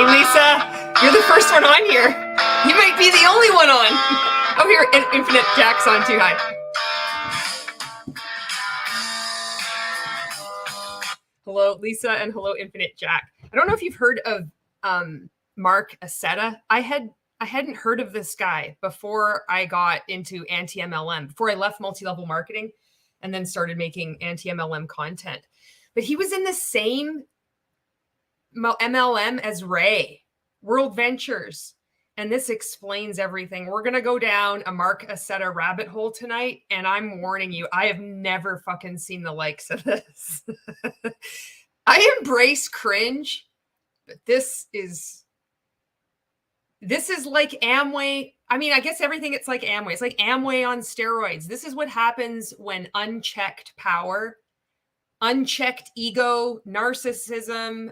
Hey, Lisa, you're the first one on here. You might be the only one on. Oh, here, Infinite Jack's on too. Hi. Hello, Lisa, and hello, Infinite Jack. I don't know if you've heard of Marc Accetta. I hadn't heard of this guy before I got into anti-MLM, before I left multi-level marketing and then started making anti-MLM content. But he was in the same MLM as Ray, World Ventures. And this explains everything. We're going to go down a Marc Accetta rabbit hole tonight. And I'm warning you, I have never fucking seen the likes of this. I embrace cringe, but this is like Amway. I mean, I guess everything, it's like Amway. It's like Amway on steroids. This is what happens when unchecked power, unchecked ego, narcissism,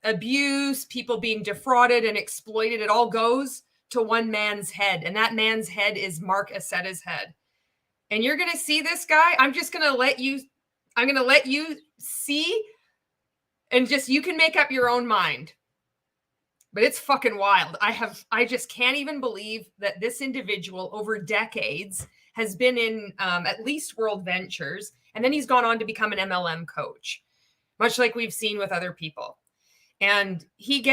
abuse, people being defrauded and exploited, it all goes to one man's head. And that man's head is Marc Accetta's head. And you're going to see this guy. I'm going to let you see, and just, you can make up your own mind. But it's fucking wild. I just can't even believe that this individual over decades has been in at least World Ventures. And then he's gone on to become an MLM coach, much like we've seen with other people. And he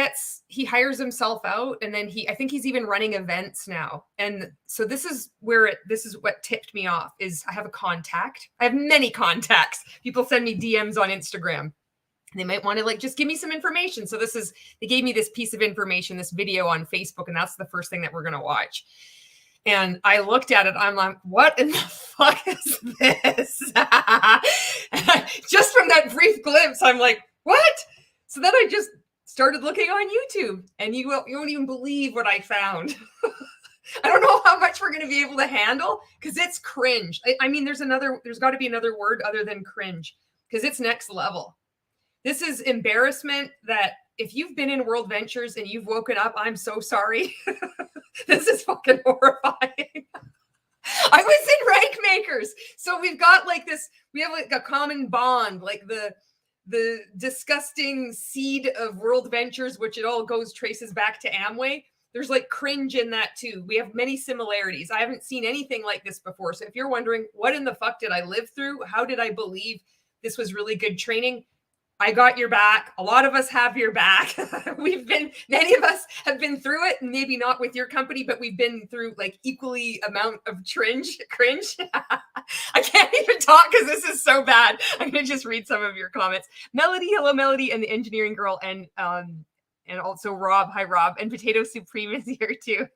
hires himself out. And then I think he's even running events now. And so this is what tipped me off is I have a contact. I have many contacts. People send me DMs on Instagram. They might want to just give me some information. So they gave me this piece of information, this video on Facebook, and that's the first thing that we're going to watch. And I looked at it. I'm like, what in the fuck is this? Just from that brief glimpse, I'm like, what? So then I just started looking on YouTube, and you won't even believe what I found. I don't know how much we're going to be able to handle because it's cringe. I mean, there's got to be another word other than cringe because it's next level. This is embarrassment that if you've been in World Ventures and you've woken up, I'm so sorry. This is fucking horrifying. I was in rank makers. So we've got we have a common bond, like the disgusting seed of World Ventures, which it all traces back to Amway. There's cringe in that too. We have many similarities. I haven't seen anything like this before. So if you're wondering, what in the fuck did I live through? How did I believe this was really good training? I got your back. A lot of us have your back. Many of us have been through it, maybe not with your company, but we've been through equally amount of cringe. I can't even talk because this is so bad. I'm going to just read some of your comments. Melody, hello, Melody, and the engineering girl, and also Rob. Hi, Rob. And Potato Supreme is here too.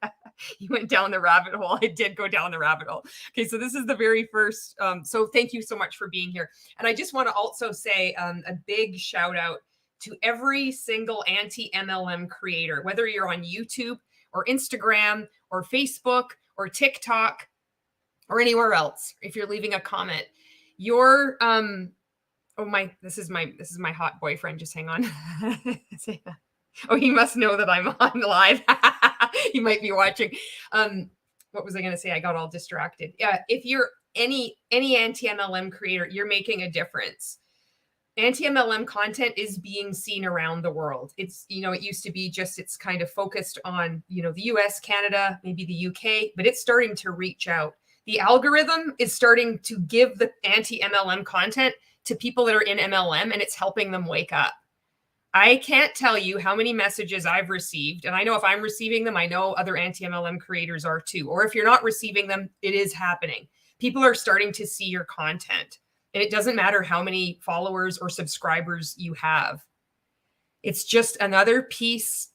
You went down the rabbit hole. I did go down the rabbit hole. Okay, so this is the very first. So thank you so much for being here. And I just want to also say a big shout out to every single anti-MLM creator, whether you're on YouTube or Instagram or Facebook or TikTok or anywhere else. If you're leaving a comment, this is my hot boyfriend. Just hang on. Oh, he must know that I'm on live. He might be watching. What was I going to say? I got all distracted. Yeah, if you're any anti-MLM creator, you're making a difference. Anti-MLM content is being seen around the world. It's, it used to be it's kind of focused on, the US, Canada, maybe the UK, but it's starting to reach out. The algorithm is starting to give the anti-MLM content to people that are in MLM, and it's helping them wake up. I can't tell you how many messages I've received, and I know if I'm receiving them, I know other anti-MLM creators are too. Or if you're not receiving them, it is happening. People are starting to see your content, and it doesn't matter how many followers or subscribers you have. It's just another piece,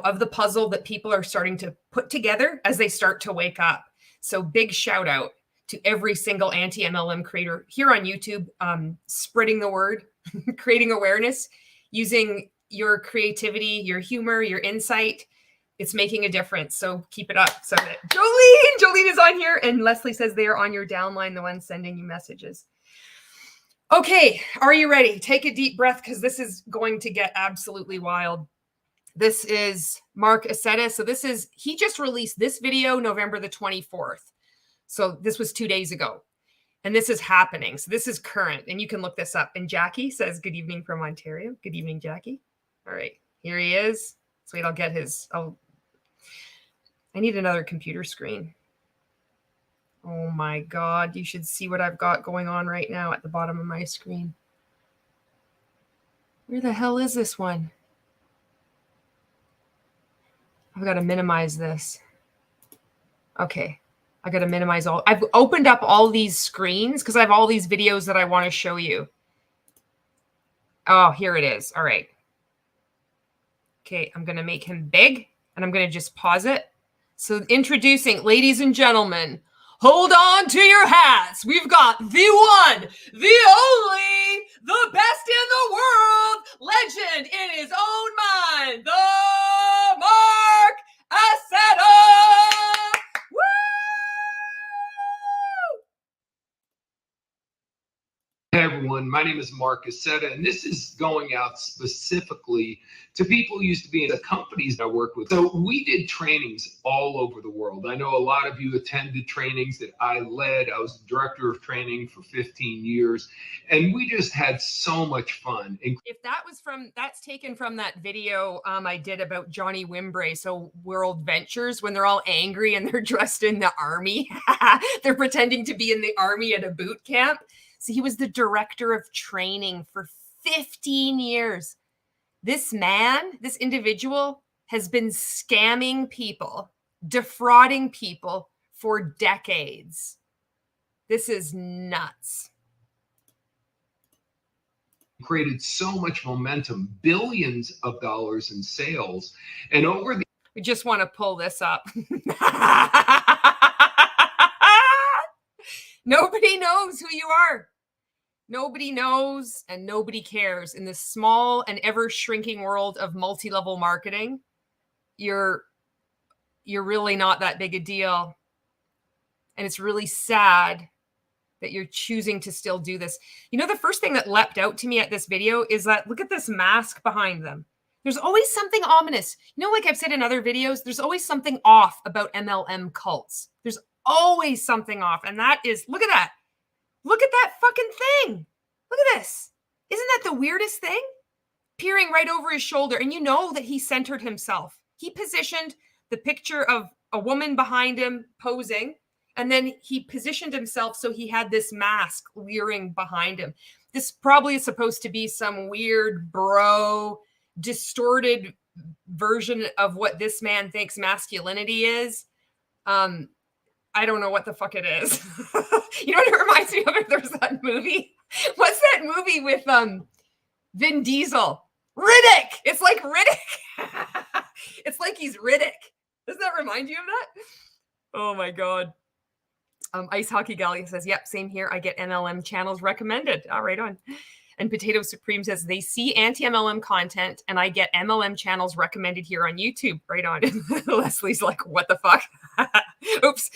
of the puzzle that people are starting to put together as they start to wake up. So big shout out to every single anti-MLM creator here on YouTube, spreading the word, creating awareness, using your creativity, your humor, your insight. It's making a difference. So keep it up. So that Jolene is on here, and Leslie says they are on your downline, the ones sending you messages. Okay, are you ready? Take a deep breath because this is going to get absolutely wild. This is Marc Accetta. So he just released this video November the 24th. So this was 2 days ago. And this is happening. So this is current, and you can look this up. And Jackie says, good evening from Ontario. Good evening, Jackie. All right, here he is. So wait, I'll get his. I need another computer screen. Oh my God, you should see what I've got going on right now at the bottom of my screen. Where the hell is this one? I've got to minimize this. Okay. I got to minimize all. I've opened up all these screens because I have all these videos that I want to show you. Oh, here it is. All right. Okay. I'm going to make him big and I'm going to just pause it. So introducing, ladies and gentlemen, hold on to your hats. We've got the one, the only, the best in the world, legend in his own mind, the Marc Accetta. Woo! Hey everyone, my name is Marc Accetta, and this is going out specifically to people who used to be in the companies I work with. So we did trainings all over the world. I know a lot of you attended trainings that I led. I was the director of training for 15 years, and we just had so much fun. If that's taken from that video I did about Johnny Wimbre, so World Ventures, when they're all angry and they're dressed in the army. They're pretending to be in the army at a boot camp. So he was the director of training for 15 years. This man, this individual, has been scamming people, defrauding people for decades. This is nuts. Created so much momentum, billions of dollars in sales. And over the we just want to pull this up. Nobody knows who you are. Nobody knows and nobody cares. In this small and ever shrinking world of multi-level marketing, you're really not that big a deal. And it's really sad that you're choosing to still do this. You know, the first thing that leapt out to me at this video is that look at this mask behind them. There's always something ominous. You know, like I've said in other videos, there's always something off about MLM cults. There's always something off. And that is, look at that. Look at that fucking thing. Look at this. Isn't that the weirdest thing? Peering right over his shoulder. And you know that he centered himself. He positioned the picture of a woman behind him posing. And then he positioned himself so he had this mask leering behind him. This probably is supposed to be some weird bro, distorted version of what this man thinks masculinity is. I don't know what the fuck it is. You know what it reminds me of? There's that movie. What's that movie with Vin Diesel? Riddick. It's like Riddick. It's like he's Riddick. Doesn't that remind you of that? Oh my God. Ice Hockey Galley says, yep, same here. I get MLM channels recommended. All right on. And Potato Supreme says, they see anti-MLM content and I get MLM channels recommended here on YouTube. Right on. Leslie's like, what the fuck? Oops.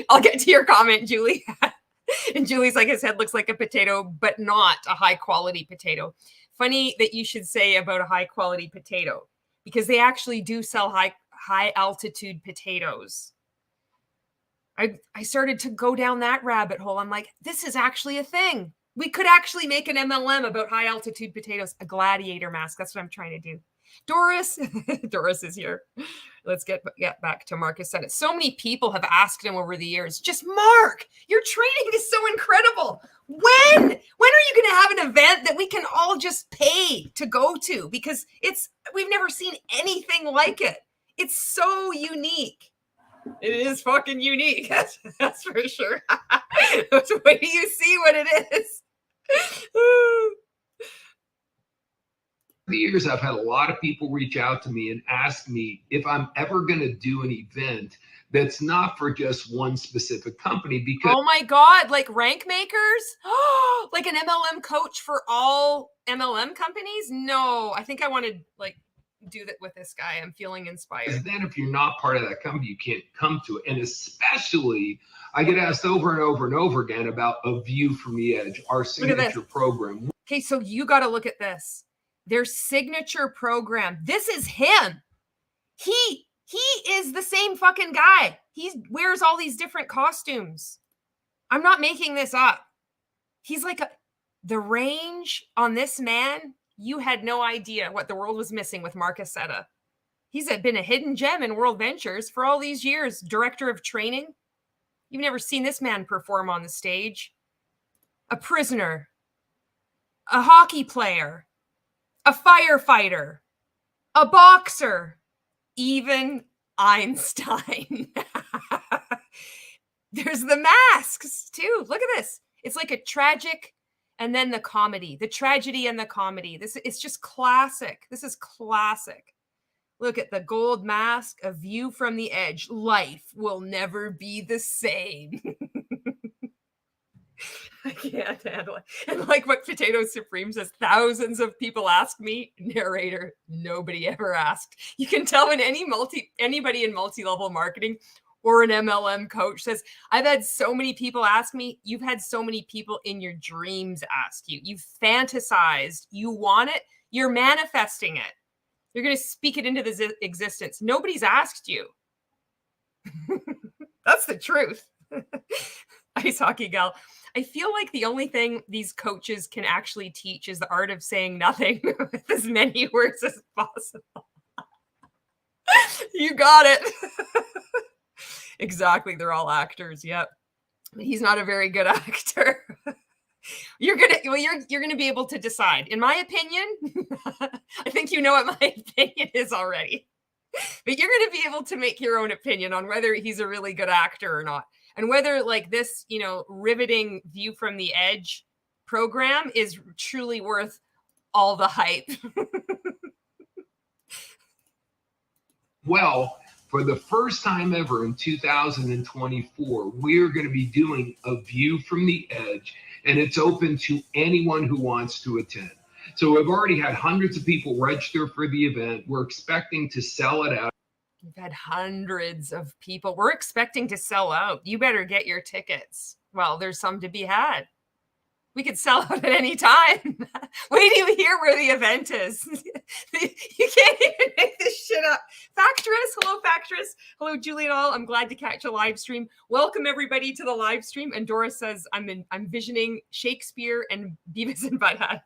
I'll get to your comment, Julie. And Julie's like, his head looks like a potato, but not a high quality potato. Funny that you should say about a high quality potato, because they actually do sell high altitude potatoes. I started to go down that rabbit hole. I'm like, this is actually a thing. We could actually make an MLM about high altitude potatoes, a gladiator mask. That's what I'm trying to do. Doris, Doris is here. Let's get back to Marc Accetta. So many people have asked him over the years, just Marc, your training is so incredible. When are you going to have an event that we can all just pay to go to? Because we've never seen anything like it. It's so unique. It is fucking unique. That's for sure. Wait till you see what it is. the years, I've had a lot of people reach out to me and ask me if I'm ever going to do an event that's not for just one specific company. Because oh my God, like rank makers? Like an MLM coach for all MLM companies? No, I think I want to like do that with this guy. I'm feeling inspired. then if you're not part of that company, you can't come to it. And especially, I get asked over and over and over again about A View from the Edge, our signature program. Okay, so you got to look at this. Their signature program. This is him. He is the same fucking guy. He wears all these different costumes. I'm not making this up. He's like the range on this man You had no idea what the world was missing with Marc Accetta. He's been a hidden gem in World Ventures for all these years, director of training. You've never seen this man perform on the stage. A prisoner, a hockey player, a firefighter, a boxer, even Einstein. There's the masks too. Look at this. It's like a tragic and then the comedy, the tragedy and the comedy. It's just classic. This is classic. Look at the gold mask, a view from the edge. Life will never be the same. I can't handle it. And like what Potato Supreme says, thousands of people ask me, narrator, nobody ever asked. You can tell when anybody in multi-level marketing or an MLM coach says, I've had so many people ask me, you've had so many people in your dreams ask you. You've fantasized, you want it, you're manifesting it. You're going to speak it into the existence. Nobody's asked you. That's the truth. Ice hockey gal. I feel like the only thing these coaches can actually teach is the art of saying nothing with as many words as possible. You got it. Exactly. They're all actors. Yep. He's not a very good actor. You're gonna be able to decide. In my opinion, I think you know what my opinion is already. But you're gonna be able to make your own opinion on whether he's a really good actor or not. And whether like this, riveting view from the edge program is truly worth all the hype. Well, for the first time ever in 2024, we're going to be doing a view from the edge, and it's open to anyone who wants to attend. So we've already had hundreds of people register for the event. We're expecting to sell it out. We've had hundreds of people. We're expecting to sell out. You better get your tickets. Well, there's some to be had. We could sell out at any time. Wait till you hear where the event is. You can't even make this shit up. Factress, hello Factress. Hello Julie and all. I'm glad to catch a live stream. Welcome everybody to the live stream. And Dora says, I'm visioning Shakespeare and Beavis and Butthead.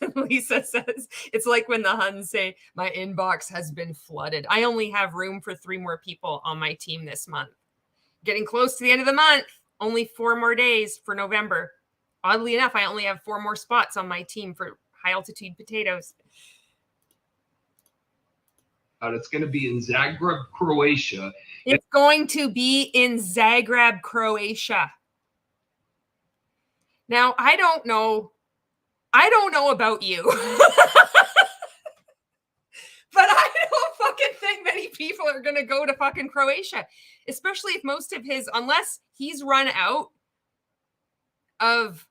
And Lisa says, it's like when the Huns say, my inbox has been flooded. I only have room for 3 more people on my team this month. Getting close to the end of the month. Only 4 more days for November. Oddly enough, I only have 4 more spots on my team for high altitude potatoes. It's going to be in Zagreb, Croatia. It's going to be in Zagreb, Croatia. Now, I don't know about you. But I don't fucking think many people are going to go to fucking Croatia. Especially if most of unless he's run out of,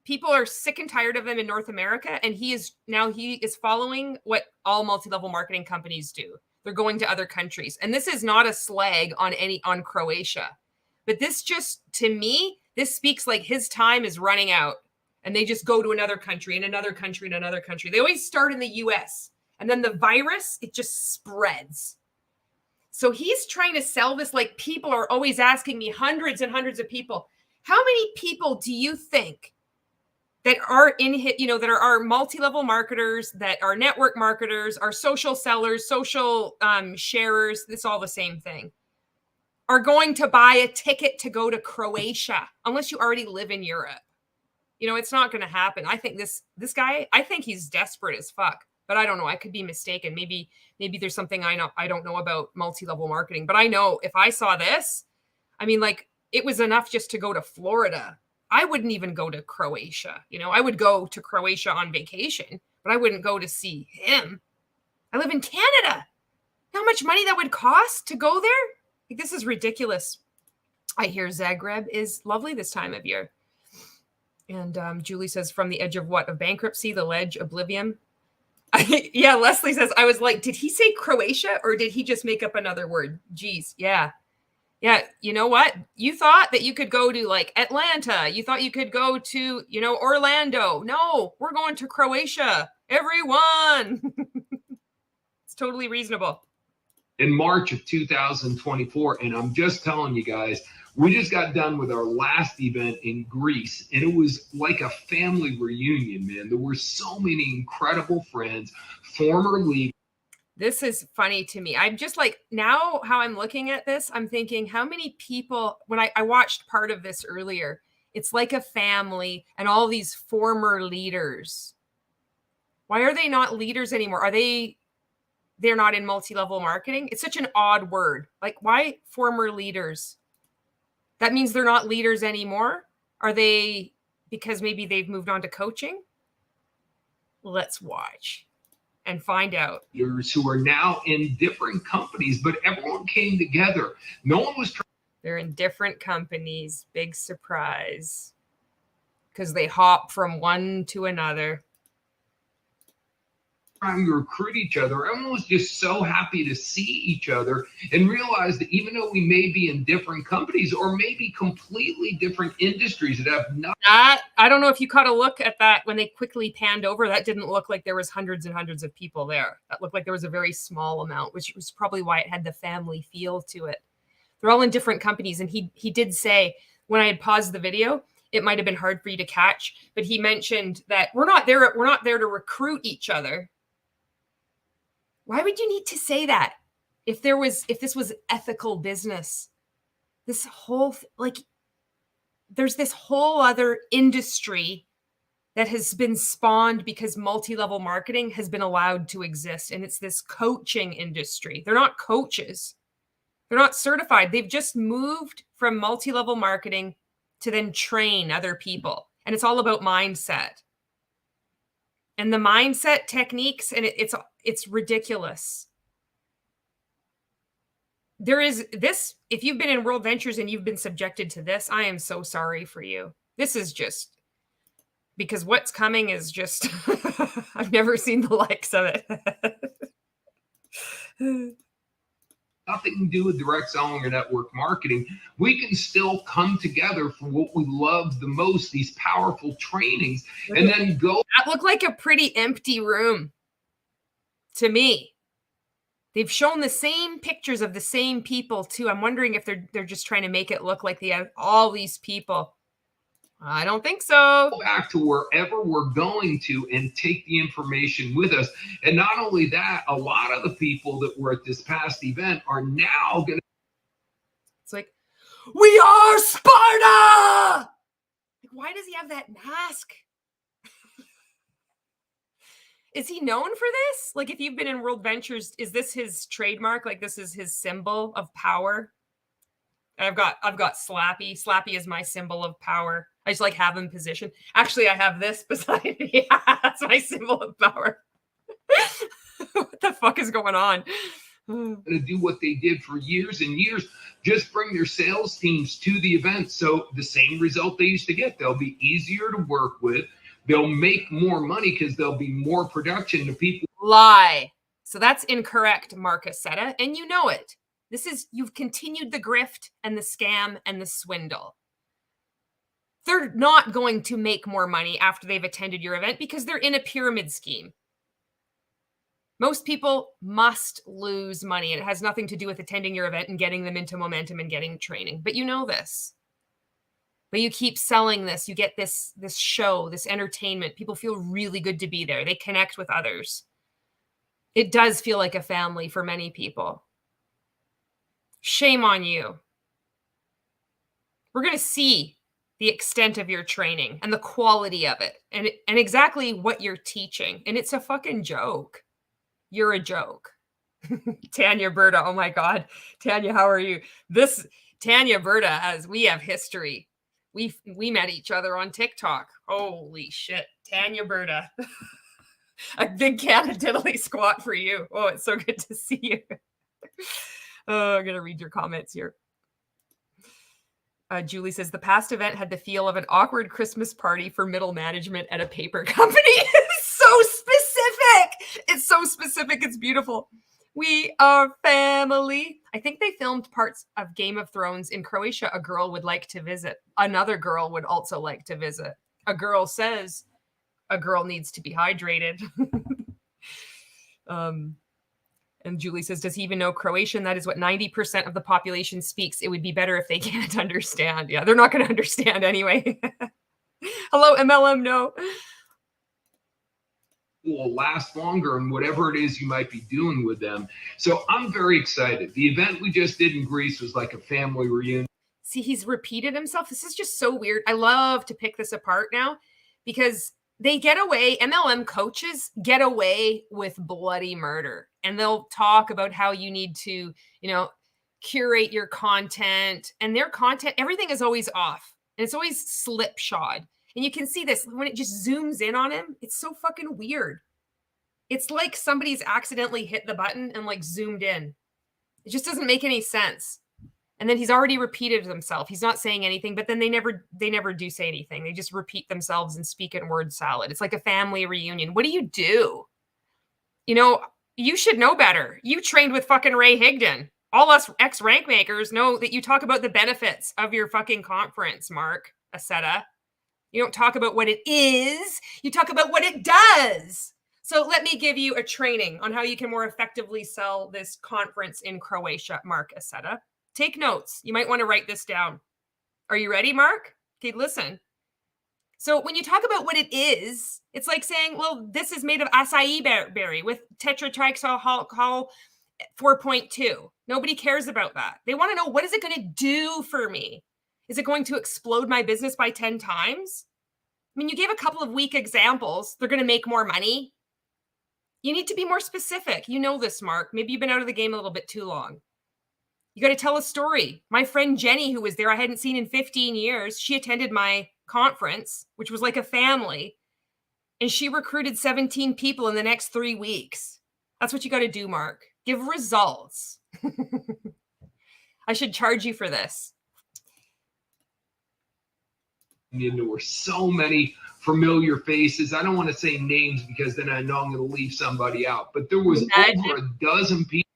people are sick and tired of him in North America. And he is following what all multi-level marketing companies do. They're going to other countries. And this is not a slag on Croatia. But this just, to me, this speaks like his time is running out. And they just go to another country and another country and another country. They always start in the US. And then the virus, it just spreads. So he's trying to sell this like people are always asking me, hundreds and hundreds of people. How many people do you think that are that are multi-level marketers, that are network marketers, are social sellers, social sharers, it's all the same thing, are going to buy a ticket to go to Croatia unless you already live in Europe? It's not going to happen. I think this guy, I think he's desperate as fuck, but I don't know. I could be mistaken. Maybe there's something I don't know about multi-level marketing, but I know if I saw this, it was enough just to go to Florida. I wouldn't even go to Croatia. I would go to Croatia on vacation, but I wouldn't go to see him. I live in Canada. How much money that would cost to go there? This is ridiculous. I hear Zagreb is lovely this time of year. And Julie says, from the edge of what? Of bankruptcy, the ledge, oblivion. Yeah, Leslie says, I was like, did he say Croatia or did he just make up another word? Geez, yeah. Yeah, you know what? You thought that you could go to like Atlanta. You thought you could go to, Orlando. No, we're going to Croatia. Everyone. It's totally reasonable. In March of 2024, and I'm just telling you guys, We just got done with our last event in Greece, and it was like a family reunion, man. There were so many incredible friends, former leaders. This is funny to me. I'm just like, now how I'm looking at this, I'm thinking how many people, when I watched part of this earlier, it's like a family and all these former leaders. Why are they not leaders anymore? They're not in multi-level marketing? It's such an odd word. Like, why former leaders? That means they're not leaders anymore? Are they, because maybe they've moved on to coaching? Let's watch and find out. Who are now in different companies, but everyone came together. No one was trying. They're in different companies. Big surprise. Because they hop from one to another. Trying to recruit each other. Everyone was just so happy to see each other and realize that even though we may be in different companies or maybe completely different industries that have nothing. I don't know if you caught a look at that when they quickly panned over. That didn't look like there was hundreds and hundreds of people there. That looked like there was a very small amount, which was probably why it had the family feel to it. They're all in different companies. And he did say, when I had paused the video, it might have been hard for you to catch, but he mentioned that we're not there to recruit each other. Why would you need to say that? If this was ethical business, this whole, like, there's this whole other industry that has been spawned because multi-level marketing has been allowed to exist. And it's this coaching industry. They're not coaches. They're not certified. They've just moved from multi-level marketing to then train other people. And it's all about mindset. And the mindset techniques, and it's ridiculous. There is this, if you've been in World Ventures and you've been subjected to this, I am so sorry for you. This is just, because what's coming is just, I've never seen the likes of it. Nothing to do with direct selling or network marketing. We can still come together for what we love the most, these powerful trainings, and then go. That looked like a pretty empty room to me. They've shown the same pictures of the same people too. I'm wondering if they're just trying to make it look like they have all these people. I don't think so. Go back to wherever we're going to and take the information with us. And not only that, a lot of the people that were at this past event are now going to. It's like, we are Sparta! Like, why does he have that mask? Is he known for this? Like, if you've been in World Ventures, is this his trademark? Like, this is his symbol of power? I've got Slappy. Slappy is my symbol of power. I just like have him positioned. Actually, I have this beside me. Yeah, that's my symbol of power. What the fuck is going on? To do what they did for years and years, just bring their sales teams to the event. So the same result they used to get, they'll be easier to work with. They'll make more money because there'll be more production to people. Lie. So that's incorrect, Marc Accetta, and you know it. You've continued the grift and the scam and the swindle. They're not going to make more money after they've attended your event because they're in a pyramid scheme. Most people must lose money. It has nothing to do with attending your event and getting them into momentum and getting training. But you know this. But you keep selling this. You get this show, this entertainment. People feel really good to be there. They connect with others. It does feel like a family for many people. Shame on you. We're going to see the extent of your training and the quality of it and exactly what you're teaching. And it's a fucking joke. You're a joke. Tanya Berta. Oh my God. Tanya, how are you? Tanya Berta, we have history. We met each other on TikTok. Holy shit. Tanya Berta. A big cat of diddly squat for you. Oh, it's so good to see you. Oh, I'm going to read your comments here. Julie says, the past event had the feel of an awkward Christmas party for middle management at a paper company. It's so specific. It's so specific. It's beautiful. We are family. I think they filmed parts of Game of Thrones in Croatia. A girl would like to visit. Another girl would also like to visit. A girl says a girl needs to be hydrated. And And Julie says, does he even know Croatian? That is what 90% of the population speaks. It would be better if they can't understand. Yeah, they're not going to understand anyway. Hello, MLM, no. Will last longer and whatever it is you might be doing with them. So I'm very excited. The event we just did in Greece was like a family reunion. See, he's repeated himself. This is just so weird. I love to pick this apart now because they get away, MLM coaches get away with bloody murder. And they'll talk about how you need to, curate your content, and their content, everything is always off and it's always slipshod. And you can see this when it just zooms in on him. It's so fucking weird. It's like somebody's accidentally hit the button and like zoomed in. It just doesn't make any sense. And then he's already repeated himself. He's not saying anything, but then they never do say anything. They just repeat themselves and speak in word salad. It's like a family reunion. What do you do? You should know better. You trained with fucking Ray Higdon. All us ex-rank makers know that you talk about the benefits of your fucking conference, Marc Accetta. You don't talk about what it is. You talk about what it does. So let me give you a training on how you can more effectively sell this conference in Croatia, Marc Accetta. Take notes. You might want to write this down. Are you ready, Mark? Okay, listen. So when you talk about what it is, it's like saying, well, this is made of acai berry with tetratrixyl 4.2. Nobody cares about that. They want to know, what is it going to do for me? Is it going to explode my business by 10 times? I mean, you gave a couple of weak examples. They're going to make more money. You need to be more specific. You know this, Mark. Maybe you've been out of the game a little bit too long. You got to tell a story. My friend Jenny, who was there, I hadn't seen in 15 years. She attended my conference, which was like a family. And she recruited 17 people in the next 3 weeks. That's what you got to do, Mark. Give results. I should charge you for this. There were so many familiar faces. I don't want to say names because then I know I'm going to leave somebody out. But there was over a dozen people.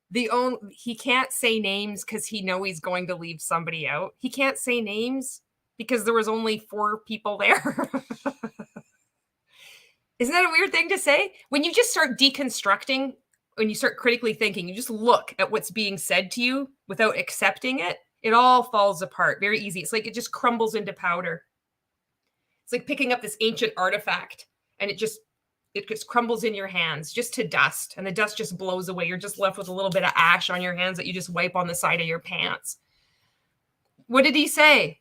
He can't say names because he knows he's going to leave somebody out. He can't say names because there was only 4 people there. Isn't that a weird thing to say? When you just start deconstructing, when you start critically thinking, you just look at what's being said to you without accepting it, it all falls apart. Very easy. It's like it just crumbles into powder. It's like picking up this ancient artifact and it just crumbles in your hands just to dust, and the dust just blows away. You're just left with a little bit of ash on your hands that you just wipe on the side of your pants. What did he say?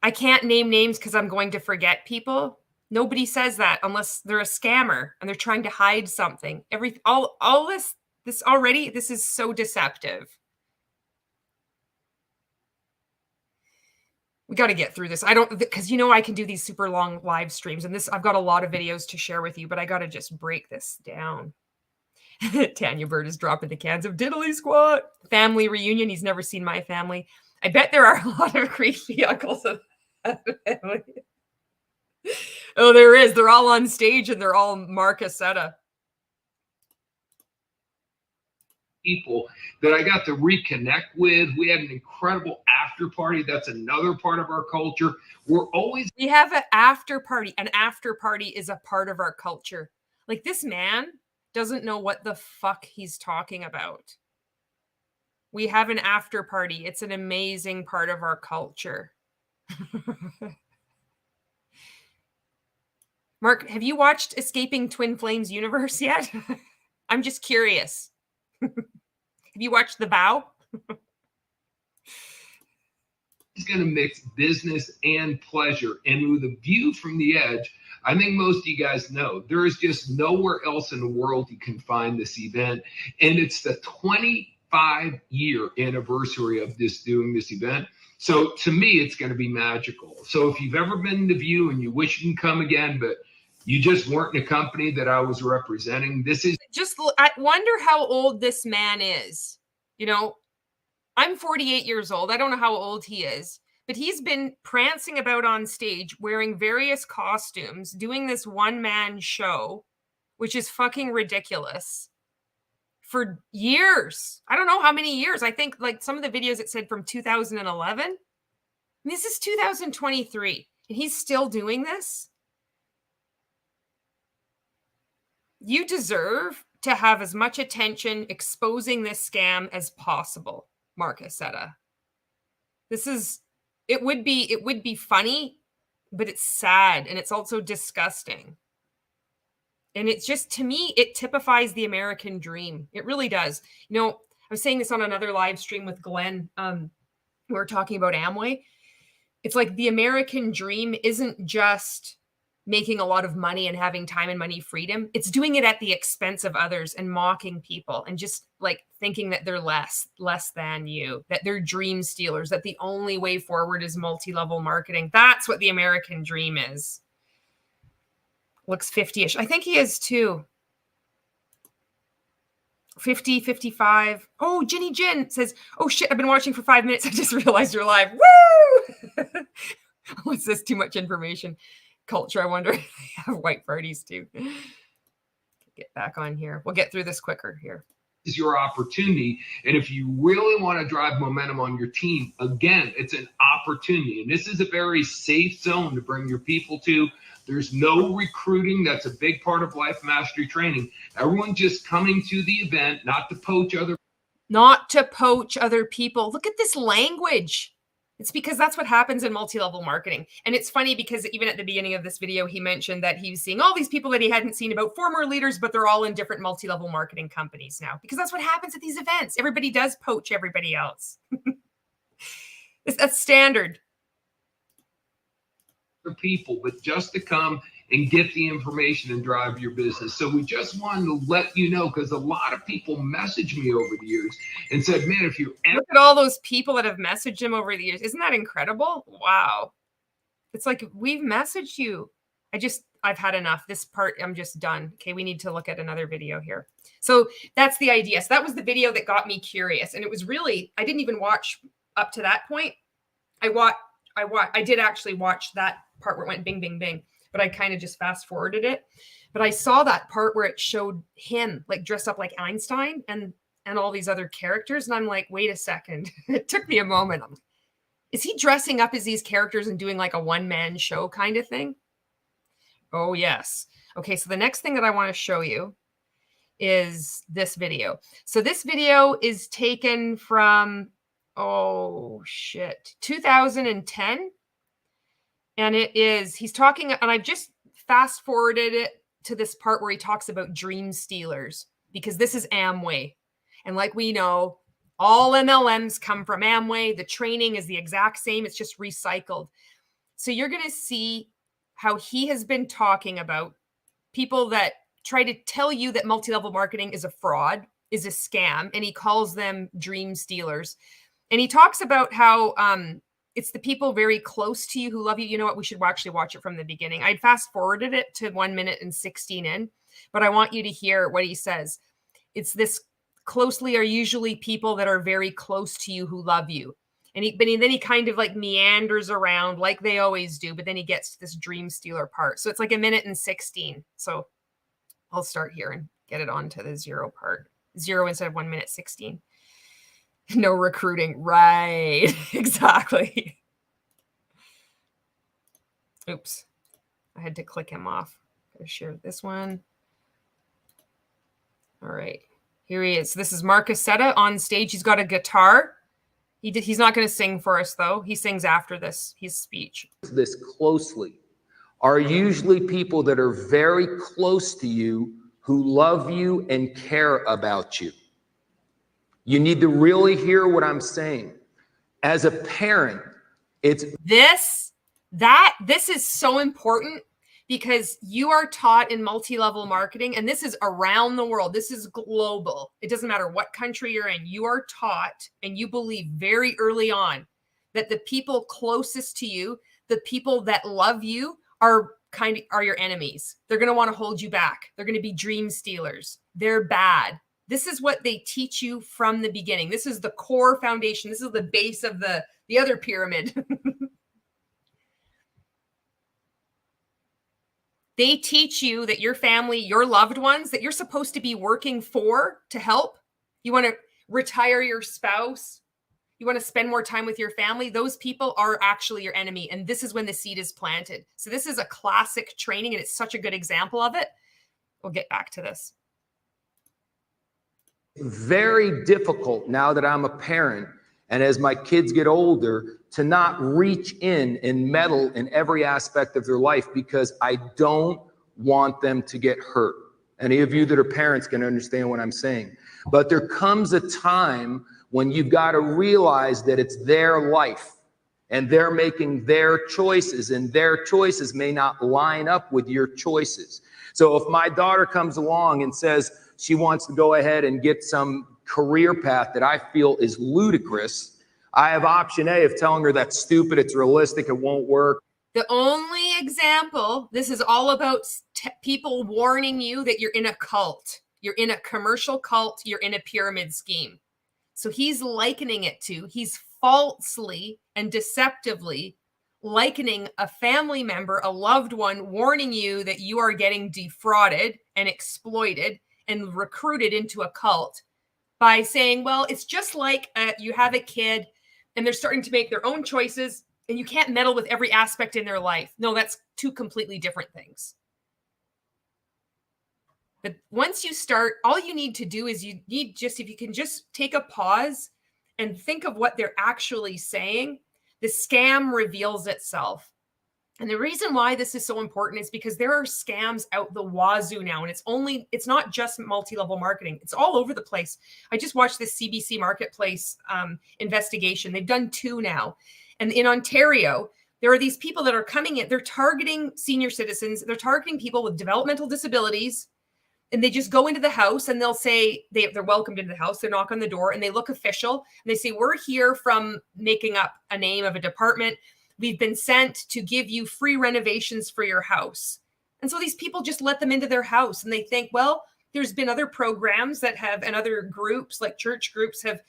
I can't name names because I'm going to forget people. Nobody says that unless they're a scammer and they're trying to hide something. All this is so deceptive. We got to get through this. Because I can do these super long live streams, and I've got a lot of videos to share with you, but I got to just break this down. Tanya Bird is dropping the cans of diddly squat. Family reunion. He's never seen my family. I bet there are a lot of creepy uncles of that family. Oh, there is. They're all on stage and they're all Marc Accetta. People that I got to reconnect with. We had an incredible after party. That's another part of our culture. We have an after party. An after party is a part of our culture. Like, this man doesn't know what the fuck he's talking about. We have an after party. It's an amazing part of our culture. Mark, have you watched Escaping Twin Flames Universe yet? I'm just curious. Have you watched The Vow? He's going to mix business and pleasure. And with a view from the edge, I think most of you guys know there is just nowhere else in the world you can find this event. And it's the 25-year anniversary of doing this event. So to me, it's going to be magical. So if you've ever been to View and you wish you can come again, but you just weren't in a company that I was representing, I wonder how old this man is. I'm 48 years old. I don't know how old he is, but he's been prancing about on stage wearing various costumes, doing this one-man show, which is fucking ridiculous, for years. I don't know how many years. I think like some of the videos it said from 2011. And this is 2023 and he's still doing this. You deserve to have as much attention exposing this scam as possible, Marc Accetta. It would be funny, but it's sad and it's also disgusting. And it's just, to me, it typifies the American dream. It really does. You know, I was saying this on another live stream with Glenn. We were talking about Amway. It's like the American dream isn't just making a lot of money and having time and money freedom. It's doing it at the expense of others and mocking people and just like thinking that they're less than you, that they're dream stealers, that the only way forward is multi-level marketing. That's what the American dream is. Looks 50-ish. I think he is too. 50, 55. Oh, Ginny Jin says, oh shit, I've been watching for 5 minutes. I just realized you're live. Woo! What's this? Too much information. Culture. I wonder if they have white parties too. Get back on here. We'll get through this quicker here. Is your opportunity. And if you really want to drive momentum on your team, again, it's an opportunity. And this is a very safe zone to bring your people to. There's no recruiting. That's a big part of life mastery training. Everyone just coming to the event, not to poach other people. Look at this language. It's because that's what happens in multi-level marketing. And it's funny because even at the beginning of this video, he mentioned that he was seeing all these people that he hadn't seen, about former leaders, but they're all in different multi-level marketing companies now, because that's what happens at these events. Everybody does poach everybody else. That's standard. People, but just to come and get the information and drive your business. So we just wanted to let you know, because a lot of people messaged me over the years and said, man, if you look at all those people that have messaged him over the years. Isn't that incredible? Wow. It's like, we've messaged you. I've had enough. This part, I'm just done. Okay, we need to look at another video here. So that's the idea. So that was the video that got me curious. And it was really, I didn't even watch up to that point. I did actually watch that part where it went bing, bing, bing, but I kind of just fast forwarded it. But I saw that part where it showed him like dressed up like Einstein and all these other characters. And I'm like, wait a second. It took me a moment. Is he dressing up as these characters and doing like a one-man show kind of thing? Oh, yes. Okay, so the next thing that I want to show you is this video. So this video is taken from, oh, shit, 2010. And he's talking, and I've just fast forwarded it to this part where he talks about dream stealers, because this is Amway. And like we know, all MLMs come from Amway. The training is the exact same. It's just recycled. So you're going to see how he has been talking about people that try to tell you that multi-level marketing is a fraud, is a scam, and he calls them dream stealers. And he talks about how it's the people very close to you who love you. You know what? We should actually watch it from the beginning. I'd fast forwarded it to 1 minute and 16 in, but I want you to hear what he says. It's this closely are usually people that are very close to you who love you. And then he kind of like meanders around like they always do, but then he gets to this dream stealer part. So it's like 1 minute and 16. So I'll start here and get it on to the 0 part. 0 instead of 1 minute 16. No recruiting. Right. Exactly. Oops. I had to click him off. I'll share this one. All right. Here he is. This is Marc Accetta on stage. He's got a guitar. He's not going to sing for us, though. He sings after his speech. This closely are usually people that are very close to you who love you and care about you. You need to really hear what I'm saying. As a parent, this is so important, because you are taught in multi-level marketing, and this is around the world. This is global. It doesn't matter what country you're in. You are taught, and you believe very early on, that the people closest to you, the people that love you, are your enemies. They're going to want to hold you back. They're going to be dream stealers. They're bad. This is what they teach you from the beginning. This is the core foundation. This is the base of the other pyramid. They teach you that your family, your loved ones, that you're supposed to be working for to help. You want to retire your spouse. You want to spend more time with your family. Those people are actually your enemy. And this is when the seed is planted. So this is a classic training, and it's such a good example of it. We'll get back to this. very difficult now that I'm a parent and as my kids get older to not reach in and meddle in every aspect of their life because I don't want them to get hurt. Any of you that are parents can understand what I'm saying. But there comes a time when you've got to realize that it's their life and they're making their choices, and their choices may not line up with your choices. So if my daughter comes along and says she wants to go ahead and get some career path that I feel is ludicrous, I have option A of telling her that's stupid, it's realistic, it won't work. The only example, this is all about people warning you that you're in a cult. You're in a commercial cult. You're in a pyramid scheme. So he's likening it to, he's falsely and deceptively likening a family member, a loved one, warning you that you are getting defrauded and exploited and recruited into a cult by saying, well, it's just like you have a kid and they're starting to make their own choices and you can't meddle with every aspect in their life. No, that's two completely different things. But once you start, all you need to do is you need just, if you can just take a pause and think of what they're actually saying, the scam reveals itself. And the reason why this is so important is because there are scams out the wazoo now. And it's not just multi-level marketing. It's all over the place. I just watched this CBC Marketplace investigation. They've done 2 now. And in Ontario, there are these people that are coming in. They're targeting senior citizens. They're targeting people with developmental disabilities. And they just go into the house and they'll say they're welcomed into the house. They knock on the door and they look official. And they say, we're here from making up a name of a department. We've been sent to give you free renovations for your house. And so these people just let them into their house and they think, well, there's been other programs that have, and other groups like church groups have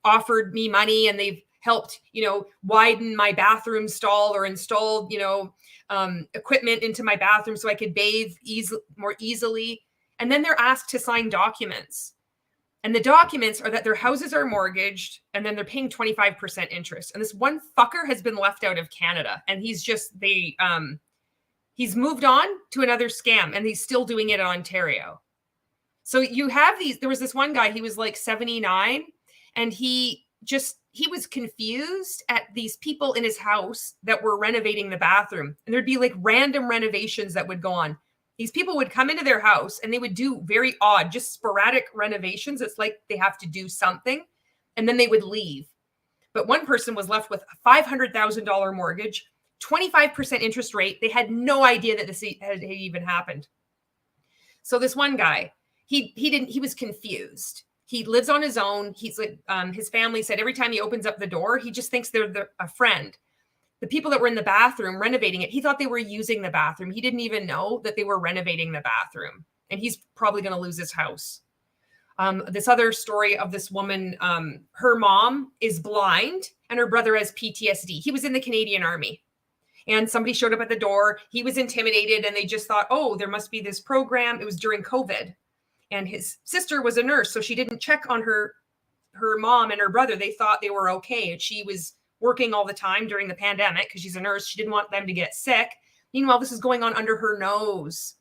offered me money and they've helped, widen my bathroom stall or installed, equipment into my bathroom so I could bathe more easily. And then they're asked to sign documents. And the documents are that their houses are mortgaged and then they're paying 25% interest. And this one fucker has been left out of Canada. And he's moved on to another scam and he's still doing it in Ontario. So you have there was this one guy, he was like 79 and he was confused at these people in his house that were renovating the bathroom. And there'd be like random renovations that would go on. These people would come into their house and they would do very odd, just sporadic renovations. It's like they have to do something and then they would leave. But one person was left with a $500,000 mortgage, 25% interest rate. They had no idea that this had even happened. So this one guy, he was confused. He lives on his own. He's like, his family said every time he opens up the door, he just thinks they're a friend. The people that were in the bathroom renovating it, he thought they were using the bathroom. He didn't even know that they were renovating the bathroom. And he's probably going to lose his house. This other story of this woman, her mom is blind and her brother has PTSD. He was in the Canadian Army. And somebody showed up at the door. He was intimidated and they just thought, oh, there must be this program. It was during COVID. And his sister was a nurse, so she didn't check on her mom and her brother. They thought they were okay. And she was working all the time during the pandemic because she's a nurse. She didn't want them to get sick. Meanwhile, this is going on under her nose.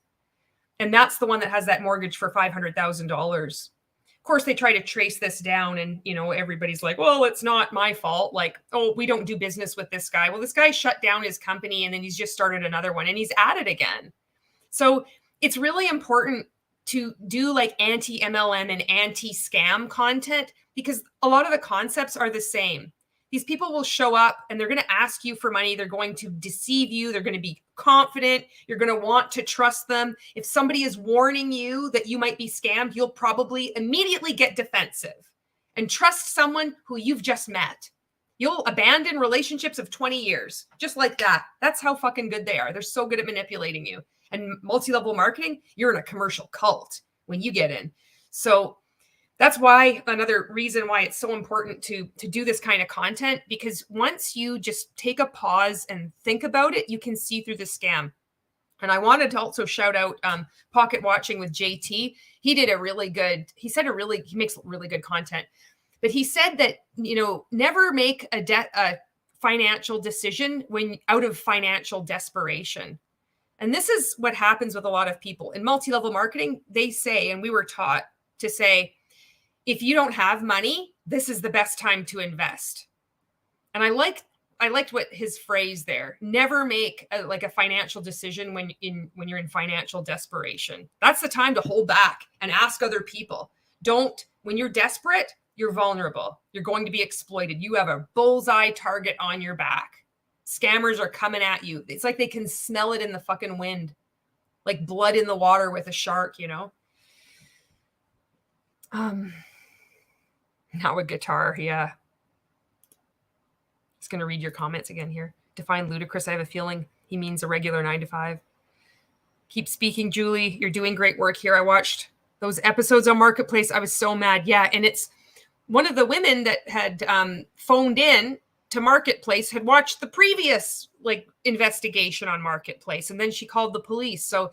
And that's the one that has that mortgage for $500,000. Of course, they try to trace this down and, everybody's like, well, it's not my fault. Like, oh, we don't do business with this guy. Well, this guy shut down his company and then he's just started another one and he's at it again. So it's really important to do like anti-MLM and anti-scam content because a lot of the concepts are the same. These people will show up and they're going to ask you for money. They're going to deceive you. They're going to be confident. You're going to want to trust them. If somebody is warning you that you might be scammed, you'll probably immediately get defensive and trust someone who you've just met. You'll abandon relationships of 20 years, just like that. That's how fucking good they are. They're so good at manipulating you. And multi-level marketing, you're in a commercial cult when you get in. So that's why another reason why it's so important to do this kind of content, because once you just take a pause and think about it, you can see through the scam. And I wanted to also shout out Pocket Watching with JT. He makes really good content. But he said that, never make a financial decision when out of financial desperation. And this is what happens with a lot of people in multi-level marketing. They say, and we were taught to say, if you don't have money, this is the best time to invest. And I liked what his phrase there. Never make a financial decision when you're in financial desperation. That's the time to hold back and ask other people. When you're desperate, you're vulnerable. You're going to be exploited. You have a bullseye target on your back. Scammers are coming at you. It's like they can smell it in the fucking wind, like blood in the water with a shark, you know? Now a guitar, yeah. Just going to read your comments again here. Define ludicrous. I have a feeling he means a regular 9 to 5. Keep speaking, Julie. You're doing great work here. I watched those episodes on Marketplace. I was so mad. Yeah. And it's one of the women that had phoned in to Marketplace had watched the previous investigation on Marketplace. And then she called the police. So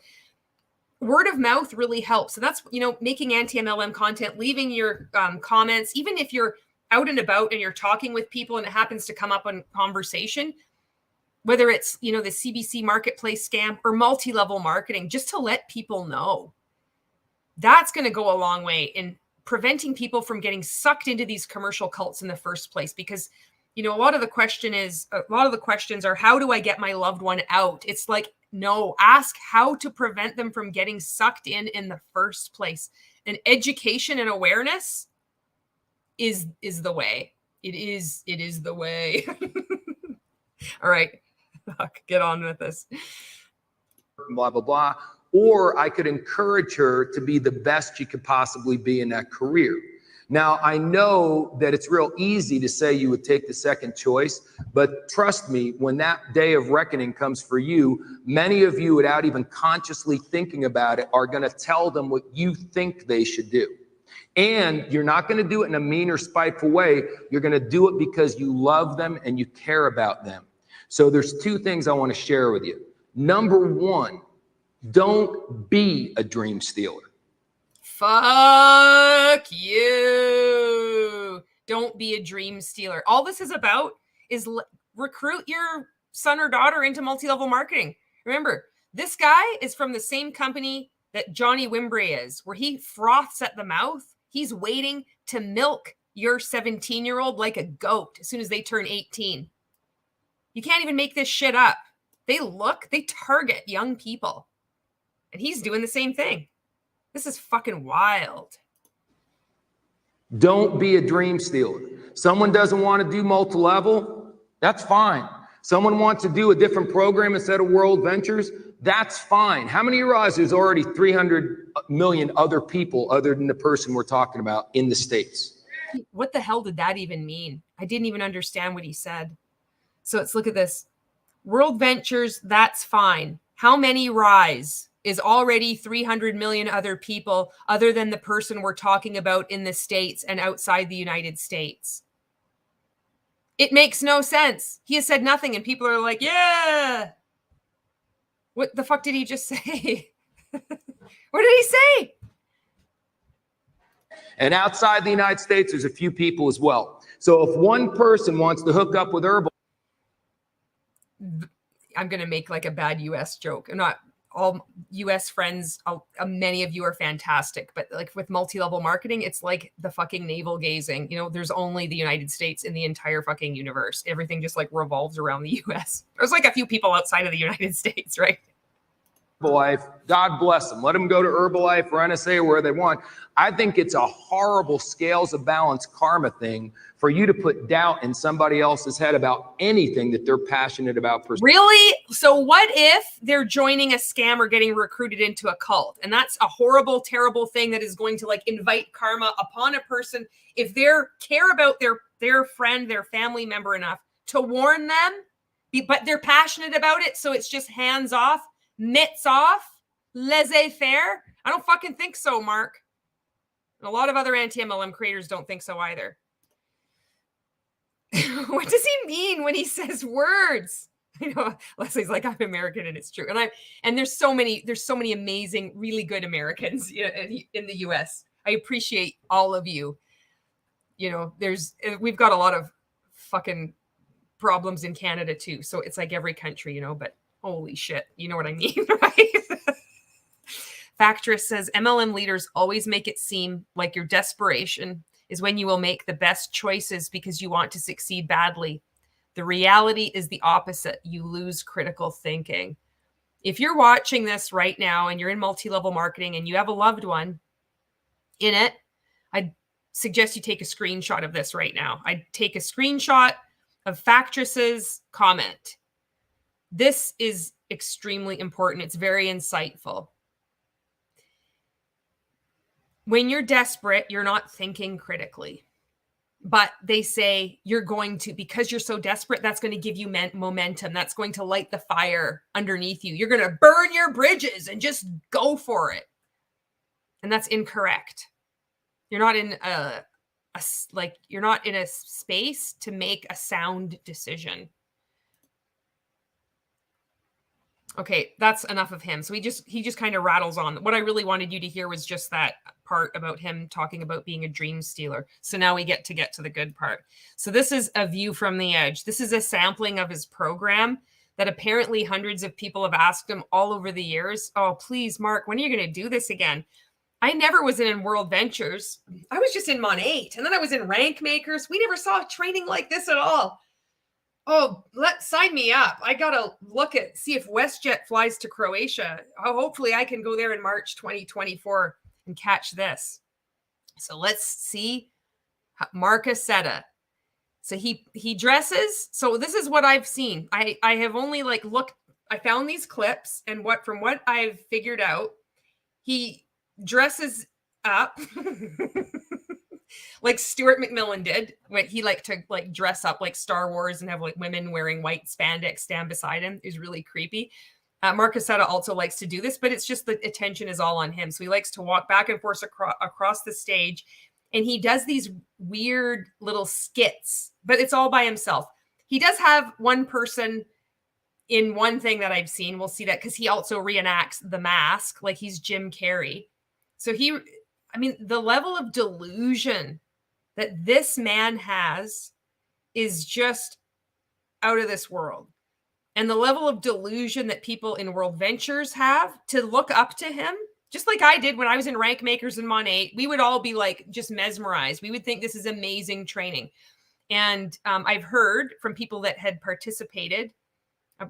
word of mouth really helps. And that's, making anti-MLM content, leaving your comments, even if you're out and about and you're talking with people and it happens to come up on conversation, whether it's, the CBC Marketplace scam or multi-level marketing, just to let people know. That's going to go a long way in preventing people from getting sucked into these commercial cults in the first place. Because, a lot of the questions are, how do I get my loved one out? It's like, no, ask how to prevent them from getting sucked in the first place. And education and awareness is the way. It is the way. All right. Get on with this. Blah, blah, blah. Or I could encourage her to be the best she could possibly be in that career. Now, I know that it's real easy to say you would take the second choice, but trust me, when that day of reckoning comes for you, many of you, without even consciously thinking about it, are going to tell them what you think they should do. And you're not going to do it in a mean or spiteful way. You're going to do it because you love them and you care about them. So there's 2 things I want to share with you. Number 1, don't be a dream stealer. Fuck you. Don't be a dream stealer. All this is about is recruit your son or daughter into multi-level marketing. Remember, this guy is from the same company that Johnny Wimbrey is, where he froths at the mouth. He's waiting to milk your 17-year-old like a goat as soon as they turn 18. You can't even make this shit up. They target young people. And he's doing the same thing. This is fucking wild. Don't be a dream stealer. Someone doesn't want to do multi-level, that's fine. Someone wants to do a different program instead of World Ventures, that's fine. How many realize there's already 300 million other people other than the person we're talking about in the States? What the hell did that even mean? I didn't even understand what he said. So let's look at this. World Ventures, that's fine. How many rise? Is already 300 million other people other than the person we're talking about in the States and outside the United States. It makes no sense. He has said nothing and people are like, yeah. What the fuck did he just say? What did he say? And outside the United States, there's a few people as well. So if one person wants to hook up with Herbal, I'm going to make like a bad US joke. I'm not all US friends. Many of you are fantastic, but like with multi-level marketing, it's like the fucking navel gazing. There's only the United States in the entire fucking universe. Everything just like revolves around the US. There's like a few people outside of the United States, right? Herbalife, God bless them. Let them go to Herbalife or NSA or where they want. I think it's a horrible scales of balance karma thing for you to put doubt in somebody else's head about anything that they're passionate about. Really? So what if they're joining a scam or getting recruited into a cult? And that's a horrible, terrible thing that is going to like invite karma upon a person if they care about their friend, their family member enough to warn them, but they're passionate about it. So it's just hands off. Mitts off, laissez-faire. I don't fucking think so, Mark. And a lot of other anti-MLM creators don't think so either. What does he mean when he says words? Leslie's like, I'm American and it's true. And there's so many amazing, really good Americans in the US. I appreciate all of you. We've got a lot of fucking problems in Canada too. So it's like every country, but holy shit. You know what I mean, right? Factress says MLM leaders always make it seem like your desperation is when you will make the best choices because you want to succeed badly. The reality is the opposite. You lose critical thinking. If you're watching this right now and you're in multi-level marketing and you have a loved one in it, I'd suggest you take a screenshot of this right now. I'd take a screenshot of Factress's comment. This is extremely important. It's very insightful. When you're desperate, you're not thinking critically. But they say you're going to, because you're so desperate, that's going to give you momentum. That's going to light the fire underneath you. You're going to burn your bridges and just go for it. And that's incorrect. You're not in you're not in a space to make a sound decision. Okay, that's enough of him. So he just kind of rattles on. What I really wanted you to hear was just that part about him talking about being a dream stealer. So now we get to the good part. So this is a view from the edge. This is a sampling of his program that apparently hundreds of people have asked him all over the years. Oh, please, Marc, when are you going to do this again? I never was in World Ventures. I was just in Mon 8, and then I was in Rank Makers. We never saw training like this at all. Oh, sign me up. I got to see if WestJet flies to Croatia. Oh, hopefully I can go there in March 2024 and catch this. So let's see Marc Accetta. So he dresses. So this is what I've seen. I have only looked, I found these clips, and from what I've figured out, he dresses up like Stuart McMillan did when he liked to dress up like Star Wars and have women wearing white spandex stand beside him. It was really creepy. Marc Accetta also likes to do this, but it's just the attention is all on him. So he likes to walk back and forth across the stage, and he does these weird little skits, but it's all by himself. He does have one person in one thing that I've seen. We'll see that because he also reenacts The Mask like he's Jim Carrey. So the level of delusion that this man has is just out of this world. And the level of delusion that people in World Ventures have to look up to him, just like I did when I was in Rank Makers and Mon 8, we would all be just mesmerized. We would think this is amazing training. And I've heard from people that had participated,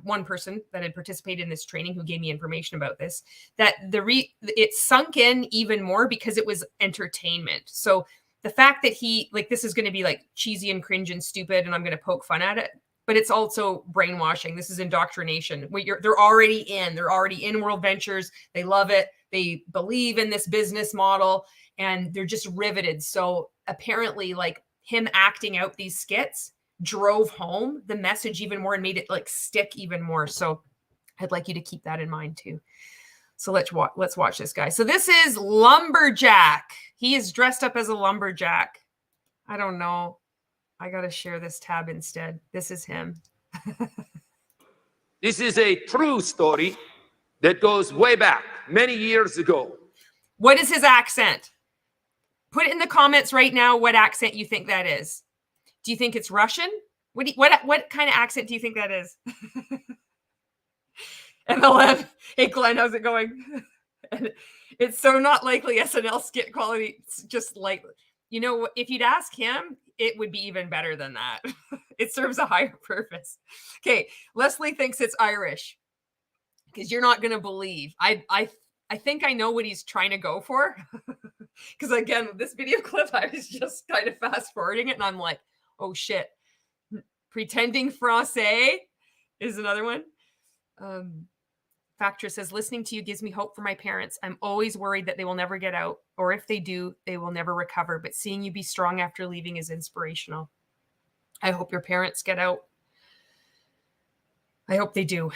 one person that had participated in this training who gave me information about this, that it sunk in even more because it was entertainment. So the fact that this is going to be cheesy and cringe and stupid, and I'm going to poke fun at it, but it's also brainwashing. This is indoctrination. They're already in World Ventures. They love it. They believe in this business model, and they're just riveted. So apparently him acting out these skits drove home the message even more and made it stick even more. So I'd like you to keep that in mind too. So let's watch this guy. So this is Lumberjack. He is dressed up as a lumberjack. I don't know. I got to share this tab instead. This is him. This is a true story that goes way back many years ago. What is his accent? Put it in the comments right now what accent you think that is. Do you think it's Russian? What kind of accent do you think that is? MLM. Hey, Glenn, how's it going? It's so not likely SNL skit quality. It's just if you'd ask him, it would be even better than that. It serves a higher purpose. Okay, Leslie thinks it's Irish because you're not going to believe. I think I know what he's trying to go for. Because again, this video clip, I was just kind of fast forwarding it, and I'm like, oh shit. Pretending Francais is another one. Factor says, listening to you gives me hope for my parents. I'm always worried that they will never get out, or if they do, they will never recover. But seeing you be strong after leaving is inspirational. I hope your parents get out. I hope they do.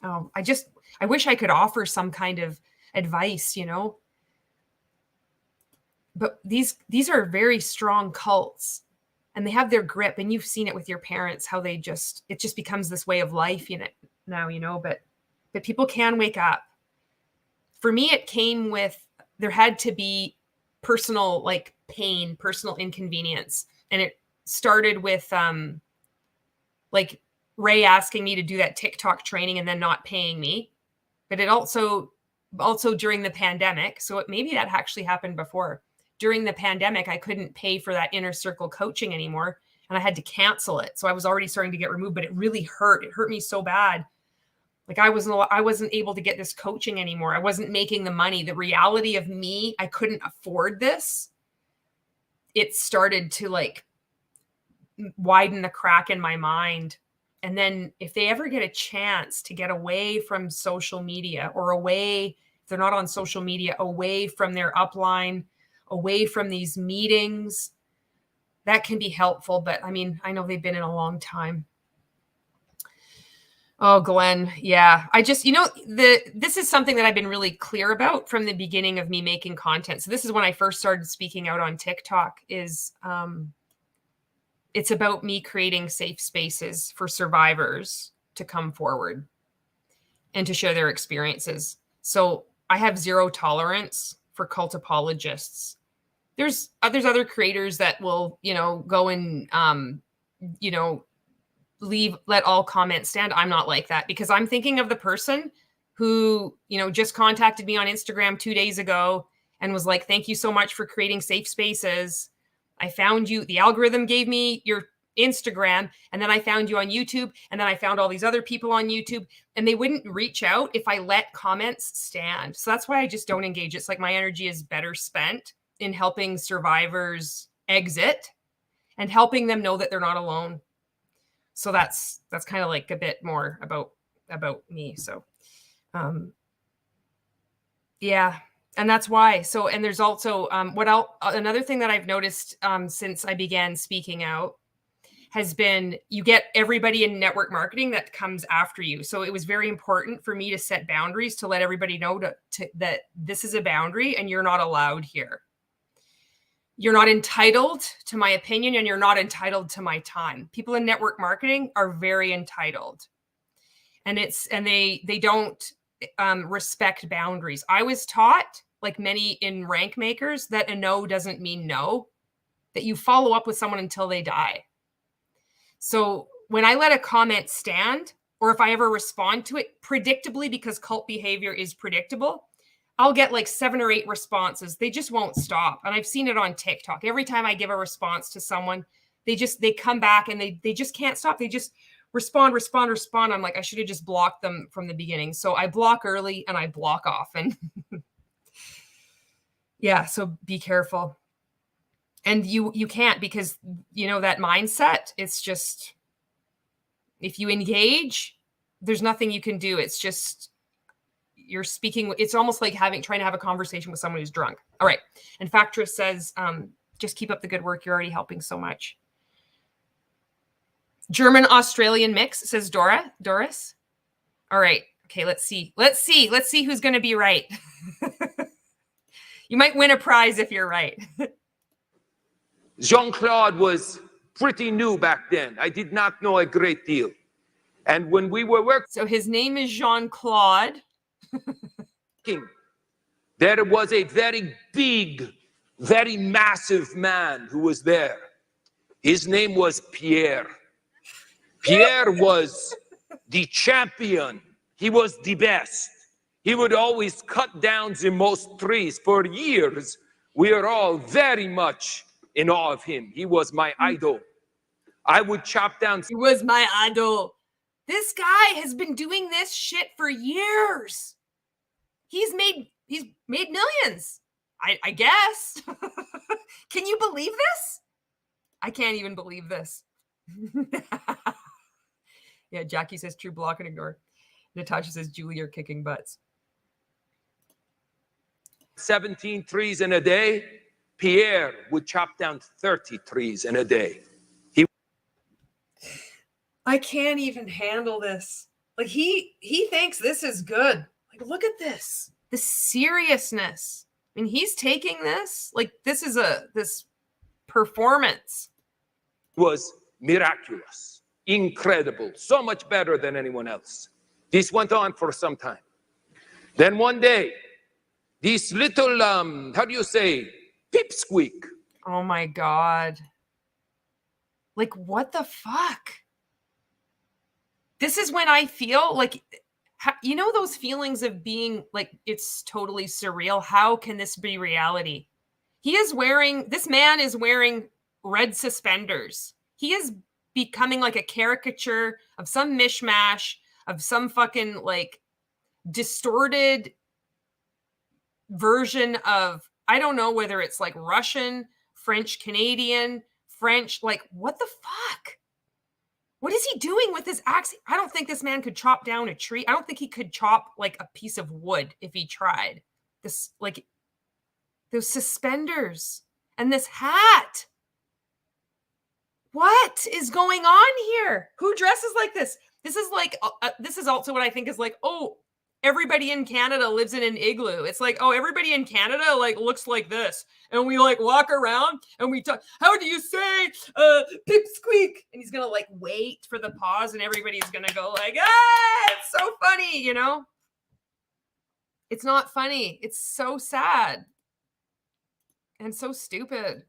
Oh, I wish I could offer some kind of advice, But these are very strong cults, and they have their grip, and you've seen it with your parents, how it just becomes this way of life, now, but people can wake up. For me, it came with, there had to be personal pain, personal inconvenience. And it started with Ray asking me to do that TikTok training and then not paying me. But it also also during the pandemic. So maybe that actually happened before. During the pandemic, I couldn't pay for that inner circle coaching anymore, and I had to cancel it. So I was already starting to get removed, but it really hurt. It hurt me so bad. Like I wasn't able to get this coaching anymore. I wasn't making the money. The reality of me, I couldn't afford this. It started to like widen the crack in my mind. And then if they ever get a chance to get away from social media, or away, if they're not on social media, away from their upline, away from these meetings, that can be helpful. But I mean, I know they've been in a long time. Oh, Glenn. Yeah. I just, this is something that I've been really clear about from the beginning of me making content. So this is when I first started speaking out on TikTok, is it's about me creating safe spaces for survivors to come forward and to share their experiences. So I have zero tolerance for cult apologists. There's other creators that will, go and, let all comments stand. I'm not like that, because I'm thinking of the person who, just contacted me on Instagram 2 days ago and was like, thank you so much for creating safe spaces. I found you. The algorithm gave me your Instagram, and then I found you on YouTube, and then I found all these other people on YouTube, and they wouldn't reach out if I let comments stand. So that's why I just don't engage. It's like my energy is better spent in helping survivors exit and helping them know that they're not alone. So that's kind of like a bit more about me. So, yeah. And that's why. So, and there's also, another thing that I've noticed, since I began speaking out, has been, you get everybody in network marketing that comes after you. So it was very important for me to set boundaries, to let everybody know that this is a boundary and you're not allowed here. You're not entitled to my opinion, and you're not entitled to my time. People in network marketing are very entitled, and they don't respect boundaries. I was taught, like many in rank makers, that a no doesn't mean no, that you follow up with someone until they die. So when I let a comment stand, or if I ever respond to it predictably, because cult behavior is predictable, I'll get like 7 or 8 responses. They just won't stop. And I've seen it on TikTok. Every time I give a response to someone, they come back and they just can't stop. They just respond. I'm like, I should have just blocked them from the beginning. So I block early and I block often. Yeah. So be careful. And you can't, because that mindset, it's just, if you engage, there's nothing you can do. It's just, you're speaking. It's almost like trying to have a conversation with someone who's drunk. All right. And Factress says, just keep up the good work. You're already helping so much. German Australian mix, says Doris. All right. Okay. Let's see who's going to be right. You might win a prize if you're right. Jean-Claude was pretty new back then. I did not know a great deal. And when we were working, so his name is Jean-Claude. There was a very big, very massive man who was there. His name was Pierre. Pierre was the champion. He was the best. He would always cut down the most trees. For years, we are all very much in awe of him. He was my idol. I would chop down. He was my idol. This guy has been doing this shit for years. He's made millions, I guess. Can you believe this? I can't even believe this. Yeah, Jackie says true, block and ignore. Natasha says, Julie, you're kicking butts. 17 trees in a day. Pierre would chop down 30 trees in a day. I can't even handle this. Like he thinks this is good. Like, look at this, the seriousness. I mean, he's taking this, like this is this performance. Was miraculous, incredible, so much better than anyone else. This went on for some time. Then one day, this little, how do you say, pipsqueak. Oh my God. Like, what the fuck? This is when I feel like, You know those feelings of being like, it's totally surreal. How can this be reality? This man is wearing red suspenders. He is becoming like a caricature of some mishmash of some fucking like distorted version of, I don't know whether it's like Russian, French, Canadian, French, like what the fuck? What is he doing with his axe? I don't think this man could chop down a tree. I don't think he could chop like a piece of wood if he tried. This, like, those suspenders and this hat. What is going on here? Who dresses like this? This is like, this is also what I think is like, oh, everybody in Canada lives in an igloo. It's like, oh, everybody in Canada like looks like this. And we like walk around and we talk, how do you say pipsqueak? And he's going to like wait for the pause and everybody's going to go like, ah, it's so funny, you know? It's not funny. It's so sad and so stupid.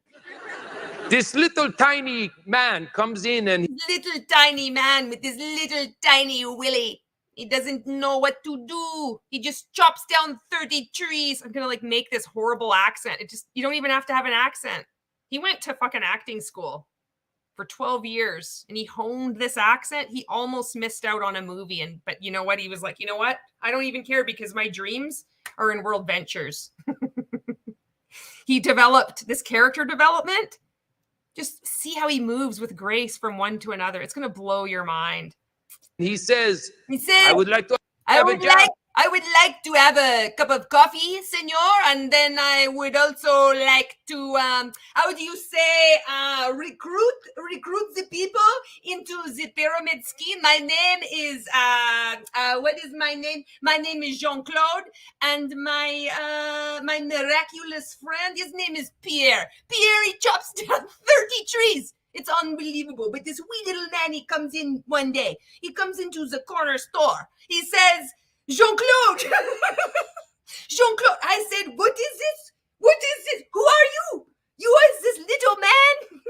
This little tiny man comes in and Little tiny man with his little tiny willy. He doesn't know what to do. He just chops down 30 trees. I'm going to like make this horrible accent. You don't even have to have an accent. He went to fucking acting school for 12 years and he honed this accent. He almost missed out on a movie. But you know what? He was like, you know what? I don't even care because my dreams are in World Ventures. He developed this character development. Just see how he moves with grace from one to another. It's going to blow your mind. he says, I would like to I have a would job. like to have a cup of coffee, senor, and then I would also like to, how do you say, recruit the people into the pyramid scheme. My name is, what is my name? My name is Jean-Claude, and my miraculous friend, his name is Pierre. Pierre, he chops down 30 trees. It's unbelievable. But this wee little man, he comes in one day. He comes into the corner store. He says, Jean-Claude. Jean-Claude. I said, what is this? What is this? Who are you? You are this little man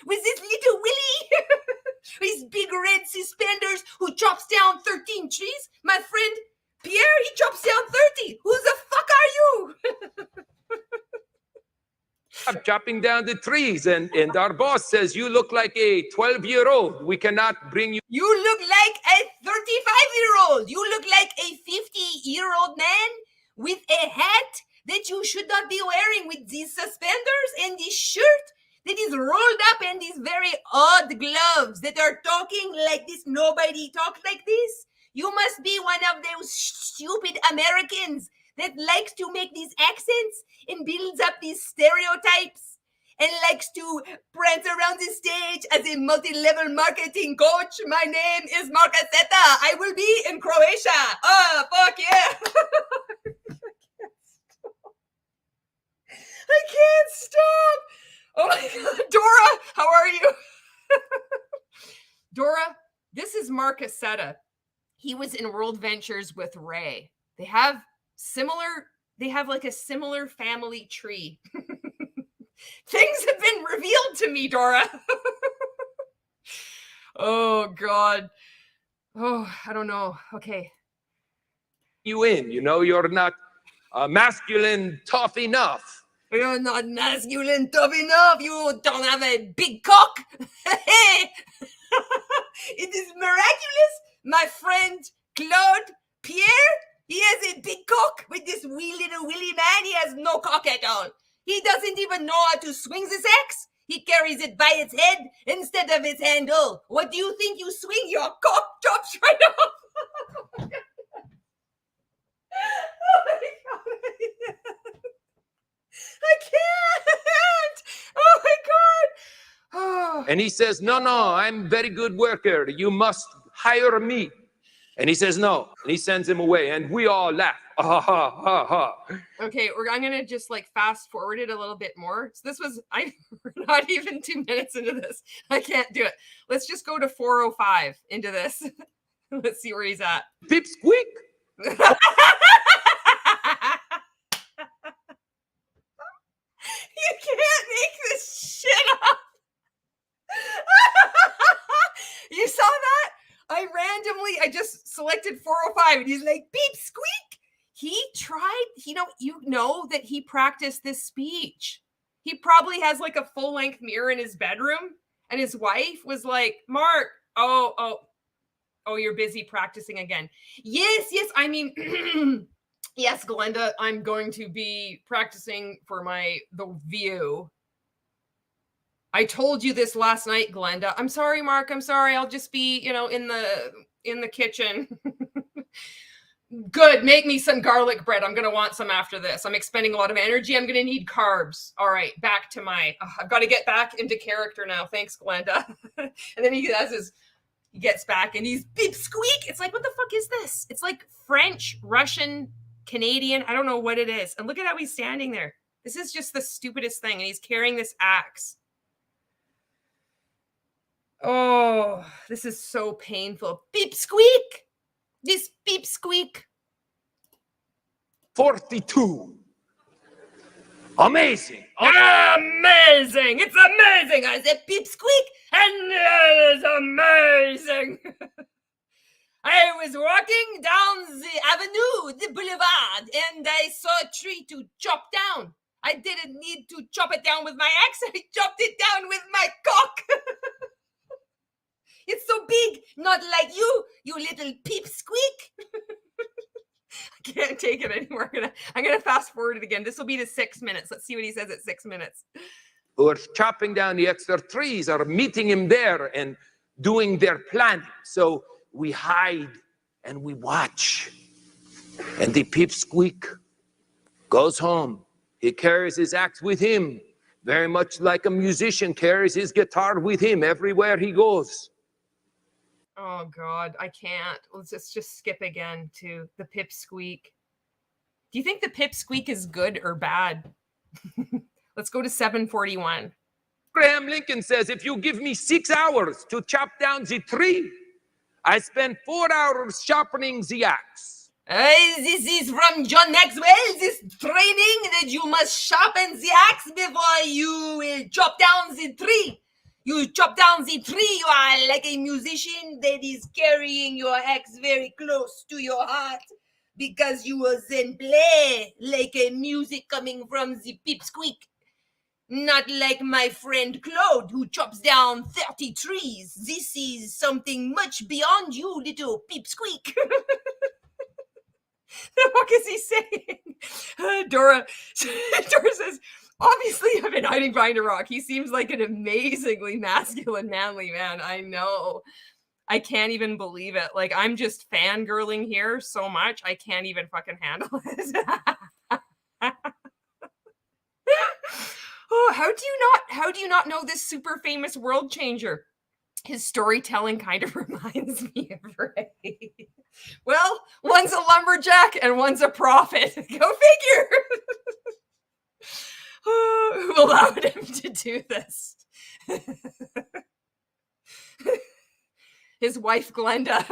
with this little willy, his big red suspenders who chops down 13 trees. My friend Pierre, he chops down 30. Who the fuck are you? I'm chopping down the trees, and our boss says you look like a 12-year-old. We cannot bring you. You look like a 35-year-old. You look like a 50-year-old man with a hat that you should not be wearing, with these suspenders and this shirt that is rolled up and these very odd gloves that are talking like this. Nobody talks like this. You must be one of those stupid Americans that likes to make these accents and builds up these stereotypes and likes to prance around the stage as a multi-level marketing coach. My name is Marc Accetta. I will be in Croatia. Oh, fuck yeah. I can't stop. Oh my God. Dora, how are you? Dora, this is Marc Accetta. He was in World Ventures with Ray. They have like a similar family tree. Things have been revealed to me, Dora. Oh God. Oh, I don't know. Okay. You're not masculine tough enough. You're not masculine tough enough. You don't have a big cock. It is miraculous. My friend Claude Pierre, he has a big cock. With this wee little willy man, he has no cock at all. He doesn't even know how to swing the axe. He carries it by its head instead of its handle. What do you think you swing? Your cock chops right off. Oh my God. I can't. Oh my God. Oh. And he says, no, I'm a very good worker. You must hire me. And he says, no. And he sends him away. And we all laugh. Ha, ha, ha, ha. Okay, I'm going to just like fast forward it a little bit more. So we're not even 2 minutes into this. I can't do it. Let's just go to 4:05 into this. Let's see where he's at. Pipsqueak. You can't make this shit up. You saw that? I just selected 405, and he's like, beep squeak. He tried, you know that he practiced this speech. He probably has like a full-length mirror in his bedroom, and his wife was like, Mark, oh, you're busy practicing again. Yes, I mean, yes, Glenda, I'm going to be practicing for The View. I told you this last night, Glenda. I'm sorry, Mark. I'm sorry. I'll just be, in the kitchen. Good. Make me some garlic bread. I'm going to want some after this. I'm expending a lot of energy. I'm going to need carbs. All right. Back to I've got to get back into character now. Thanks, Glenda. And then he gets back and he's beep squeak. It's like, what the fuck is this? It's like French, Russian, Canadian. I don't know what it is. And look at how he's standing there. This is just the stupidest thing. And he's carrying this axe. Oh, this is so painful. Beep squeak. This beep squeak. 42. Amazing. Amazing. It's amazing. I said beep squeak, and it is amazing. I was walking down the avenue, the boulevard, and I saw a tree to chop down. I didn't need to chop it down with my axe. I chopped it down with my cock. It's so big, not like you little peep squeak. I can't take it anymore. I'm gonna fast forward it again. This will be to 6 minutes. Let's see what he says at 6 minutes. Who are chopping down the extra trees are meeting him there and doing their planning. So we hide and we watch. And the peep squeak goes home. He carries his axe with him, very much like a musician carries his guitar with him everywhere he goes. Oh God, I can't. Let's just skip again to the pip squeak. Do you think the pip squeak is good or bad? Let's go to 741. Abraham Lincoln says, if you give me 6 hours to chop down the tree, I spend 4 hours sharpening the axe. This is from John Maxwell, this training that you must sharpen the axe before you chop down the tree. You chop down the tree, you are like a musician that is carrying your axe very close to your heart because you will then play like a music coming from the pip squeak. Not like my friend Claude who chops down 30 trees. This is something much beyond you, little pip squeak. What is he saying? Dora says, obviously, I've been hiding behind a rock. He seems like an amazingly masculine, manly man. I know. I can't even believe it. Like, I'm just fangirling here so much. I can't even fucking handle it. Oh, how do you not know this super famous world changer? His storytelling kind of reminds me of Ray. Well, one's a lumberjack and one's a prophet. Go figure. Who allowed him to do this? His wife, Glenda.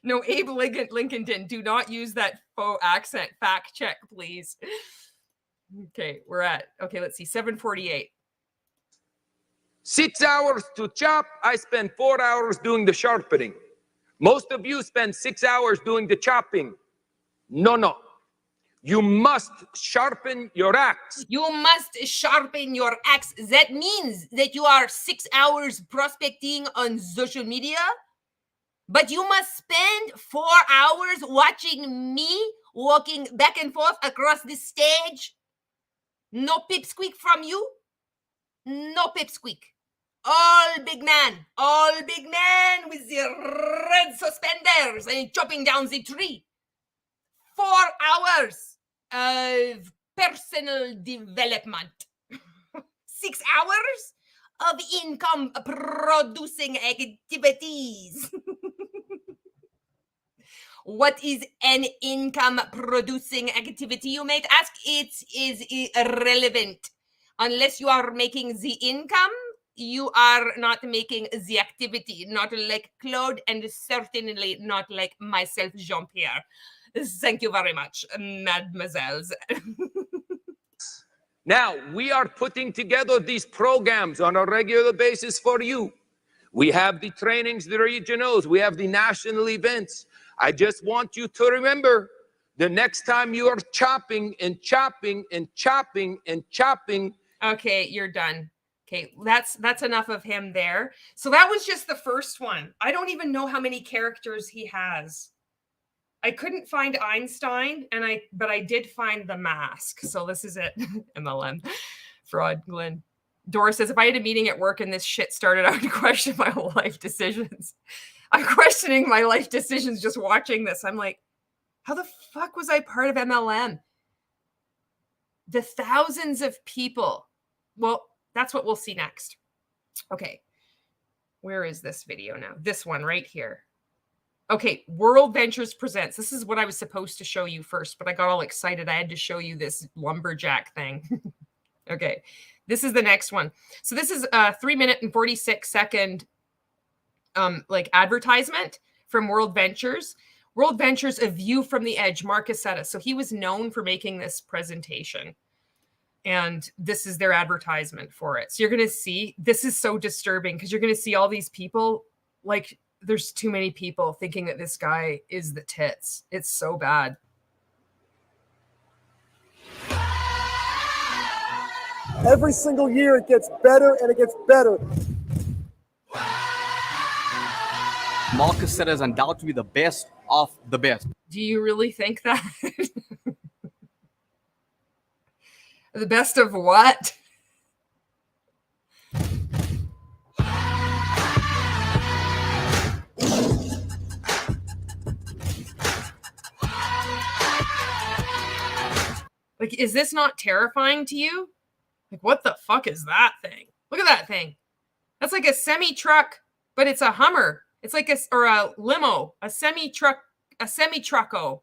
No, Abe Lincoln didn't. Do not use that faux accent. Fact check, please. Okay, let's see, 748. 6 hours to chop, I spend 4 hours doing the sharpening. Most of you spend 6 hours doing the chopping. No. You must sharpen your axe. You must sharpen your axe. That means that you are 6 hours prospecting on social media, but you must spend 4 hours watching me walking back and forth across the stage. No pipsqueak from you. No pipsqueak. All big man with the red suspenders and chopping down the tree. 4 hours of personal development. 6 hours of income producing activities. What is an income producing activity, you might ask? It is irrelevant. Unless you are making the income, you are not making the activity. Not like Claude and certainly not like myself, Jean-Pierre. Thank you very much, mademoiselles. Now, we are putting together these programs on a regular basis for you. We have the trainings, the regionals. We have the national events. I just want you to remember, the next time you are chopping and chopping and chopping and chopping. Okay, you're done. Okay, that's enough of him there. So that was just the first one. I don't even know how many characters he has. I couldn't find Einstein, but I did find the mask. So this is it. MLM fraud, Glenn. Dora says, if I had a meeting at work and this shit started, I would question my whole life decisions. I'm questioning my life decisions just watching this. I'm like, how the fuck was I part of MLM? The thousands of people. Well, that's what we'll see next. Okay. Where is this video now? This one right here. Okay. World Ventures presents. This is what I was supposed to show you first, but I got all excited. I had to show you this lumberjack thing. Okay. This is the next one. So this is a 3-minute and 46-second like advertisement from World Ventures. World Ventures, A View from the Edge, Marc Accetta. So he was known for making this presentation. And this is their advertisement for it. So you're going to see, this is so disturbing because you're going to see all these people, like there's too many people thinking that this guy is the tits. It's so bad. Every single year it gets better and it gets better. Marc Accetta is undoubtedly the best of the best. Do you really think that? The best of what? Like, is this not terrifying to you? Like, what the fuck is that thing? Look at that thing. That's like a semi-truck, but it's a Hummer. It's like a limo, a semi-trucko.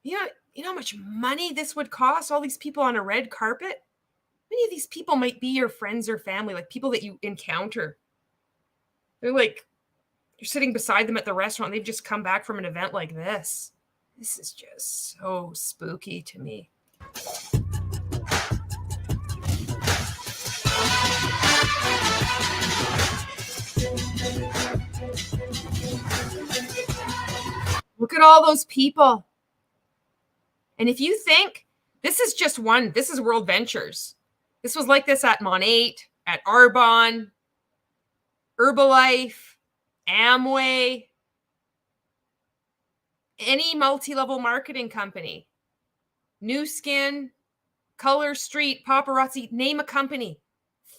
Yeah, you know how much money this would cost? All these people on a red carpet? Many of these people might be your friends or family, like people that you encounter. They're like, you're sitting beside them at the restaurant. They've just come back from an event like this. This is just so spooky to me. Look at all those people. And if you think this is just one, this is World Ventures. This was like this at Mon8, at Arbonne, Herbalife, Amway, any multi-level marketing company, New Skin, Color Street, Paparazzi, name a company.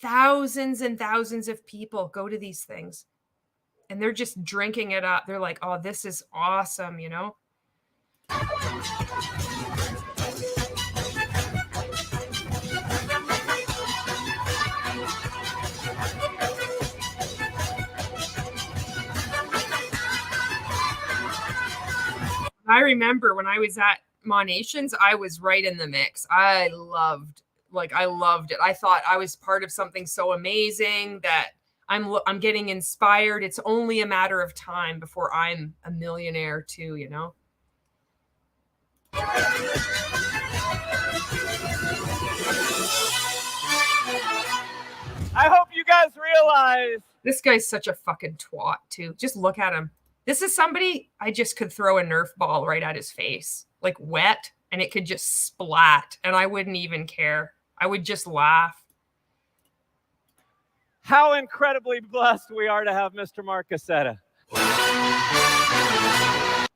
Thousands and thousands of people go to these things and they're just drinking it up. They're like, oh, this is awesome, you know? I remember when I was at Monations, I was right in the mix. I loved it. I thought I was part of something so amazing that I'm getting inspired. It's only a matter of time before I'm a millionaire too, you know? I hope you guys realize This guy's such a fucking twat too. Just look at him. This is somebody I just could throw a Nerf ball right at his face, like wet, and it could just splat and I wouldn't even care. I would just laugh. how incredibly blessed we are to have Mr. Marc Accetta.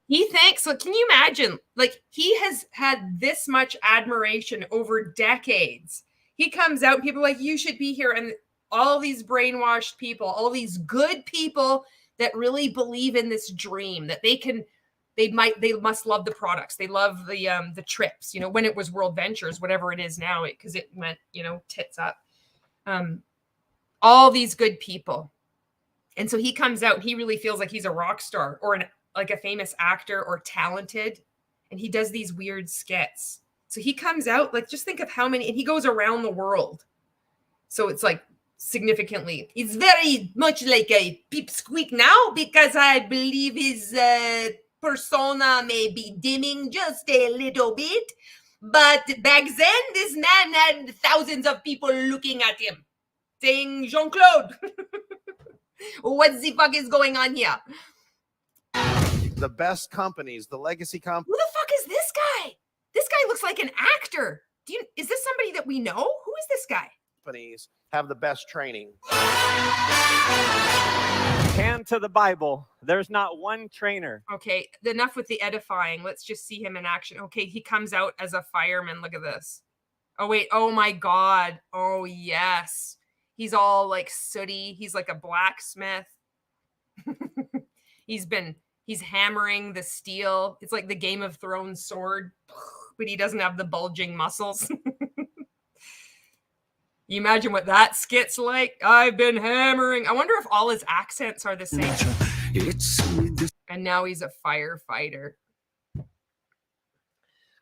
He thinks, so can you imagine, like he has had this much admiration over decades. He comes out, people are like, you should be here. And all these brainwashed people, all these good people that really believe in this dream that they must love the products. They love the trips, you know, when it was World Ventures, whatever it is now, because it meant, you know, tits up. All these good people. And so he comes out and he really feels like he's a rock star or like a famous actor or talented. And he does these weird skits. So he comes out, like, just think of how many, and he goes around the world. So it's like significantly, it's very much like a pipsqueak now because I believe his persona may be dimming just a little bit. But back then, this man had thousands of people looking at him. saying Jean-Claude. What the fuck is going on here? The best companies, the legacy companies. Who the fuck is this guy? This guy looks like an actor. Is this somebody that we know? Who is this guy? Have the best training. Hand to the Bible. There's not one trainer. Okay, enough with the edifying. Let's just see him in action. Okay, he comes out as a fireman. Look at this. Oh, wait. Oh, my God. Oh, yes. He's all like sooty. He's like a blacksmith. He's hammering the steel. It's like the Game of Thrones sword, but he doesn't have the bulging muscles. You imagine what that skit's like? I've been hammering. I wonder if all his accents are the same. And now he's a firefighter.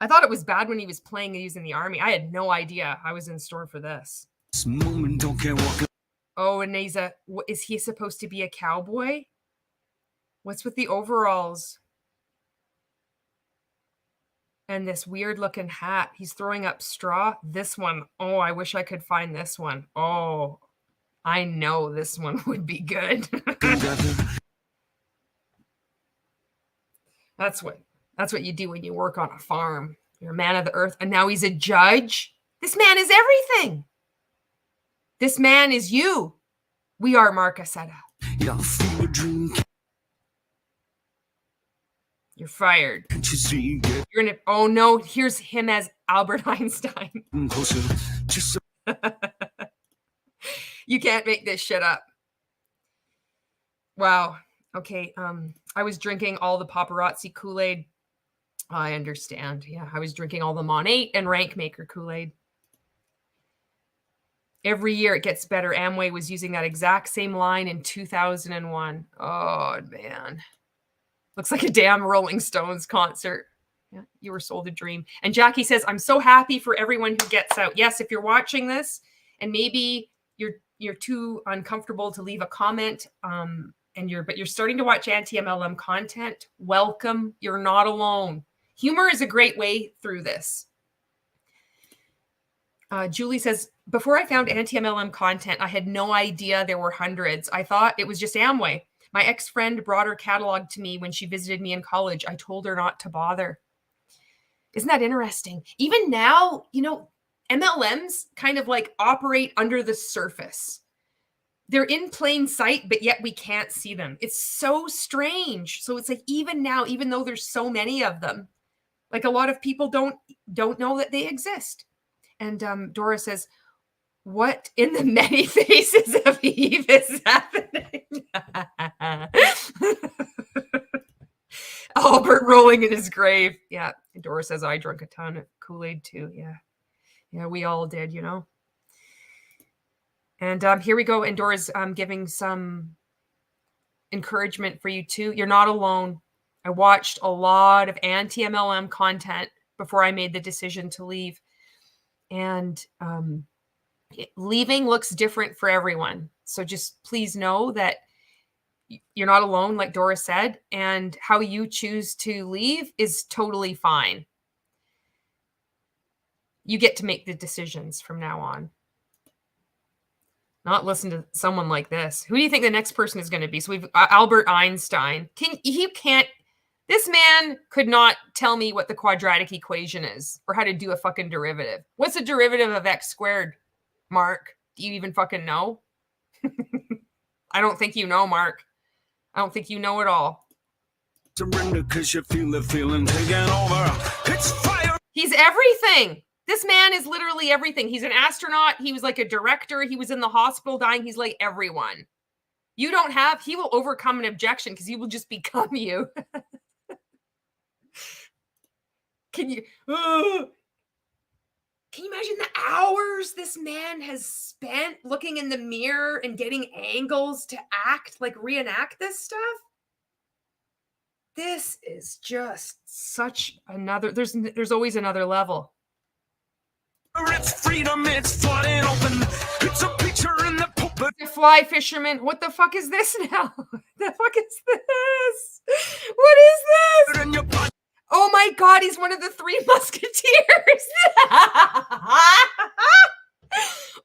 I thought it was bad when he was playing and he was in the army. I had no idea I was in store for this. Oh, and is he supposed to be a cowboy? What's with the overalls? And this weird looking hat. He's throwing up straw. This one. Oh, I wish I could find this one. Oh, I know this one would be good. That's what you do when you work on a farm. You're a man of the earth. And now he's a judge. This man is everything. This man is you. We are Marc Accetta. You're fired. You're gonna. Oh no! Here's him as Albert Einstein. You can't make this shit up. Wow. Okay. I was drinking all the paparazzi Kool-Aid. I understand. Yeah, I was drinking all the Mon 8 and Rank Maker Kool-Aid. Every year it gets better. Amway was using that exact same line in 2001. Oh man. Looks like a damn Rolling Stones concert. Yeah, you were sold a dream. And Jackie says, I'm so happy for everyone who gets out. Yes, if you're watching this and maybe you're too uncomfortable to leave a comment, but you're starting to watch anti-MLM content, welcome. You're not alone. Humor is a great way through this. Julie says, before I found anti-MLM content, I had no idea there were hundreds. I thought it was just Amway. My ex-friend brought her catalog to me when she visited me in college. I told her not to bother. Isn't that interesting? Even now, MLMs kind of like operate under the surface. They're in plain sight, but yet we can't see them. It's so strange. So it's like even now, even though there's so many of them, like a lot of people don't know that they exist. And Dora says, what in the many faces of Eve is happening? Albert rolling in his grave. Yeah. And Dora says, I drank a ton of Kool-Aid too. Yeah. Yeah, we all did, And here we go. And Dora's giving some encouragement for you too. You're not alone. I watched a lot of anti-MLM content before I made the decision to leave. And leaving looks different for everyone. So just please know that you're not alone, like Dora said, and how you choose to leave is totally fine. You get to make the decisions from now on. Not listen to someone like this. Who do you think the next person is going to be? So we've Albert Einstein. This man could not tell me what the quadratic equation is or how to do a fucking derivative. What's the derivative of x squared, Mark? Do you even fucking know? I don't think you know, Mark. I don't think you know it all. Surrender because you feel the feeling taking over. It's fire. He's everything. This man is literally everything. He's an astronaut. He was like a director. He was in the hospital dying. He's like everyone. He will overcome an objection because he will just become you. Can you imagine the hours this man has spent looking in the mirror and getting angles to reenact this stuff? This is just such another, there's always another level. It's freedom, it's flooding open. It's a picture in the pulpit. The fly fisherman. What the fuck is this now? The fuck is this? What is this? Oh my God, he's one of the Three Musketeers.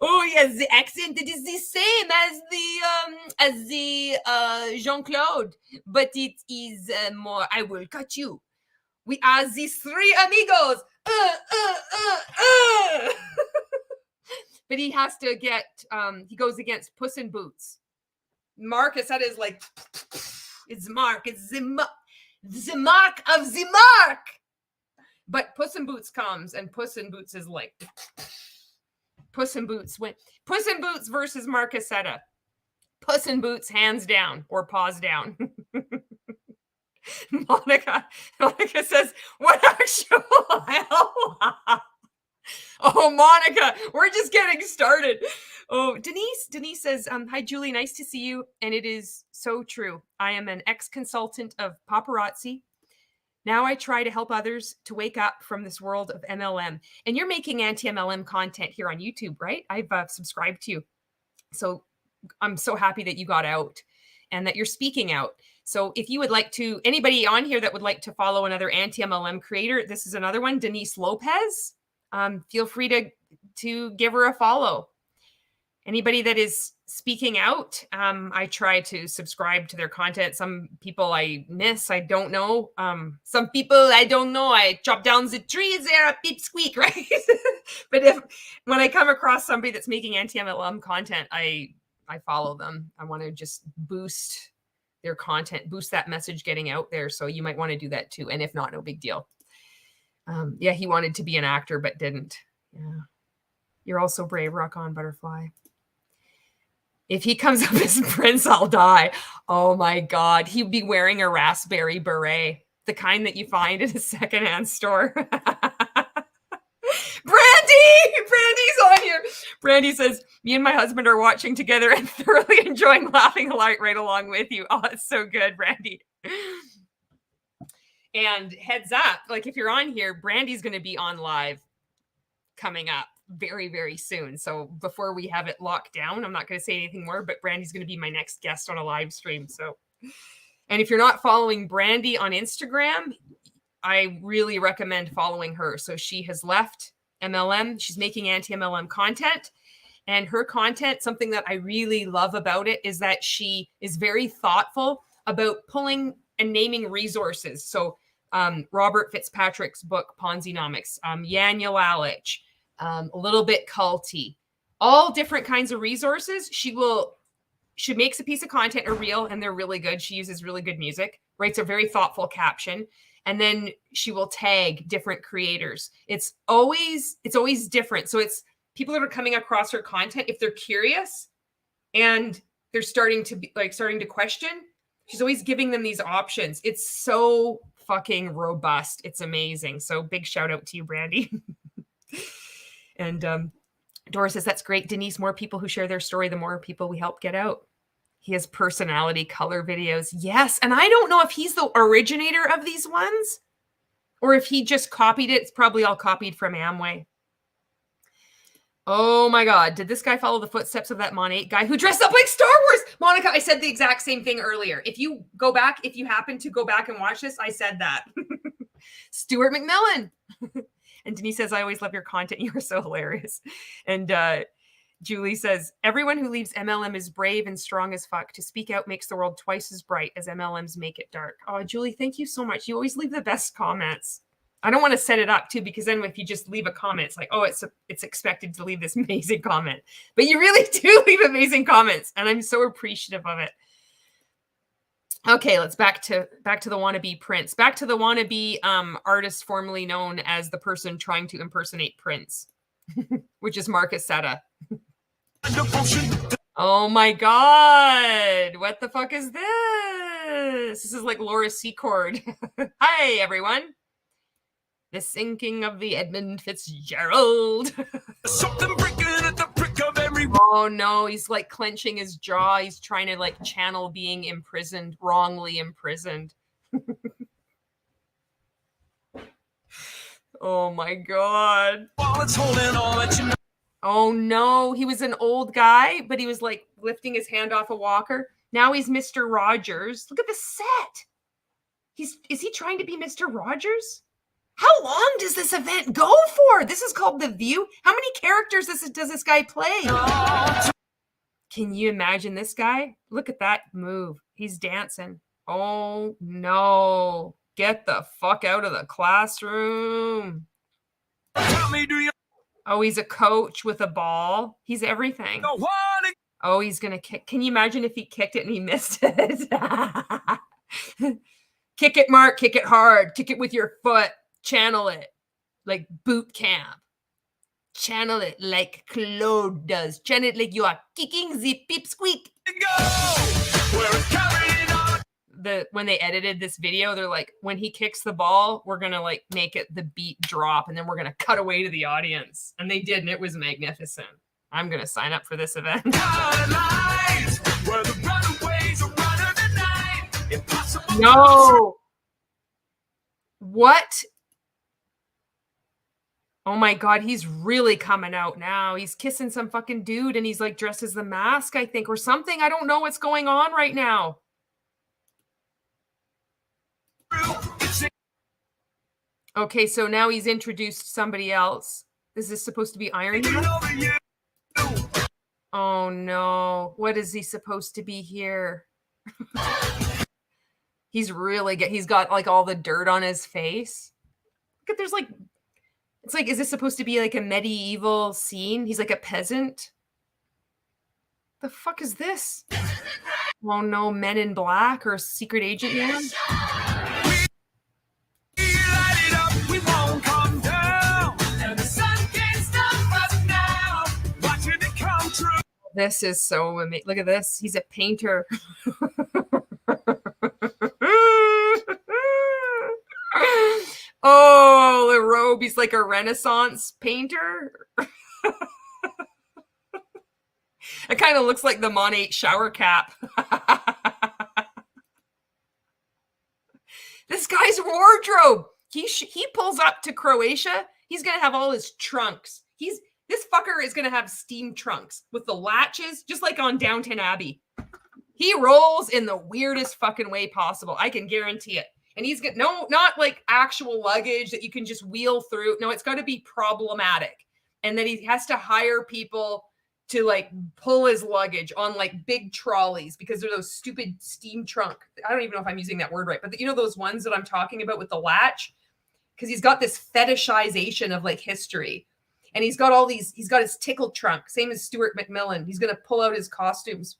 Oh, he has has the accent that is the same as the Jean-Claude, but it is more. I will cut you. We are these three amigos. But he has to get. He goes against Puss in Boots. Marc Accetta is like, it's Mark. It's the mark of the mark. But Puss in Boots comes, and Puss in Boots is like, Puss in Boots win. Puss in Boots versus Marc Accetta. Puss in Boots hands down or paws down. Monica says, what actual hell? Oh, Monica, we're just getting started. Oh, Denise says, hi, Julie, nice to see you. And it is so true. I am an ex-consultant of paparazzi. Now I try to help others to wake up from this world of MLM. And you're making anti-MLM content here on YouTube, right? I've subscribed to you. So I'm so happy that you got out and that you're speaking out. So if you would like to, anybody on here that would like to follow another anti-MLM creator, this is another one, Denise Lopez. Feel free to give her a follow. Anybody that is speaking out, I try to subscribe to their content. Some people I miss, I don't know. Some people I don't know. I chop down the trees, they're a beep squeak, right? But when I come across somebody that's making anti-MLM content, I follow them. I want to just boost their content, boost that message getting out there. So you might want to do that too. And if not, no big deal. Yeah, he wanted to be an actor, but didn't. Yeah. You're also brave, rock on, butterfly. If he comes up as Prince, I'll die. Oh my God. He'd be wearing a raspberry beret, the kind that you find in a secondhand store. Brandy's on here. Brandy says, me and my husband are watching together and thoroughly enjoying laughing right along with you. Oh, it's so good, Brandy. And heads up, like if you're on here, Brandy's going to be on live coming up very, very soon. So before we have it locked down, I'm not going to say anything more, but Brandy's going to be my next guest on a live stream. So, and if you're not following Brandy on Instagram, I really recommend following her. So she has left MLM. She's making anti-MLM content, and her content, something that I really love about it is that she is very thoughtful about pulling and naming resources. So Robert Fitzpatrick's book, Ponzi-nomics, Yan Yalich, a little bit culty, all different kinds of resources. She makes a piece of content, a reel, and they're really good. She uses really good music, writes a very thoughtful caption, and then she will tag different creators. It's always different. So it's people that are coming across her content, if they're curious and they're starting to question, she's always giving them these options. It's so fucking robust. It's amazing. So big shout out to you, Brandy. And Dora says, that's great, Denise. More people who share their story, the more people we help get out. He has personality color videos. Yes. And I don't know if he's the originator of these ones or if he just copied it. It's probably all copied from Amway. Oh my God. Did this guy follow the footsteps of that Mon 8 guy who dressed up like Star Wars? Monica, I said the exact same thing earlier. If you happen to go back and watch this, I said that. Stuart McMillan. And Denise says, I always love your content. You are so hilarious. And Julie says, everyone who leaves MLM is brave and strong as fuck. To speak out makes the world twice as bright as MLMs make it dark. Oh, Julie, thank you so much. You always leave the best comments. I don't want to set it up too, because then if you just leave a comment, it's like, oh, it's expected to leave this amazing comment. But you really do leave amazing comments, and I'm so appreciative of it. Okay, let's back to the wannabe Prince. Back to the wannabe artist formerly known as the person trying to impersonate Prince, which is Marc Accetta. Oh my God. What the fuck is this? This is like Laura Secord. Hi, everyone. The sinking of the Edmund Fitzgerald. Something breaking at the prick of every. Oh no, he's like clenching his jaw. He's trying to like channel being imprisoned, wrongly imprisoned. Oh my God. While it's holding on, let you know. Oh no, he was an old guy, but he was like lifting his hand off a walker. Now he's Mr. Rogers. Look at the set. Is he trying to be Mr. Rogers? How long does this event go more. This is called The View. How many characters does this guy play? Can you imagine this guy? Look at that move. He's dancing. Oh no. Get the fuck out of the classroom. Tell me, do you Oh, he's a coach with a ball. He's everything. know what? Oh, he's going to kick. Can you imagine if he kicked it and he missed it? Kick it, Mark. Kick it hard. Kick it with your foot. Channel it like boot camp. Channel it like Claude does. Channel it like you are kicking the peep squeak. Go where it's carrying on. When they edited this video, they're like, when he kicks the ball, we're gonna like make it the beat drop, and then we're gonna cut away to the audience. And they did, and it was magnificent. I'm gonna sign up for this event. Lies, where the runaways are running the night. Impossible. No. What? Oh my God, he's really coming out now. He's kissing some fucking dude, and he's like dressed as the Mask, I think, or something. I don't know what's going on right now. Okay, so now he's introduced somebody else. Is this supposed to be Iron Man? Oh no. What is he supposed to be here? He's got like all the dirt on his face. Look at, there's like, it's like, is this supposed to be like a medieval scene? He's like a peasant. The fuck is this? Oh no, Men in Black or Secret Agent Man? This is so amazing. Look at this. He's a painter. Oh, the robe. He's like a Renaissance painter. It kind of looks like the Monate shower cap. This guy's wardrobe. He pulls up to Croatia. He's going to have all his trunks. This fucker is going to have steam trunks with the latches, just like on Downton Abbey. He rolls in the weirdest fucking way possible. I can guarantee it. And he's got not like actual luggage that you can just wheel through. No, it's got to be problematic. And then he has to hire people to like pull his luggage on like big trolleys because they're those stupid steam trunk. I don't even know if I'm using that word right, but you know those ones that I'm talking about with the latch? Because he's got this fetishization of like history. And he's got his tickle trunk, same as Stuart McMillan. He's going to pull out his costumes.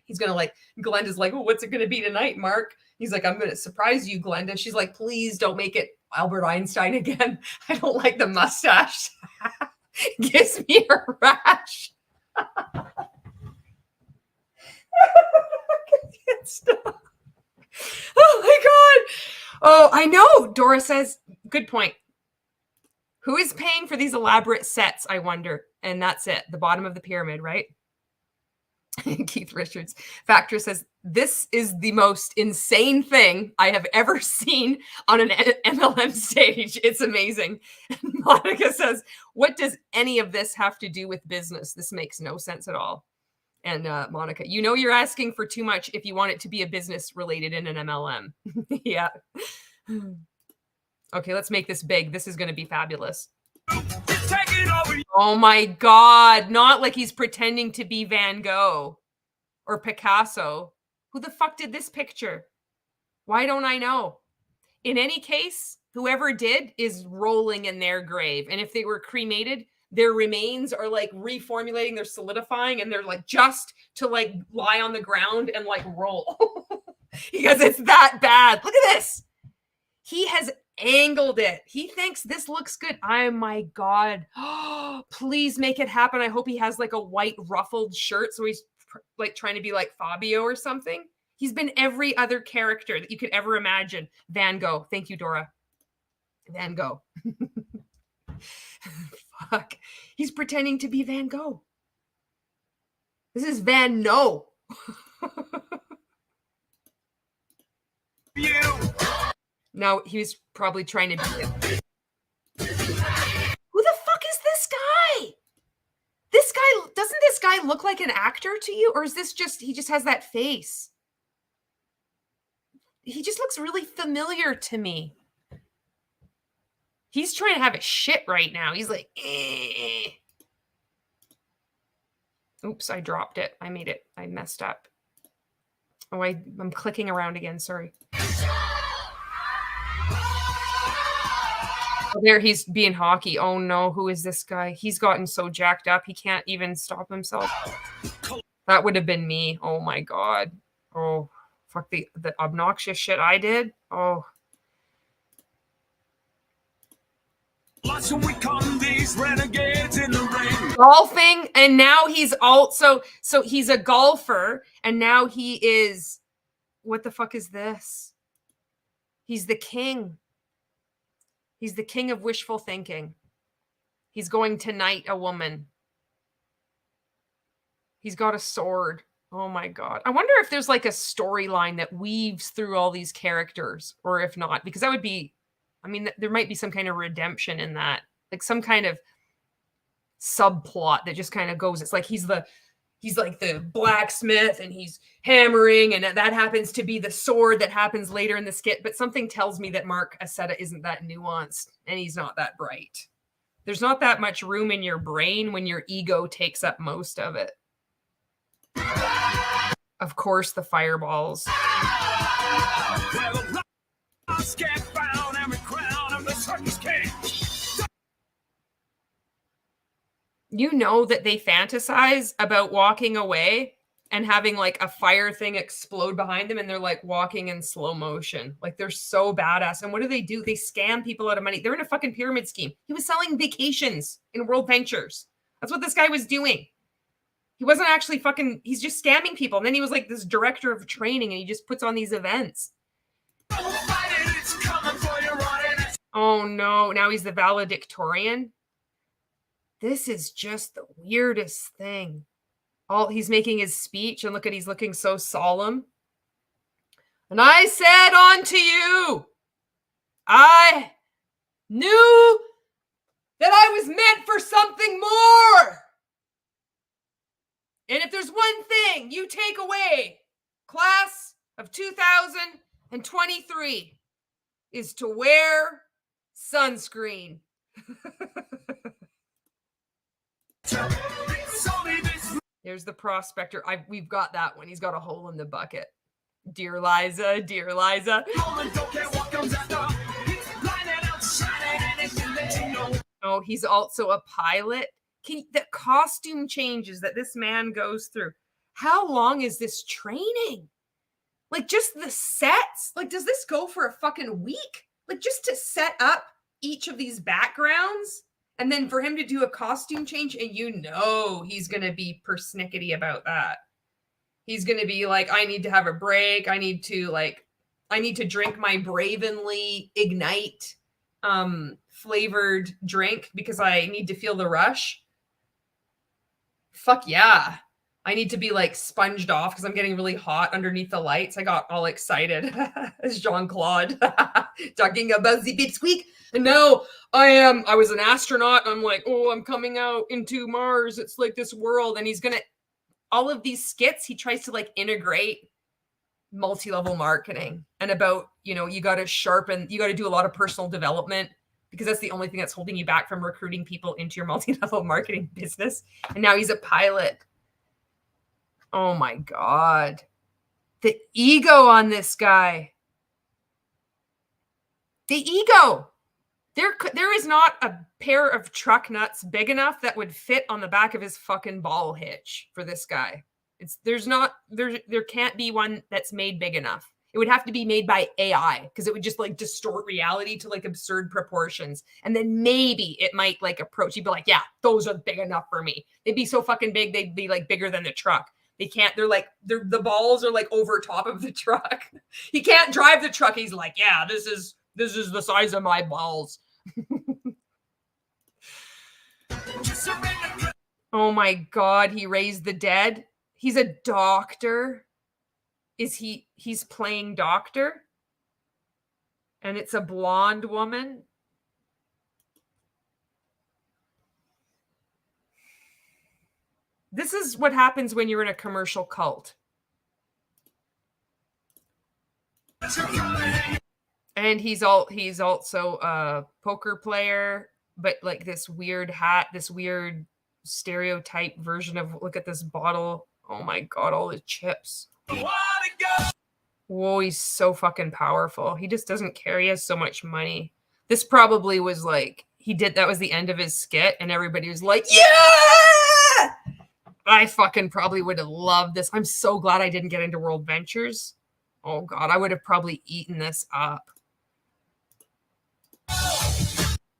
He's going to like, Glenda's like, oh, what's it going to be tonight, Mark? He's like, I'm going to surprise you, Glenda. She's like, please don't make it Albert Einstein again. I don't like the mustache. Gives me a rash. I can't stop. Oh my God. Oh, I know. Dora says, good point. Who is paying for these elaborate sets, I wonder? And that's it. The bottom of the pyramid, right? Keith Richards. Factor says, this is the most insane thing I have ever seen on an MLM stage. It's amazing. And Monica says, what does any of this have to do with business? This makes no sense at all. And Monica, you know you're asking for too much if you want it to be a business related in an MLM. Yeah. Okay, let's make this big. This is going to be fabulous. Oh my God. Not like he's pretending to be Van Gogh or Picasso. Who the fuck did this picture? Why don't I know? In any case, whoever did is rolling in their grave. And if they were cremated, their remains are like reformulating, they're solidifying, and they're like just to like lie on the ground and like roll. Because it's that bad. Look at this. He has angled it. He thinks this looks good. Oh my God. Please make it happen. I hope he has like a white ruffled shirt. So he's like trying to be like Fabio or something. He's been every other character that you could ever imagine. Van Gogh. Thank you, Dora. Van Gogh. Fuck. He's pretending to be Van Gogh. This is Van No. No, he was probably trying to be it. Who the fuck is this guy? Doesn't this guy look like an actor to you? Or is this just, he just has that face? He just looks really familiar to me. He's trying to have a shit right now. He's like, eh. Oops, I dropped it. I messed up. Oh, I'm clicking around again. Sorry. Oh, there he's being hockey. Oh no, who is this guy? He's gotten so jacked up. He can't even stop himself. That would have been me. Oh my God. Oh, fuck the obnoxious shit I did. Oh. We come these renegades in the rain. Golfing, and now he's also so he's a golfer, and now he is, what the fuck is this? He's the king. He's the king of wishful thinking. He's going to knight a woman. He's got a sword. Oh my God. I wonder if there's like a storyline that weaves through all these characters, or if not, because that would be, I mean, there might be some kind of redemption in that, like some kind of subplot that just kind of goes. It's like he's like the blacksmith and he's hammering, and that happens to be the sword that happens later in the skit. But something tells me that Marc Accetta isn't that nuanced, and he's not that bright. There's not that much room in your brain when your ego takes up most of it. Of course, the fireballs. You know that they fantasize about walking away and having like a fire thing explode behind them, and they're like walking in slow motion. Like they're so badass. And what do? They scam people out of money. They're in a fucking pyramid scheme. He was selling vacations in World Ventures. That's what this guy was doing. He wasn't actually fucking, he's just scamming people. And then he was like this director of training, and he just puts on these events. Oh no, now he's the valedictorian. This is just the weirdest thing. He's making his speech, and look at, he's looking so solemn. And I said unto you, I knew that I was meant for something more. And if there's one thing you take away, class of 2023, is to wear sunscreen. There's the prospector. We've got that one. He's got a hole in the bucket. Dear Liza, dear Liza. Oh, he's also a pilot. The costume changes that this man goes through. How long is this training? Like just the sets? Like, does this go for a fucking week? Like just to set up each of these backgrounds? And then for him to do a costume change, and you know he's going to be persnickety about that. He's going to be like, I need to have a break. I need to drink my Bravenly Ignite flavored drink because I need to feel the rush. Fuck yeah. I need to be like sponged off because I'm getting really hot underneath the lights. I got all excited as Jean-Claude talking about the pipsqueak. And now I was an astronaut. I'm like, oh, I'm coming out into Mars. It's like this world. And he's going to, all of these skits, he tries to like integrate multi-level marketing and about, you got to do a lot of personal development because that's the only thing that's holding you back from recruiting people into your multi-level marketing business. And now he's a pilot. Oh my God. The ego on this guy. The ego. There is not a pair of truck nuts big enough that would fit on the back of his fucking ball hitch for this guy. There can't be one that's made big enough. It would have to be made by AI because it would just like distort reality to like absurd proportions. And then maybe it might like approach. You'd be like, yeah, those are big enough for me. They'd be so fucking big. They'd be like bigger than the truck. They can't, the balls are like over top of the truck. He can't drive the truck. He's like, yeah, this is the size of my balls. Oh my God, he raised the dead. He's a doctor. He's playing doctor? And it's a blonde woman. This is what happens when you're in a commercial cult. And he's also a poker player, but like this weird hat, this weird stereotype version of, look at this bottle. Oh my God, all the chips. Whoa, he's so fucking powerful. He just doesn't care. He has so much money. This probably was like, that was the end of his skit, and everybody was like, yeah! I fucking probably would have loved this. I'm so glad I didn't get into World Ventures. Oh God, I would have probably eaten this up.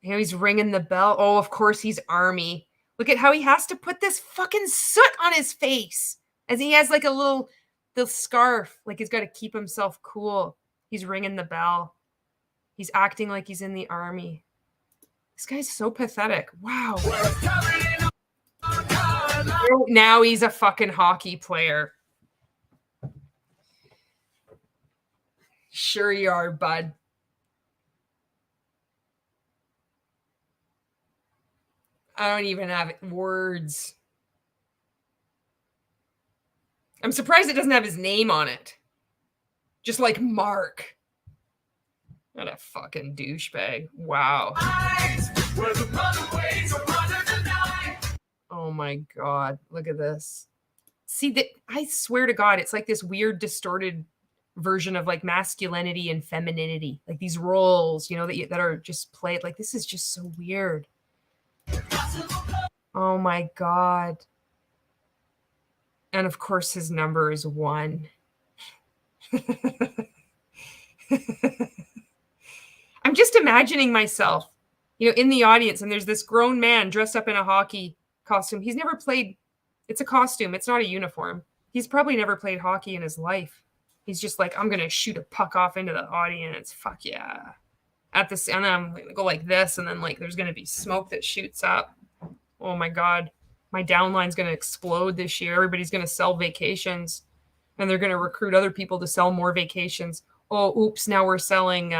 Here he's ringing the bell. Oh, of course he's army. Look at how he has to put this fucking soot on his face, as he has like the scarf, like he's got to keep himself cool. He's ringing the bell. He's acting like he's in the army. This guy's so pathetic. Wow. Now he's a fucking hockey player. Sure you are, bud. I don't even have words. I'm surprised it doesn't have his name on it. Just like Mark. What a fucking douchebag. Wow. Oh my God. Look at this. See, that I swear to God, it's like this weird distorted version of like masculinity and femininity. Like these roles, you know, that are just played. Like this is just so weird. Oh my God. And of course his number is 1. I'm just imagining myself, you know, in the audience, and there's this grown man dressed up in a hockey costume. He's never played, it's a costume. It's not a uniform. He's probably never played hockey in his life. He's just like, I'm going to shoot a puck off into the audience. Fuck yeah. At this, and I'm going to go like this, and then like there's going to be smoke that shoots up. Oh my God. My downline's going to explode this year. Everybody's going to sell vacations, and they're going to recruit other people to sell more vacations. Oh, oops. Now we're selling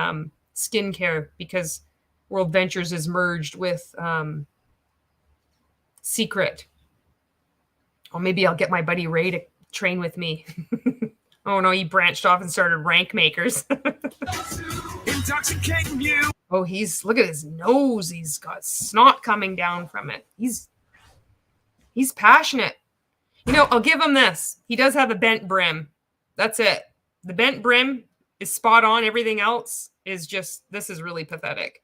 skincare because World Ventures is merged with Secret. Oh, maybe I'll get my buddy Ray to train with me. Oh no, he branched off and started Rank Makers. Intoxicating you. Oh, look at his nose. He's got snot coming down from it. He's passionate. You know, I'll give him this. He does have a bent brim. That's it. The bent brim is spot on. Everything else is just, this is really pathetic.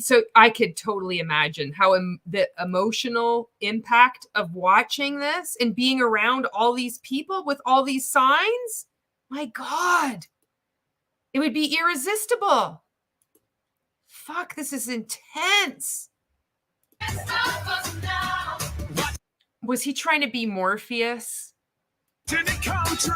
So I could totally imagine how the emotional impact of watching this and being around all these people with all these signs. My God, it would be irresistible. Fuck, this is intense. Was he trying to be Morpheus? Did it come true?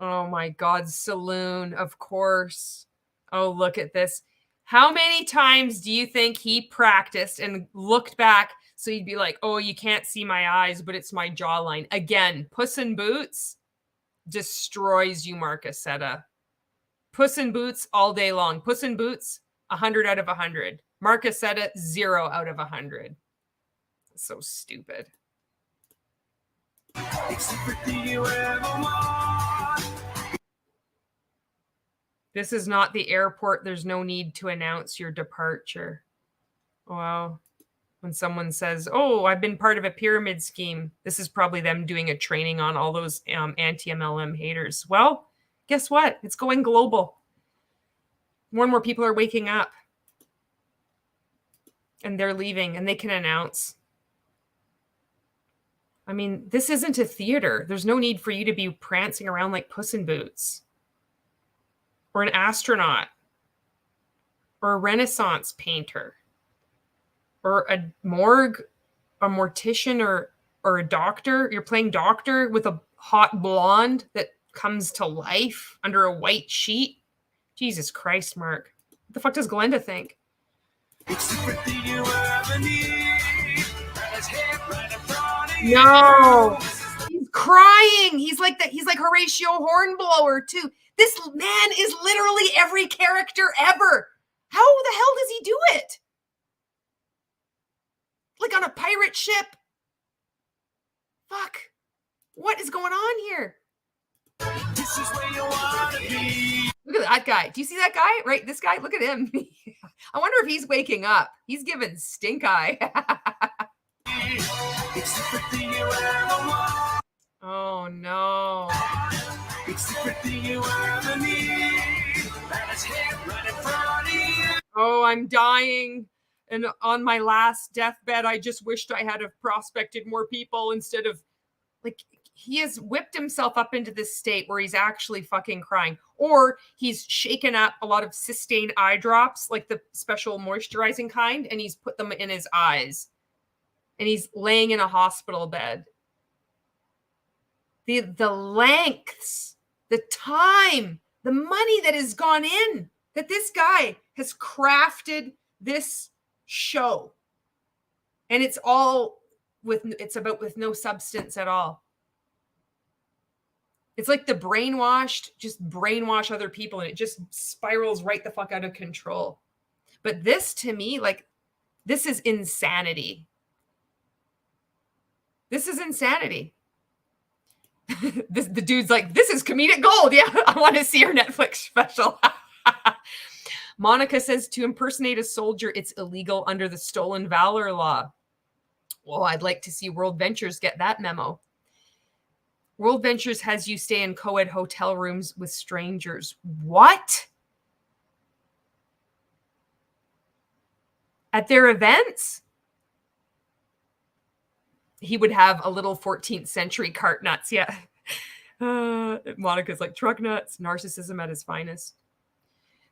Oh my God, Saloon, of course. Oh, look at this. How many times do you think he practiced and looked back so he'd be like, oh, you can't see my eyes, but it's my jawline. Again, Puss in Boots destroys you, Marc Accetta. Puss in Boots all day long. Puss in Boots, 100 out of 100. Marc Accetta, 0 out of 100. So stupid. This is not the airport. There's no need to announce your departure. Wow. When someone says, oh, I've been part of a pyramid scheme, this is probably them doing a training on all those anti-MLM haters. Well, guess what? It's going global. More and more people are waking up. And they're leaving, and they can announce. I mean, this isn't a theater. There's no need for you to be prancing around like Puss in Boots. Or an astronaut. Or a Renaissance painter. Or a morgue, a mortician, or a doctor. You're playing doctor with a hot blonde that comes to life under a white sheet. Jesus Christ, Mark. What the fuck does Glenda think? No. He's crying. He's like that. He's like Horatio Hornblower too. This man is literally every character ever. How the hell does he do it? Like on a pirate ship? Fuck. What is going on here? This is where you want to be. Look at that guy. Do you see that guy? Right? This guy, look at him. I wonder if he's waking up. He's giving stink eye. It's everything you ever want. Oh, no. It's everything you ever need. And it's here right in front of you. Oh, I'm dying. And on my last deathbed, I just wished I had have prospected more people instead of, like, he has whipped himself up into this state where he's actually fucking crying. Or he's shaken up a lot of Cystane eye drops, like the special moisturizing kind, and he's put them in his eyes. And he's laying in a hospital bed. The lengths, the time, the money that has gone in, that this guy has crafted this show. And it's all with no substance at all. It's like the brainwashed just brainwash other people, and it just spirals right the fuck out of control. But this, to me, like, this is insanity. This is insanity. The dude's like, this is comedic gold. Yeah, I want to see your Netflix special. Monica says, to impersonate a soldier, it's illegal under the Stolen Valor law. Well, I'd like to see World Ventures get that memo. World Ventures has you stay in co-ed hotel rooms with strangers. What? At their events? He would have a little 14th century cart nuts. Yeah. Monica's like, truck nuts, narcissism at its finest.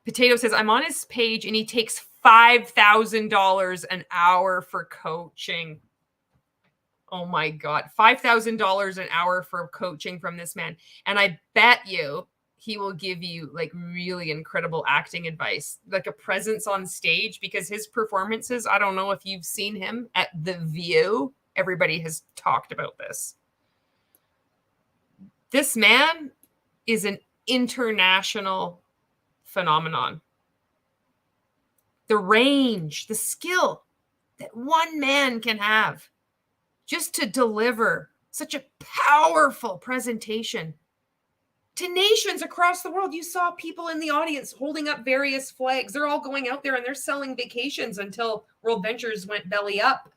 Potato says, I'm on his page and he takes $5,000 an hour for coaching. Oh my God. $5,000 an hour for coaching from this man. And I bet you he will give you like really incredible acting advice, like a presence on stage, because his performances, I don't know if you've seen him at The View. Everybody has talked about this. This man is an international phenomenon. The range, the skill that one man can have just to deliver such a powerful presentation to nations across the world. You saw people in the audience holding up various flags. They're all going out there and they're selling vacations until World Ventures went belly up.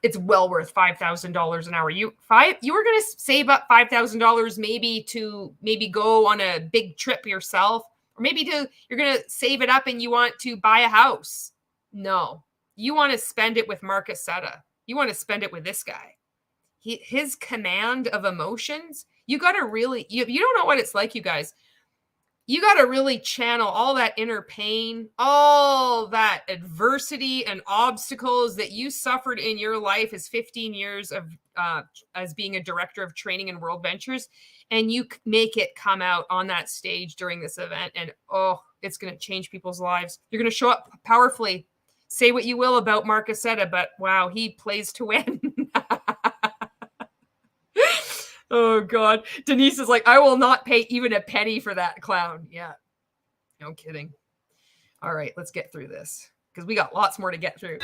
It's well worth $5,000 an hour. You were going to save up $5,000 maybe go on a big trip yourself, or maybe you're going to save it up and you want to buy a house. No, you want to spend it with Marc Accetta. You want to spend it with this guy. His command of emotions, you got to really, you don't know what it's like, you guys. You got to really channel all that inner pain, all that adversity and obstacles that you suffered in your life as 15 years of as being a director of training in World Ventures, and you make it come out on that stage during this event, and it's going to change people's lives. You're going to show up powerfully. Say what you will about Marc Accetta, but wow, he plays to win. Oh, God. Denise is like, I will not pay even a penny for that clown. Yeah. No kidding. All right, let's get through this because we got lots more to get through.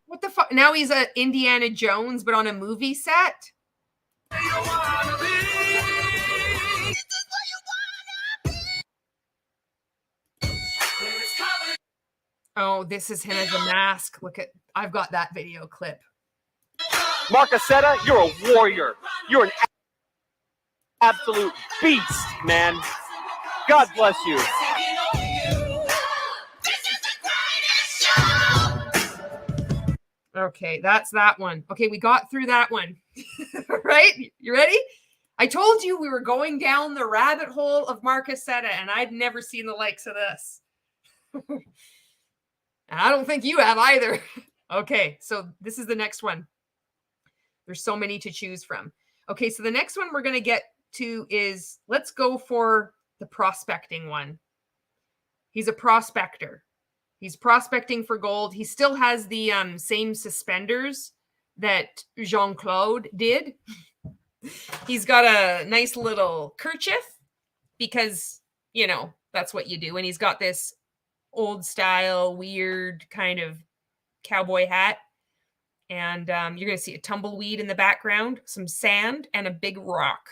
What the fuck? Now he's a Indiana Jones, but on a movie set? Oh, this is him as a mask. Look at, I've got that video clip. Marc Accetta, you're a warrior. You're an absolute beast, man. God bless you. Okay, that's that one. Okay, we got through that one. Right? You ready? I told you we were going down the rabbit hole of Marc Accetta, and I'd never seen the likes of this. And I don't think you have either. Okay, so this is the next one. There's so many to choose from. Okay, so the next one we're going to get to is, let's go for the prospecting one. He's a prospector. He's prospecting for gold. He still has the same suspenders that Jean-Claude did. He's got a nice little kerchief because, you know, That's what you do. And he's got this old style, weird kind of cowboy hat. And you're going to see a tumbleweed in the background, some sand, and a big rock.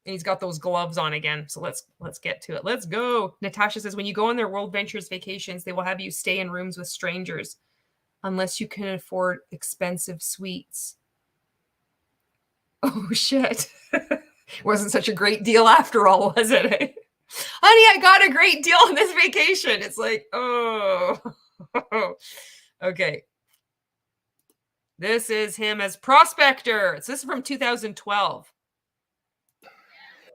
And he's got those gloves on again. So let's get to it. Let's go. Natasha says, when you go on their World Ventures vacations, they will have you stay in rooms with strangers unless you can afford expensive suites. Oh, shit. Wasn't such a great deal after all, was it? Honey, I got a great deal on this vacation. It's like, oh. Okay. This is him as prospector. This is from 2012.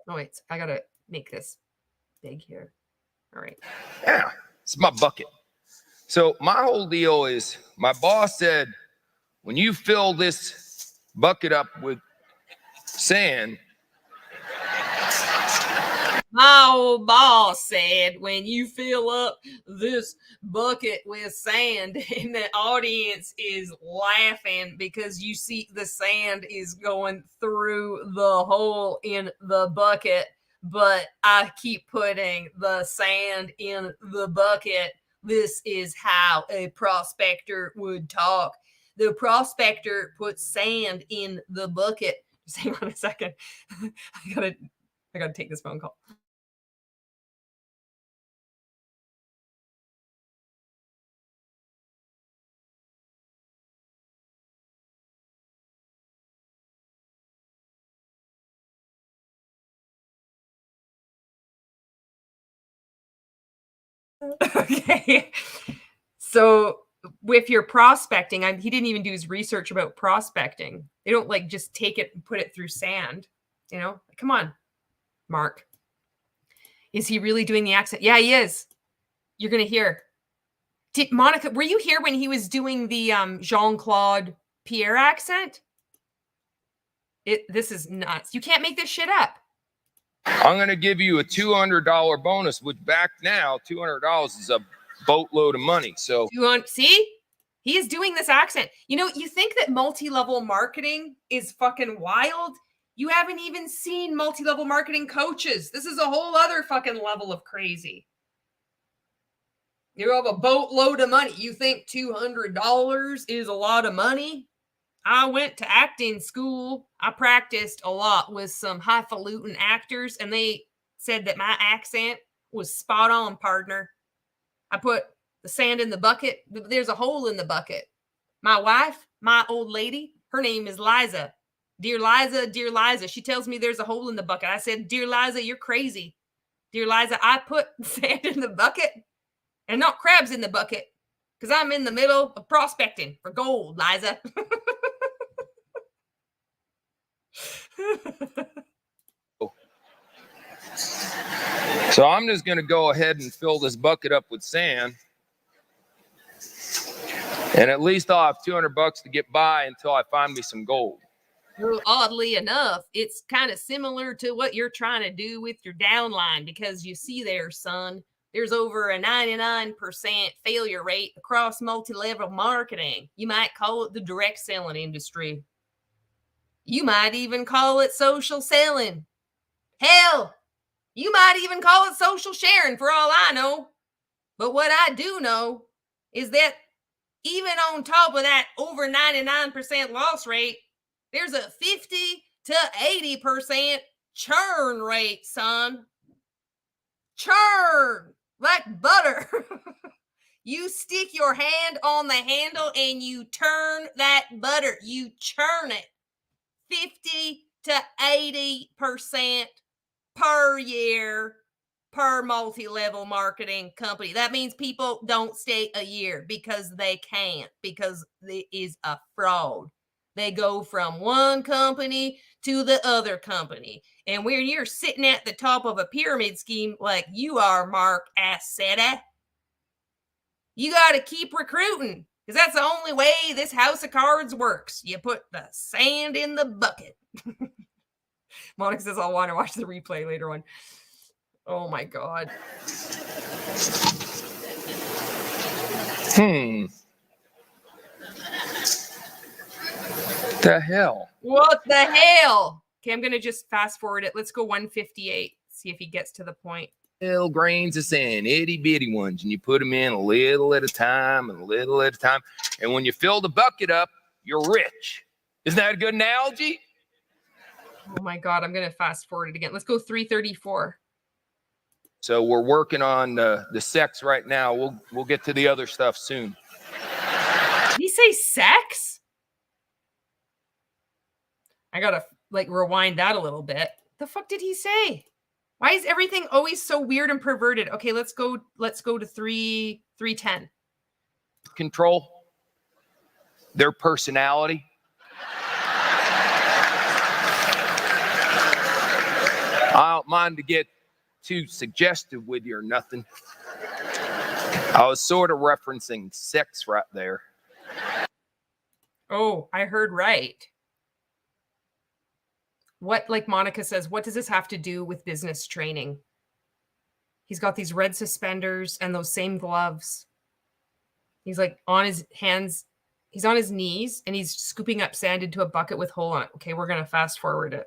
Oh, wait. I got to make this big here. All right. Yeah, it's my bucket. So my whole deal is my boss said, when you fill this bucket up with sand, My old boss said, when you fill up this bucket with sand, and the audience is laughing because you see the sand is going through the hole in the bucket, but I keep putting the sand in the bucket. This is how a prospector would talk. The prospector puts sand in the bucket. Just hang on a second. I gotta take this phone call. Okay. So with your prospecting, he didn't even do his research about prospecting. They don't like just take it and put it through sand. You know, come on, Mark. Is he really doing the accent? Yeah, he is. You're going to hear. Monica, were you here when he was doing the Jean-Claude Pierre accent? This is nuts. You can't make this shit up. I'm going to give you a $200 bonus, which back now, $200 is a boatload of money. So See, he is doing this accent. You know, you think that multi-level marketing is fucking wild. You haven't even seen multi-level marketing coaches. This is a whole other fucking level of crazy. You have a boatload of money. You think $200 is a lot of money? I went to acting school. I practiced a lot with some highfalutin actors, and they said that my accent was spot on, partner. I put the sand in the bucket. There's a hole in the bucket. My wife, my old lady, her name is Liza. Dear Liza, she tells me there's a hole in the bucket. I said, dear Liza, you're crazy. Dear Liza, I put sand in the bucket and not crabs in the bucket because I'm in the middle of prospecting for gold, Liza. So I'm just going to go ahead and fill this bucket up with sand. And at least I'll have $200 to get by until I find me some gold. Well, oddly enough, it's kind of similar to what you're trying to do with your downline, because you see there, son, there's over a 99% failure rate across multi-level marketing. You might call it the direct selling industry. You might even call it social selling. Hell, you might even call it social sharing for all I know. But what I do know is that even on top of that over 99% loss rate, there's a 50 to 80% churn rate, son. Churn like butter. You stick your hand on the handle and you turn that butter. You churn it. 50 to 80% per year per multi-level marketing company. That means people don't stay a year because they can't, because it is a fraud. They go from one company to the other company. And when you're sitting at the top of a pyramid scheme like you are, Marc Accetta, you got to keep recruiting, because that's the only way this house of cards works. You put the sand in the bucket. Monica says, I'll want to watch the replay later on. Oh my God. The hell? What the hell? Okay, I'm going to just fast forward it. Let's go 158. See if he gets to the point. little grains of sand, itty bitty ones, and you put them in a little at a time and a little at a time. And when you fill the bucket up, you're rich. Isn't that a good analogy? Oh my God, I'm going to fast forward it again. Let's go 334. So we're working on the sex right now. We'll get to the other stuff soon. Did he say sex? I got to like rewind that a little bit. The fuck did he say? Why is everything always so weird and perverted? Okay, let's go to 310. Control their personality. I don't mind to get too suggestive with you or nothing. I was sort of referencing sex right there. Oh, I heard right. What, like Monica says, what does this have to do with business training? He's got these red suspenders and those same gloves. He's like on his hands. He's on his knees and he's scooping up sand into a bucket with hole on it. Okay, we're going to fast forward it.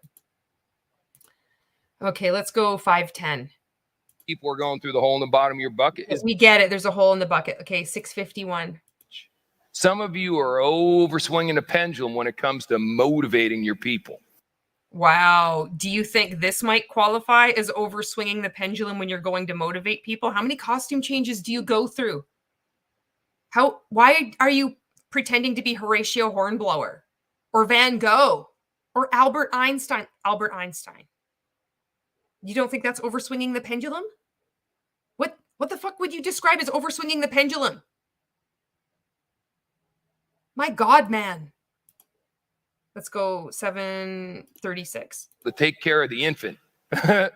Okay, let's go 510. People are going through the hole in the bottom of your bucket. We get it. There's a hole in the bucket. Okay, 651. Some of you are over swinging the pendulum when it comes to motivating your people. Wow. Do you think this might qualify as over swinging the pendulum when you're going to motivate people? How many costume changes do you go through? Why are you pretending to be Horatio Hornblower or Van Gogh or Albert Einstein? Albert Einstein. You don't think that's over swinging the pendulum? What the fuck would you describe as over swinging the pendulum? My God, man. Let's go 736. To take care of the infant. I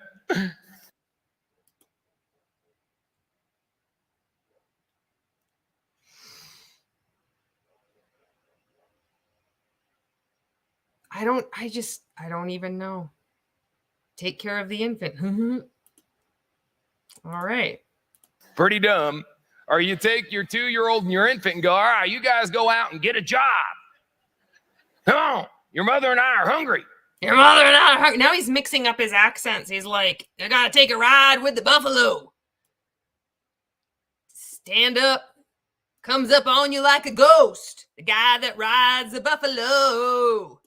don't even know. Take care of the infant. All right. Pretty dumb. Or you take your 2-year-old and your infant and go, all right, you guys go out and get a job. Come on. Your mother and I are hungry. Your mother and I are hungry. Now he's mixing up his accents. He's like, I gotta take a ride with the buffalo. Stand up. Comes up on you like a ghost. The guy that rides the buffalo.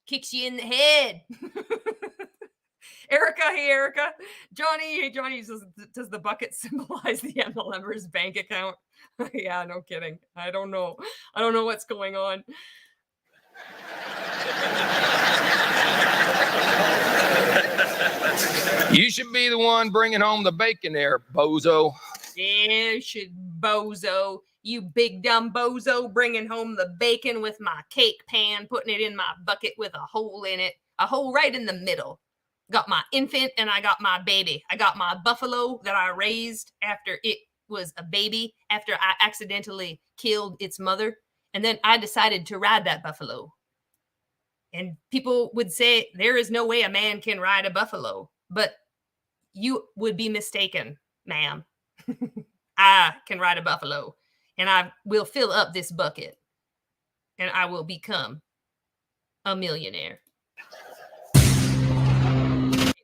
Kicks you in the head. Erica, hey Erica. Johnny, hey Johnny, does the bucket symbolize the MLMer's bank account? Yeah, no kidding. I don't know what's going on. You should be the one bringing home the bacon there, bozo. Yeah, bozo. You big dumb bozo, bringing home the bacon with my cake pan, putting it in my bucket with a hole in it. A hole right in the middle. Got my infant and I got my baby. I got my buffalo that I raised after it was a baby, after I accidentally killed its mother. And then I decided to ride that buffalo. And people would say, there is no way a man can ride a buffalo. But you would be mistaken, ma'am. I can ride a buffalo. And I will fill up this bucket. And I will become a millionaire.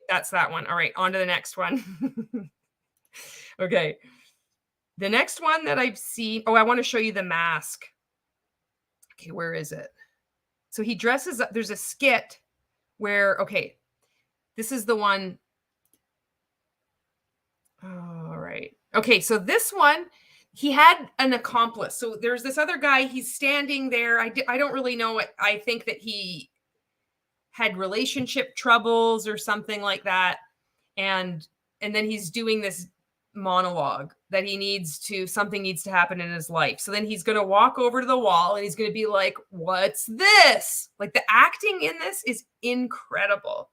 That's that one. All right, on to the next one. Okay. The next one that I've seen. Oh, I want to show you the mask. Okay, where is it? So he dresses up. There's a skit where, okay, this is the one. All right. Okay, so this one, he had an accomplice. So there's this other guy. He's standing there. I don't really know what. I think that he had relationship troubles or something like that. And then he's doing this monologue that something needs to happen in his life. So then he's going to walk over to the wall and he's going to be like, what's this? Like, the acting in this is incredible.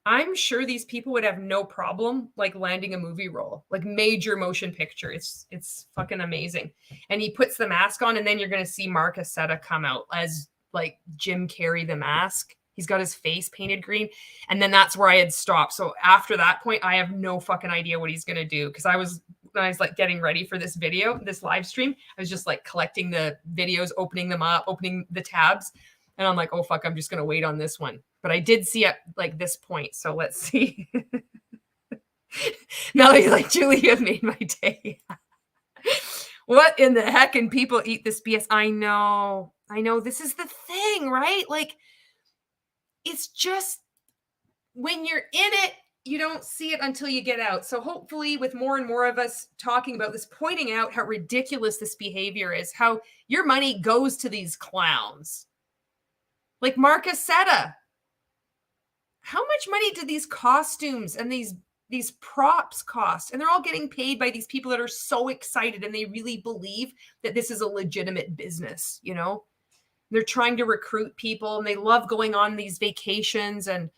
I'm sure these people would have no problem like landing a movie role, like major motion picture. It's fucking amazing. And he puts the mask on and then you're going to see Marc Accetta come out as like Jim Carrey, the Mask. He's got his face painted green. And then that's where I had stopped. So after that point, I have no fucking idea what he's going to do. Because when I was like getting ready for this video, this live stream, I was just like collecting the videos, opening them up, opening the tabs. And I'm like, oh, fuck, I'm just going to wait on this one. But I did see at like this point. So let's see. Melanie's like, Julie, you have made my day. What in the heck can people eat this BS? I know. This is the thing, right? Like, it's just when you're in it, you don't see it until you get out. So hopefully with more and more of us talking about this, pointing out how ridiculous this behavior is, how your money goes to these clowns. Like Marc Accetta. How much money did these costumes and these props cost? And they're all getting paid by these people that are so excited and they really believe that this is a legitimate business, you know? They're trying to recruit people and they love going on these vacations. And,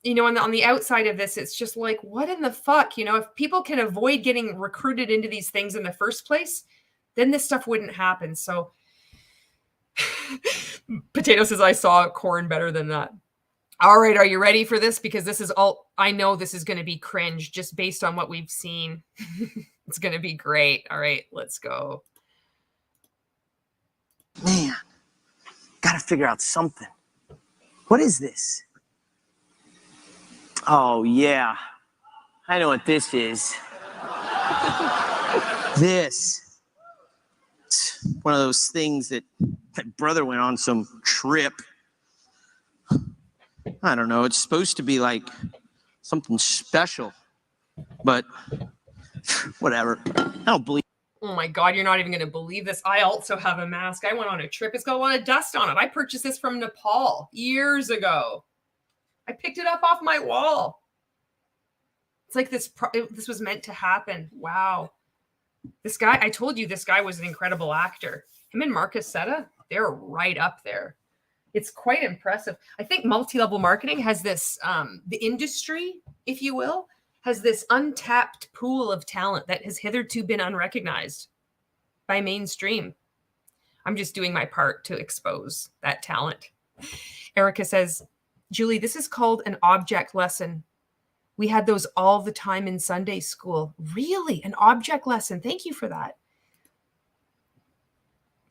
you know, on the outside of this, it's just like, what in the fuck? You know, if people can avoid getting recruited into these things in the first place, then this stuff wouldn't happen. So Potato says, I saw corn better than that. All right, are you ready for this? Because this is all, I know this is going to be cringe just based on what we've seen. It's going to be great. All right, let's go. Man, gotta figure out something. What is this? Oh, yeah. I know what this is. This. It's one of those things that my brother went on some trip. I don't know. It's supposed to be like something special, but whatever. I don't believe. Oh my God, you're not even going to believe this. I also have a mask. I went on a trip. It's got a lot of dust on it. I purchased this from Nepal years ago. I picked it up off my wall. It's like this was meant to happen. Wow. This guy, I told you this guy was an incredible actor. Him and Marc Accetta, they're right up there. It's quite impressive. I think multi-level marketing has this, the industry, if you will, has this untapped pool of talent that has hitherto been unrecognized by mainstream. I'm just doing my part to expose that talent. Erica says, Julie, this is called an object lesson. We had those all the time in Sunday school. Really? An object lesson? Thank you for that.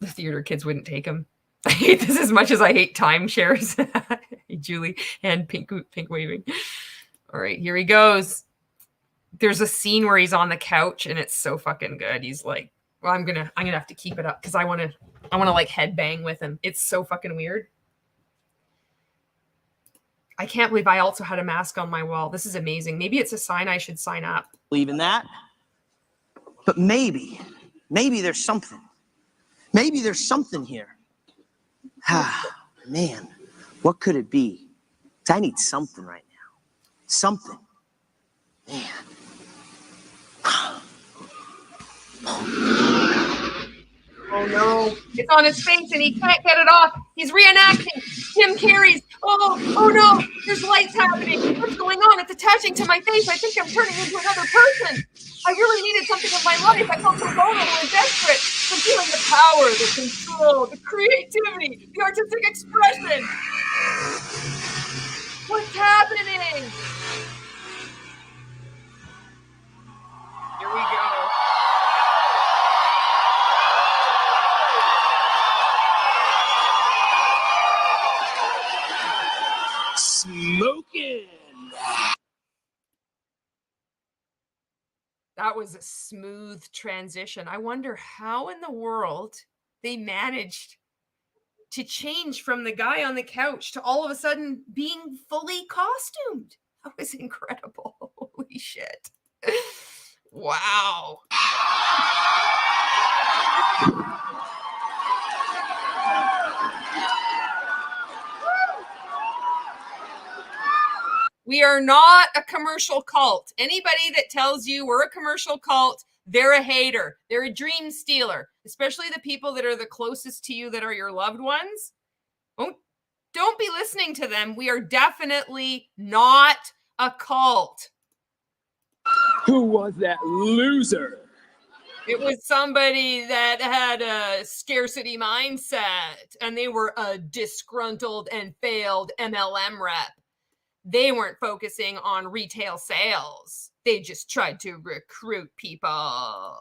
The theater kids wouldn't take them. I hate this as much as I hate timeshares. Julie, and pink waving. All right, here he goes. There's a scene where he's on the couch and it's so fucking good. He's like, well, I'm gonna have to keep it up because I wanna like headbang with him. It's so fucking weird. I can't believe I also had a mask on my wall. This is amazing. Maybe it's a sign I should sign up. Believe in that. But maybe there's something. Maybe there's something here. Ah, man, what could it be? I need something right now. Something. Man. Oh no, it's on his face and he can't get it off. He's reenacting Tim Carey's. Oh no, there's lights happening. What's going on? It's attaching to my face. I think I'm turning into another person. I really needed something in my life. I felt so vulnerable and desperate. I'm feeling the power, the control, the creativity, the artistic expression. What's happening? Here we go. Smoking. That was a smooth transition. I wonder how in the world they managed to change from the guy on the couch to all of a sudden being fully costumed. That was incredible. Holy shit. Wow. We are not a commercial cult. Anybody that tells you we're a commercial cult, they're a hater. They're a dream stealer, especially the people that are the closest to you that are your loved ones. Don't be listening to them. We are definitely not a cult. Who was that loser? It was somebody that had a scarcity mindset and they were a disgruntled and failed MLM rep. They weren't focusing on retail sales. They just tried to recruit people.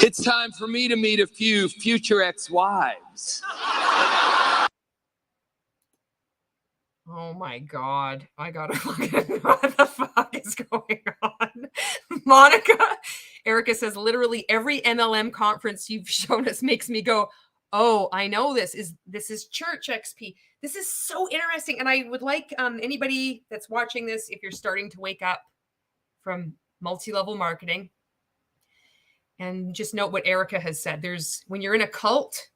It's time for me to meet a few future ex-wives. Oh my God. I gotta fucking, what the fuck is going on? Monica, Erica says, literally every MLM conference you've shown us makes me go, oh, I know this is church XP. This is so interesting. And I would like anybody that's watching this, if you're starting to wake up from multi-level marketing, and just note what Erica has said. When you're in a cult,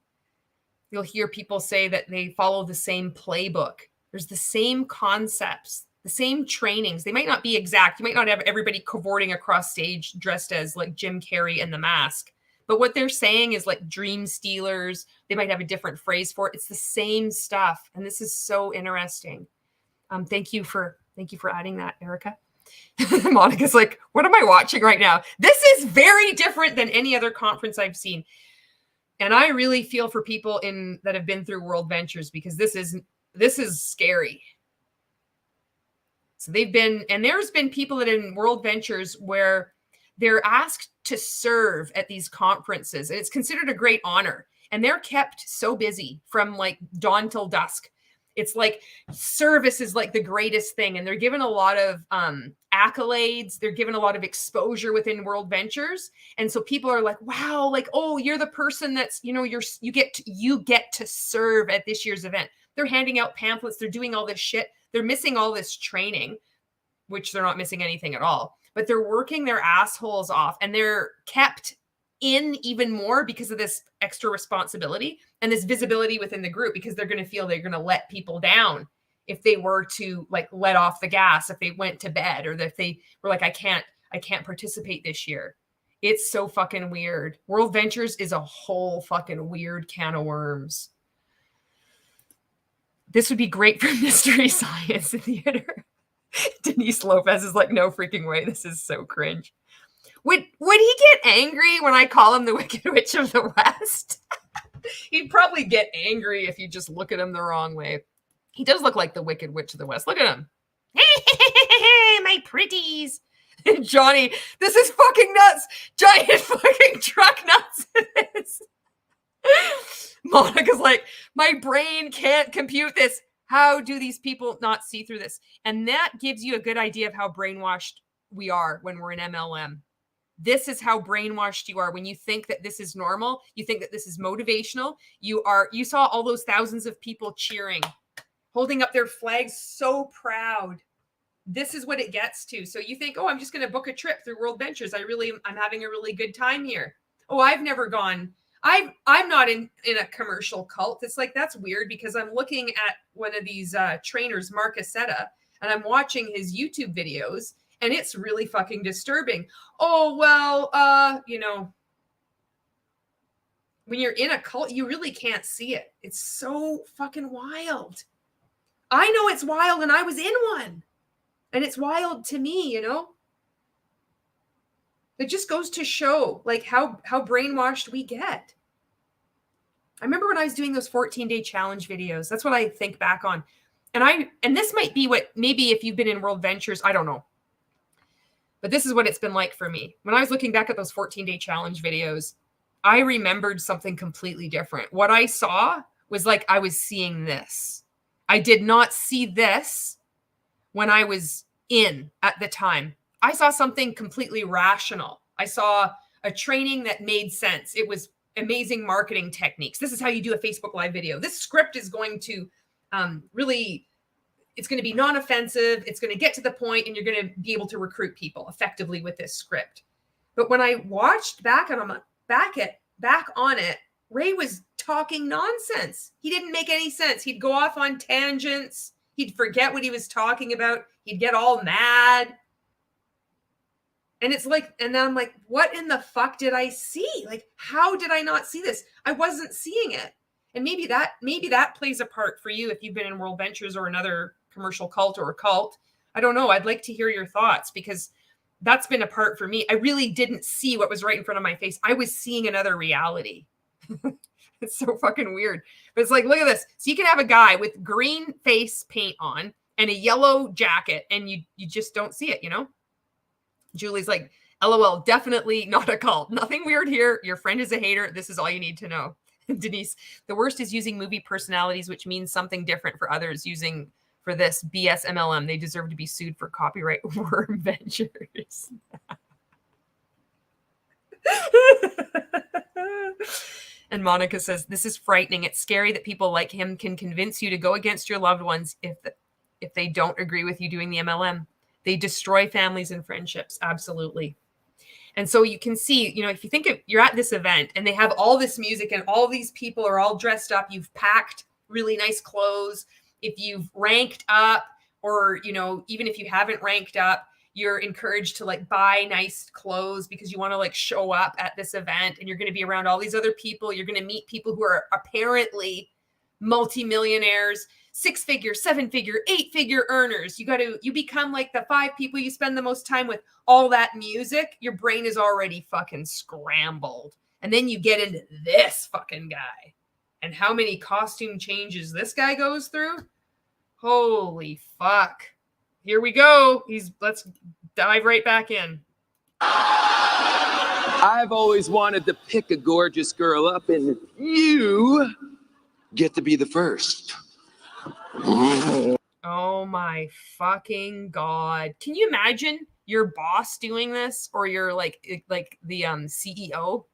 you'll hear people say that they follow the same playbook. There's the same concepts, the same trainings. They might not be exact. You might not have everybody cavorting across stage dressed as like Jim Carrey in The Mask. But what they're saying is like dream stealers. They might have a different phrase for it. It's the same stuff. And this is so interesting. Thank you for adding that, Erica. Monica's like, what am I watching right now? This is very different than any other conference I've seen. And I really feel for people that have been through World Ventures, because this is scary. So there's been people that in World Ventures where they're asked to serve at these conferences, and it's considered a great honor. And they're kept so busy from like dawn till dusk. It's like service is like the greatest thing. And they're given a lot of accolades. They're given a lot of exposure within World Ventures. And so people are like, wow, like, oh, you're the person that's, you get to serve at this year's event. They're handing out pamphlets. They're doing all this shit. They're missing all this training, which they're not missing anything at all, but they're working their assholes off, and they're kept in even more because of this extra responsibility and this visibility within the group, because they're going to feel they're going to let people down if they were to like let off the gas, if they went to bed, or if they were like, I can't participate this year. It's so fucking weird. World Ventures is a whole fucking weird can of worms. This would be great for Mystery Science Theater. Denise Lopez is like, no freaking way. This is so cringe. Would he get angry when I call him the Wicked Witch of the West? He'd probably get angry if you just look at him the wrong way. He does look like the Wicked Witch of the West. Look at him. Hey, my pretties. Johnny, this is fucking nuts. Giant fucking truck nuts. Monica's like, my brain can't compute this. How do these people not see through this? And that gives you a good idea of how brainwashed we are when we're in MLM. This is how brainwashed you are when you think that this is normal. You think that this is motivational. You saw all those thousands of people cheering, holding up their flags, so proud. This is what it gets to. So you think, oh, I'm just going to book a trip through World Ventures. I'm having a really good time here. Oh, I've never gone. I'm not in a commercial cult. It's like, that's weird, because I'm looking at one of these trainers, Marc Accetta, and I'm watching his YouTube videos, and it's really fucking disturbing. Oh, well, when you're in a cult, you really can't see it. It's so fucking wild. I know it's wild, and I was in one, and it's wild to me, It just goes to show like how brainwashed we get. I remember when I was doing those 14-day challenge videos, that's what I think back on. And this might be what, maybe if you've been in World Ventures, I don't know. But this is what it's been like for me. When I was looking back at those 14-day challenge videos, I remembered something completely different. What I saw was like, I was seeing this. I did not see this when I was in at the time. I saw something completely rational. I saw a training that made sense. It was amazing marketing techniques. This is how you do a Facebook Live video. This script is going to it's going to be non-offensive. It's going to get to the point, and you're going to be able to recruit people effectively with this script. But when I watched back on it, Ray was talking nonsense. He didn't make any sense. He'd go off on tangents. He'd forget what he was talking about. He'd get all mad. And it's like, and then I'm like, what in the fuck did I see? Like, how did I not see this? I wasn't seeing it. And maybe that plays a part for you if you've been in World Ventures or another commercial cult or a cult. I don't know. I'd like to hear your thoughts, because that's been a part for me. I really didn't see what was right in front of my face. I was seeing another reality. It's so fucking weird. But it's like, look at this. So you can have a guy with green face paint on and a yellow jacket, and you just don't see it, Julie's like, LOL, definitely not a cult. Nothing weird here. Your friend is a hater. This is all you need to know. Denise, the worst is using movie personalities, which means something different for others, using for this BS MLM. They deserve to be sued for copyright worm ventures. And Monica says, this is frightening. It's scary that people like him can convince you to go against your loved ones if they don't agree with you doing the MLM. They destroy families and friendships. Absolutely. And so you can see, you know, if you think you're at this event and they have all this music and all these people are all dressed up, you've packed really nice clothes. If you've ranked up, or, you know, even if you haven't ranked up, you're encouraged to like buy nice clothes because you want to like show up at this event, and you're going to be around all these other people. You're going to meet people who are apparently multimillionaires, 6-figure, 7-figure, 8-figure earners. You become like the 5 people you spend the most time with. All that music, your brain is already fucking scrambled. And then you get into this fucking guy and how many costume changes this guy goes through. Holy fuck. Here we go. Let's dive right back in. I've always wanted to pick a gorgeous girl up, and you get to be the first. Oh my fucking God. Can you imagine your boss doing this, or your like the CEO?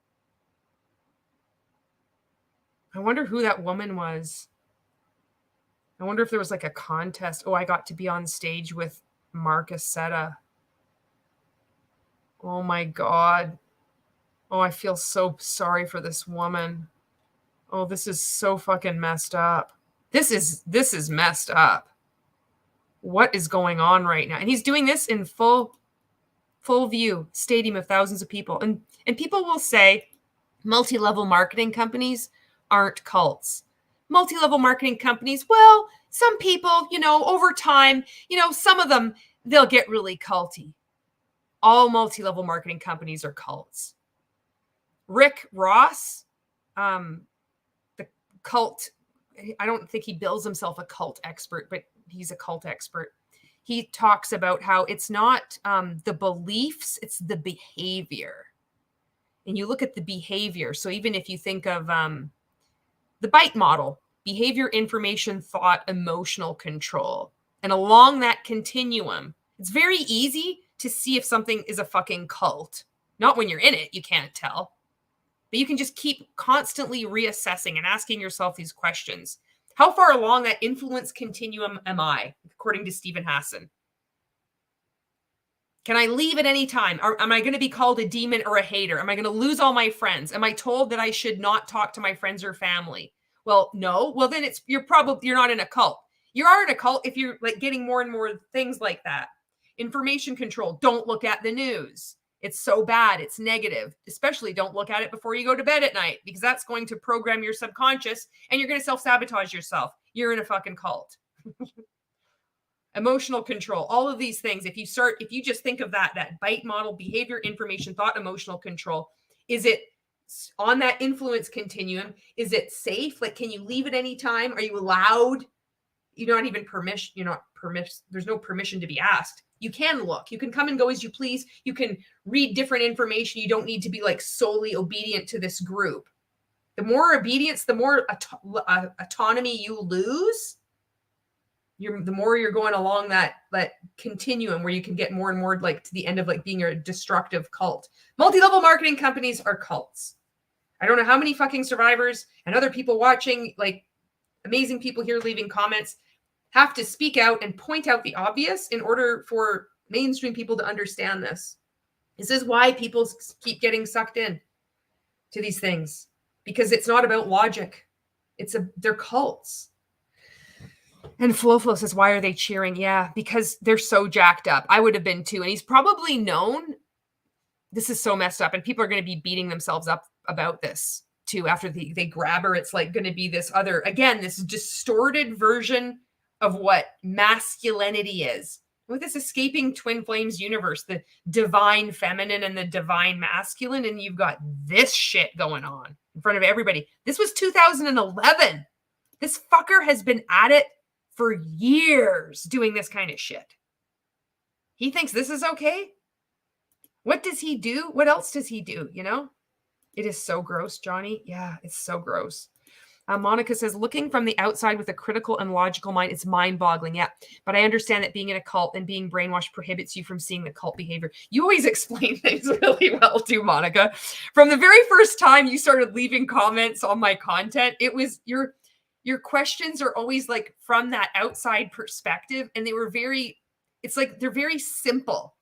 I wonder who that woman was. I wonder if there was like a contest. Oh, I got to be on stage with Marc Accetta. Oh my God. Oh, I feel so sorry for this woman. Oh, this is so fucking messed up. This is messed up. What is going on right now? And he's doing this in full view, stadium of thousands of people. And people will say multi-level marketing companies aren't cults. Multi-level marketing companies, well, some people, you know, over time, you know, some of them, they'll get really culty. All multi-level marketing companies are cults. Rick Ross, the cult, I don't think he bills himself a cult expert, but he's a cult expert. He talks about how it's not the beliefs, it's the behavior. And you look at the behavior. So even if you think of the BITE model, behavior, information, thought, emotional control. And along that continuum, it's very easy to see if something is a fucking cult. Not when you're in it, you can't tell. But you can just keep constantly reassessing and asking yourself these questions. How far along that influence continuum am I, according to Stephen Hassan? Can I leave at any time? Or am I going to be called a demon or a hater? Am I going to lose all my friends? Am I told that I should not talk to my friends or family? Well, no. Well, then you're not in a cult. You are in a cult if you're like getting more and more things like that. Information control. Don't look at the news. It's so bad. It's negative. Especially don't look at it before you go to bed at night, because that's going to program your subconscious and you're going to self-sabotage yourself. You're in a fucking cult. Emotional control, all of these things. If you just think of that BITE model, behavior, information, thought, emotional control, is it on that influence continuum? Is it safe? Like, can you leave at any time? Are you allowed? You're not even permission. You're not permission. There's no permission to be asked. You can look. You can come and go as you please. You can read different information. You don't need to be like solely obedient to this group. The more obedience, the more autonomy you lose. The more you're going along that continuum where you can get more and more like to the end of like being a destructive cult. Multi-level marketing companies are cults. I don't know how many fucking survivors and other people watching, like amazing people here leaving comments, have to speak out and point out the obvious in order for mainstream people to understand this. This is why people keep getting sucked in to these things, because it's not about logic. They're cults. And Flo says, why are they cheering? Yeah, because they're so jacked up. I would have been too. And he's probably known this is so messed up. And people are going to be beating themselves up about this too. After they grab her, it's like going to be this other, again, this distorted version of what masculinity is. With this escaping twin flames universe, the divine feminine and the divine masculine. And you've got this shit going on in front of everybody. This was 2011. This fucker has been at it for years doing this kind of shit. He thinks this is okay. What does he do? What else does he do? You know, it is so gross, Johnny. Yeah, it's so gross. Monica says, looking from the outside with a critical and logical mind, it's mind-boggling. Yeah, but I understand that being in a cult and being brainwashed prohibits you from seeing the cult behavior. You always explain things really well too, Monica. From the very first time you started leaving comments on my content, it was your questions are always like from that outside perspective, and they were it's like they're very simple.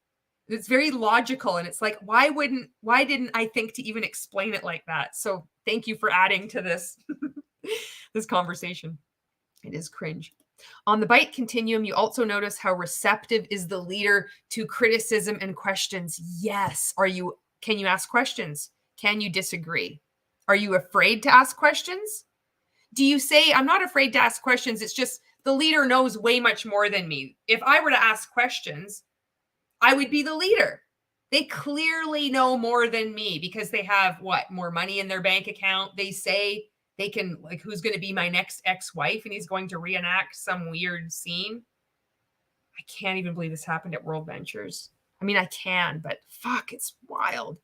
It's very logical, and it's like, why didn't I think to even explain it like that? So thank you for adding to this this conversation. It is cringe. On the bite continuum, you also notice how receptive is the leader to criticism and questions. Yes. Can you ask questions? Can you disagree? Are you afraid to ask questions? Do you say, I'm not afraid to ask questions, it's just the leader knows way much more than me? If I were to ask questions, I would be the leader. They clearly know more than me because they have more money in their bank account. They say they can, like, who's going to be my next ex-wife, and he's going to reenact some weird scene. I can't even believe this happened at World Ventures. I mean, I can, but fuck, it's wild.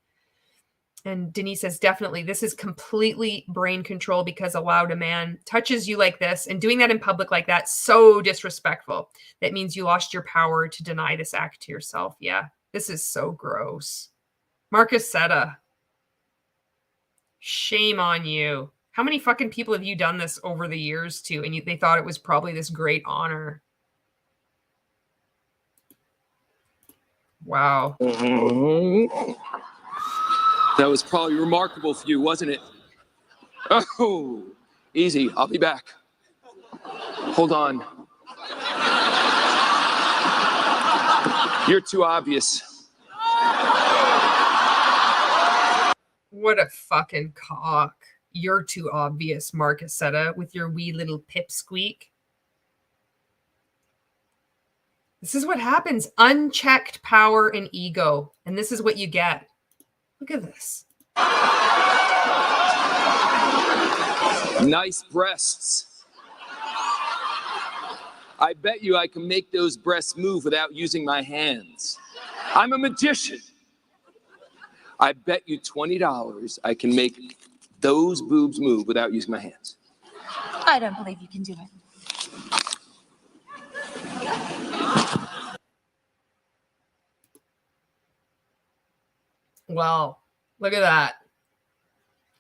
And Denise says, definitely, this is completely brain control, because allowed a man touches you like this and doing that in public like that, so disrespectful. That means you lost your power to deny this act to yourself. Yeah, this is so gross. Marc Accetta, shame on you. How many fucking people have you done this over the years to, and they thought it was probably this great honor? Wow. That was probably remarkable for you, wasn't it? Oh, easy. I'll be back. Hold on. You're too obvious. What a fucking cock. You're too obvious, Marc Accetta, with your wee little pipsqueak. This is what happens. Unchecked power and ego. And this is what you get. Look at this. Nice breasts. I bet you I can make those breasts move without using my hands. I'm a magician. I bet you $20 I can make those boobs move without using my hands. I don't believe you can do it. Well, look at that.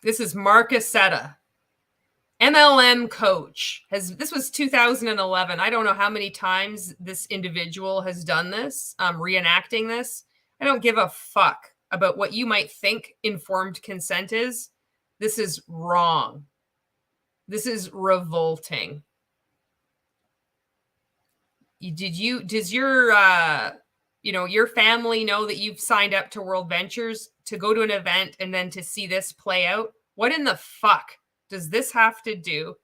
This is Marc Accetta, MLM coach. This was 2011. I don't know how many times this individual has done this, reenacting this. I don't give a fuck about what you might think informed consent is. This is wrong. This is revolting. Does your your family know that you've signed up to World Ventures to go to an event and then to see this play out? What in the fuck does this have to do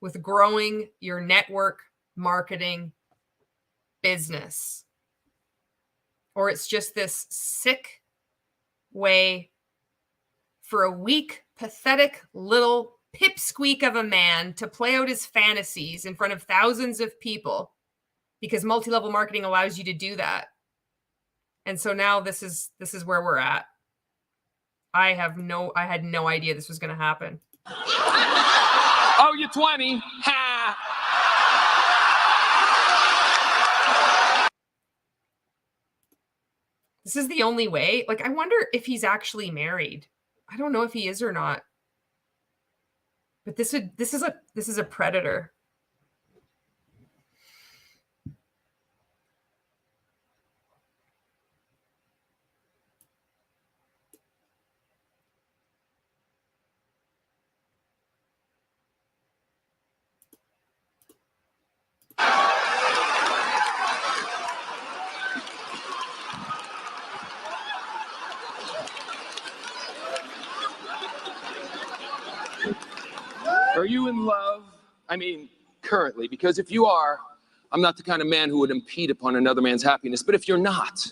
with growing your network marketing business? Or it's just this sick way for a weak, pathetic little pipsqueak of a man to play out his fantasies in front of thousands of people, because multi-level marketing allows you to do that. And so now this is where we're at. I had no idea this was going to happen. Oh, you're 20. Ha! This is the only way. Like, I wonder if he's actually married. I don't know if he is or not. But this is a predator. Are you in love? I mean, currently, because if you are, I'm not the kind of man who would impede upon another man's happiness. But if you're not,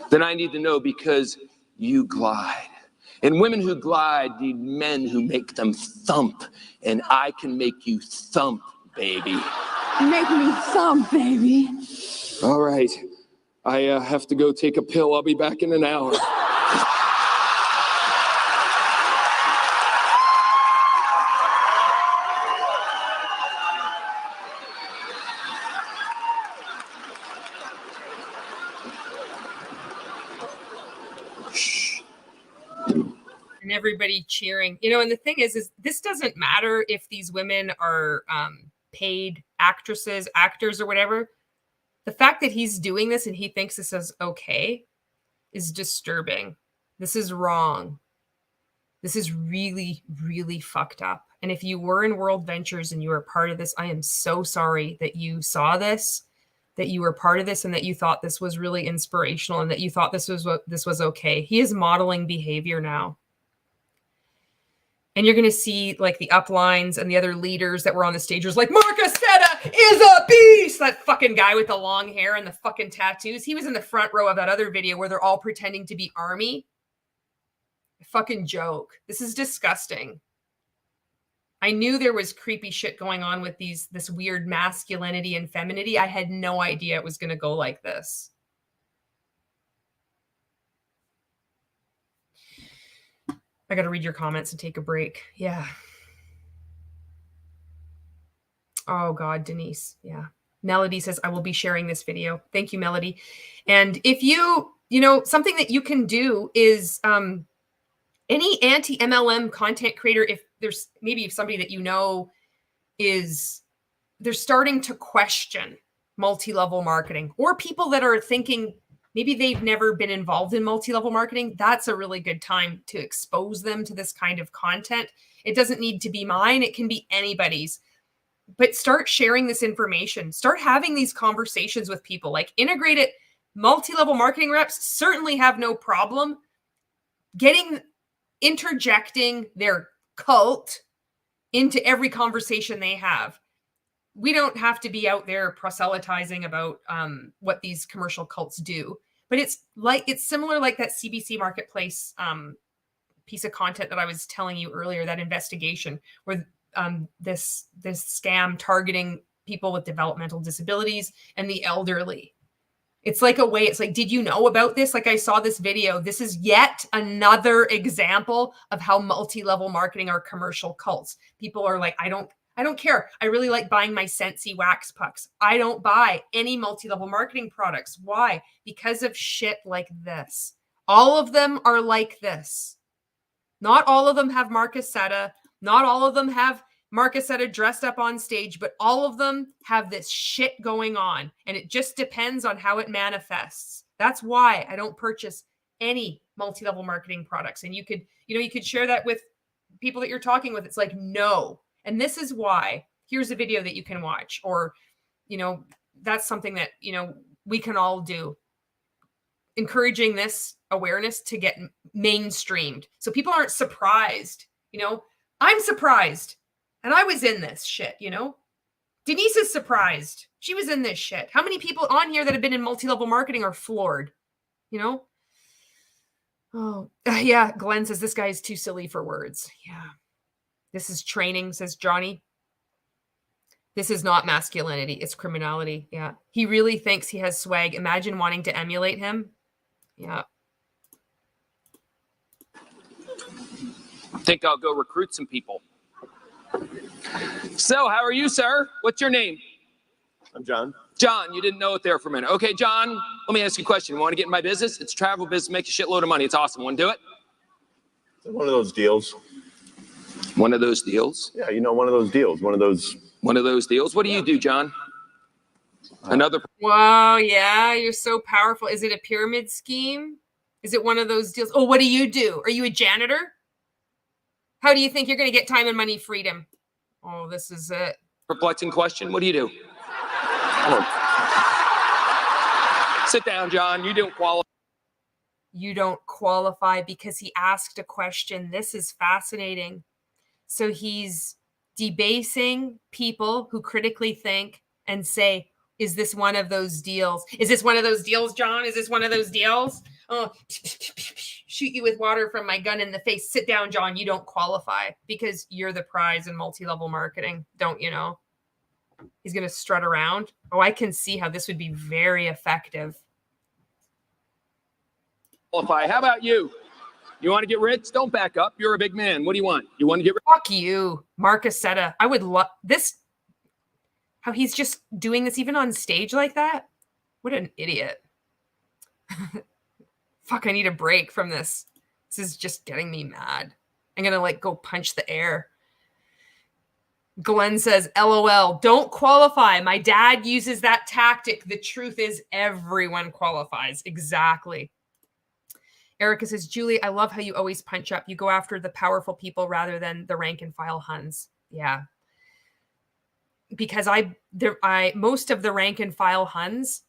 then I need to know, because you glide. And women who glide need men who make them thump. And I can make you thump, baby. Make me thump, baby. All right. I have to go take a pill. I'll be back in an hour. and everybody cheering. You know, and the thing is this doesn't matter if these women are paid actresses, actors, or whatever. The fact that he's doing this and he thinks this is okay is disturbing. This is wrong. This is really, really fucked up. And if you were in World Ventures and you were a part of this, I am so sorry that you saw this, that you were part of this, and that you thought this was really inspirational and that you thought this was okay. He is modeling behavior now. And you're going to see like the uplines and the other leaders that were on the stage was like, Marc Accetta is a beast. That fucking guy with the long hair and the fucking tattoos. He was in the front row of that other video where they're all pretending to be army. Fucking joke. This is disgusting. I knew there was creepy shit going on with this weird masculinity and femininity. I had no idea it was going to go like this. I got to read your comments and take a break. Yeah. Oh God, Denise. Yeah. Melody says, I will be sharing this video. Thank you, Melody. And if you know, something that you can do is, any anti-MLM content creator, if there's maybe if somebody that you know they're starting to question multi-level marketing, or people that are thinking maybe they've never been involved in multi-level marketing, that's a really good time to expose them to this kind of content. It doesn't need to be mine. It can be anybody's. But start sharing this information. Start having these conversations with people. Like integrated multi-level marketing reps certainly have no problem interjecting their cult into every conversation they have. We don't have to be out there proselytizing about what these commercial cults do, but it's similar like that CBC Marketplace piece of content that I was telling you earlier, that investigation where this scam targeting people with developmental disabilities and the elderly. It's like it's like, did you know about this? Like I saw this video. This is yet another example of how multi-level marketing are commercial cults. People are like, I don't care. I really like buying my Scentsy wax pucks. I don't buy any multi-level marketing products. Why? Because of shit like this. All of them are like this. Not all of them have Marc Accetta. Not all of them have Marc Accetta dressed up on stage, but all of them have this shit going on, and it just depends on how it manifests. That's why I don't purchase any multi-level marketing products. And you could share that with people that you're talking with. It's like, no. And this is why. Here's a video that you can watch, or, that's something that, we can all do. Encouraging this awareness to get mainstreamed. So people aren't surprised. I'm surprised. And I was in this shit, Denise is surprised. She was in this shit. How many people on here that have been in multi-level marketing are floored, Oh, yeah. Glenn says, this guy is too silly for words. Yeah. This is training, says Johnny. This is not masculinity. It's criminality. Yeah. He really thinks he has swag. Imagine wanting to emulate him. Yeah. I think I'll go recruit some people. So, how are you, sir? What's your name? I'm John. John, you didn't know it there for a minute. Okay, John, let me ask you a question. You want to get in my business? It's a travel business, make a shitload of money. It's awesome. Want to do it? One of those deals. One of those deals? Yeah, one of those deals. One of those deals. What do you do, John? Another. Wow, yeah, you're so powerful. Is it a pyramid scheme? Is it one of those deals? Oh, what do you do? Are you a janitor? How do you think you're going to get time and money freedom? Oh, this is it. Perplexing question. What do you do? Sit down, John. You don't qualify. You don't qualify because he asked a question. This is fascinating. So he's debasing people who critically think and say, is this one of those deals? Is this one of those deals, John? Is this one of those deals? Oh, shoot you with water from my gun in the face. Sit down, John. You don't qualify because you're the prize in multi-level marketing. Don't you know? He's going to strut around. Oh, I can see how this would be very effective. Qualify. How about you? You want to get rich? Don't back up. You're a big man. What do you want? You want to get rich? Fuck you, Marc Accetta. I would love this. How he's just doing this even on stage like that. What an idiot. Fuck, I need a break from this. This is just getting me mad. I'm going to like go punch the air. Glenn says, LOL, don't qualify. My dad uses that tactic. The truth is everyone qualifies. Exactly. Erica says, Julie, I love how you always punch up. You go after the powerful people rather than the rank and file Huns. Yeah. Because most of the rank and file Huns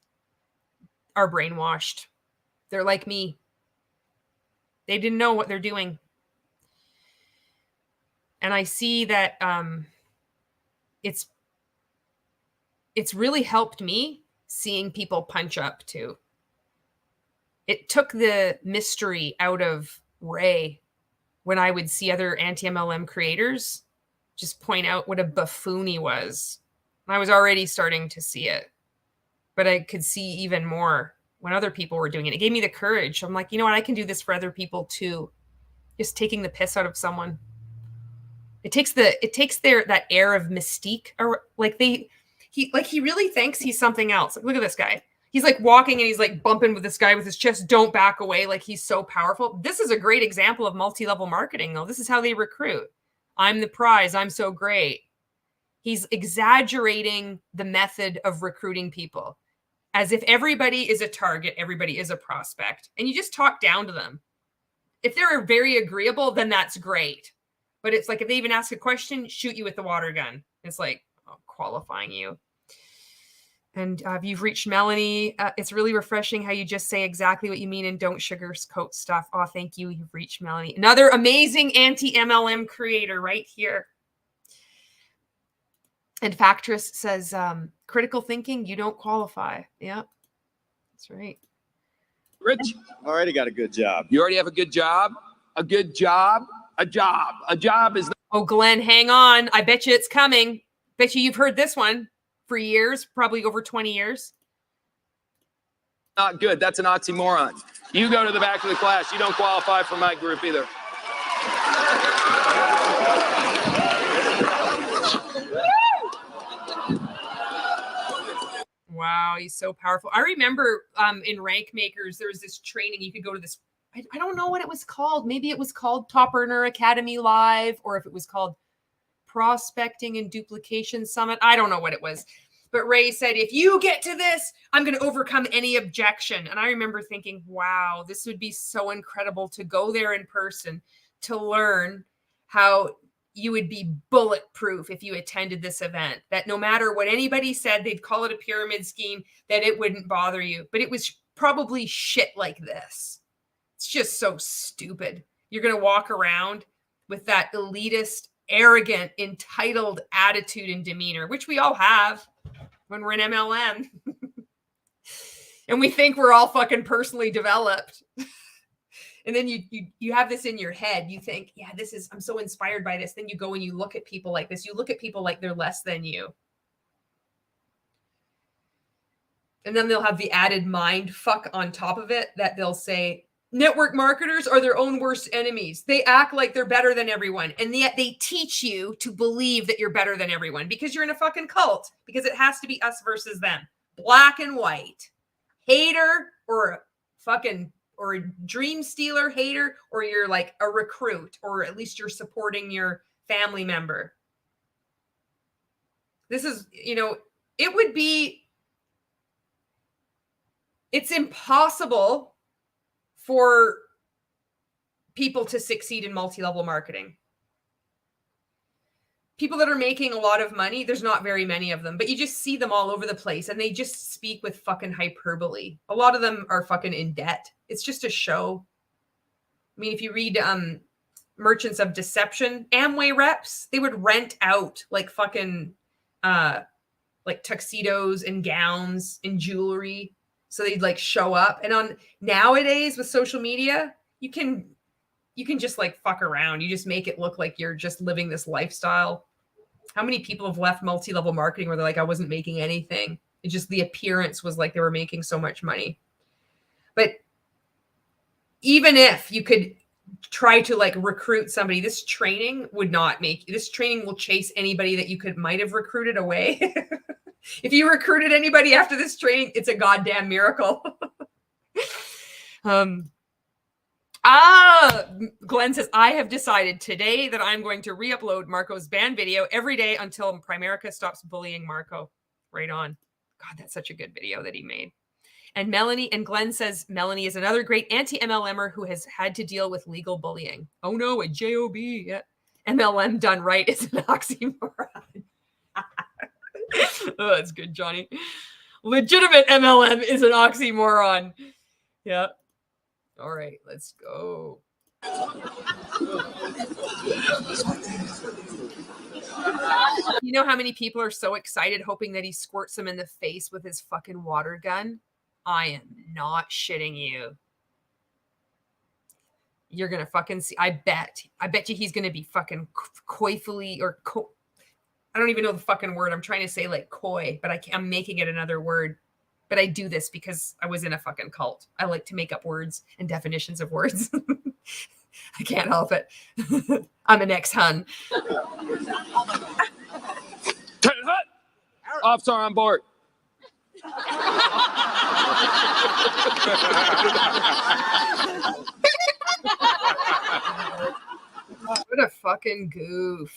are brainwashed. They're like me. They didn't know what they're doing. And I see that it's really helped me seeing people punch up too. It took the mystery out of Ray when I would see other anti-MLM creators just point out what a buffoon he was. I was already starting to see it, but I could see even more when other people were doing it. It gave me the courage. I'm like, you know what? I can do this for other people too. Just taking the piss out of someone. It takes that air of mystique, or like he really thinks he's something else. Like, look at this guy. He's like walking and he's like bumping with this guy with his chest. Don't back away. Like he's so powerful. This is a great example of multi-level marketing though. This is how they recruit. I'm the prize. I'm so great. He's exaggerating the method of recruiting people as if everybody is a target. Everybody is a prospect. And you just talk down to them. If they're very agreeable, then that's great. But it's like if they even ask a question, shoot you with the water gun. It's like qualifying you. And you've reached Melanie. It's really refreshing how you just say exactly what you mean and don't sugarcoat stuff. Oh, thank you. You've reached Melanie. Another amazing anti-MLM creator right here. And Factress says, critical thinking, you don't qualify. Yeah, that's right. Rich, Already got a good job. you already have a good job? A good job? A job. A job is Oh, Glenn, hang on. I bet you it's coming. Bet you've heard this one for years, probably over 20 years. not good. That's an oxymoron. You go to the back of the class. You don't qualify for my group either. Wow, he's so powerful. I remember in Rank Makers, there was this training. You could go to this. I don't know what it was called. Maybe it was called Top Earner Academy Live, or if it was called Prospecting and Duplication Summit. I don't know what it was. But Ray said, if you get to this, I'm going to overcome any objection. And I remember thinking, wow, this would be so incredible to go there in person to learn how you would be bulletproof if you attended this event, that no matter what anybody said, they'd call it a pyramid scheme, that it wouldn't bother you. But it was probably shit like this. It's just so stupid. You're going to walk around with that elitist, arrogant, entitled attitude and demeanor, which we all have when we're in MLM. And we think we're all fucking personally developed. And then you have this in your head. You think, yeah, I'm so inspired by this. Then you go and you look at people like this. You look at people like they're less than you. And then they'll have the added mind fuck on top of it that they'll say, network marketers are their own worst enemies. They act like they're better than everyone. And yet they teach you to believe that you're better than everyone because you're in a fucking cult, because it has to be us versus them. Black and white. Hater or a dream stealer, hater, or you're like a recruit, or at least you're supporting your family member. This is, it's impossible for people to succeed in multi-level marketing. People that are making a lot of money, there's not very many of them, but you just see them all over the place and they just speak with fucking hyperbole. A lot of them are fucking in debt. It's just a show. I mean, if you read Merchants of Deception, Amway reps, they would rent out like fucking like tuxedos and gowns and jewelry. So they'd like show up. And on nowadays with social media, you can just like fuck around. You just make it look like you're just living this lifestyle. How many people have left multi-level marketing where they're like, I wasn't making anything. It just, the appearance was like they were making so much money. But even if you could try to like recruit somebody, this training will chase anybody that you might have recruited away. If you recruited anybody after this training, it's a goddamn miracle. Glenn says, I have decided today that I'm going to re-upload Marco's band video every day until Primerica stops bullying Marco. Right on. God, that's such a good video that he made. And Glenn says, Melanie is another great anti-MLMer who has had to deal with legal bullying. Oh no, a JOB. Yeah. MLM done right is an oxymoron. Oh, that's good, Johnny. Legitimate MLM is an oxymoron. Yeah. All right, let's go. You know how many people are so excited hoping that he squirts them in the face with his fucking water gun? I am not shitting you. You're going to fucking see. I bet you he's going to be fucking coyfully or I don't even know the fucking word. I'm trying to say like coy, but I'm making it another word. But I do this because I was in a fucking cult. I like to make up words and definitions of words. I can't help it. I'm an ex-hun. Officer on board. What a fucking goof.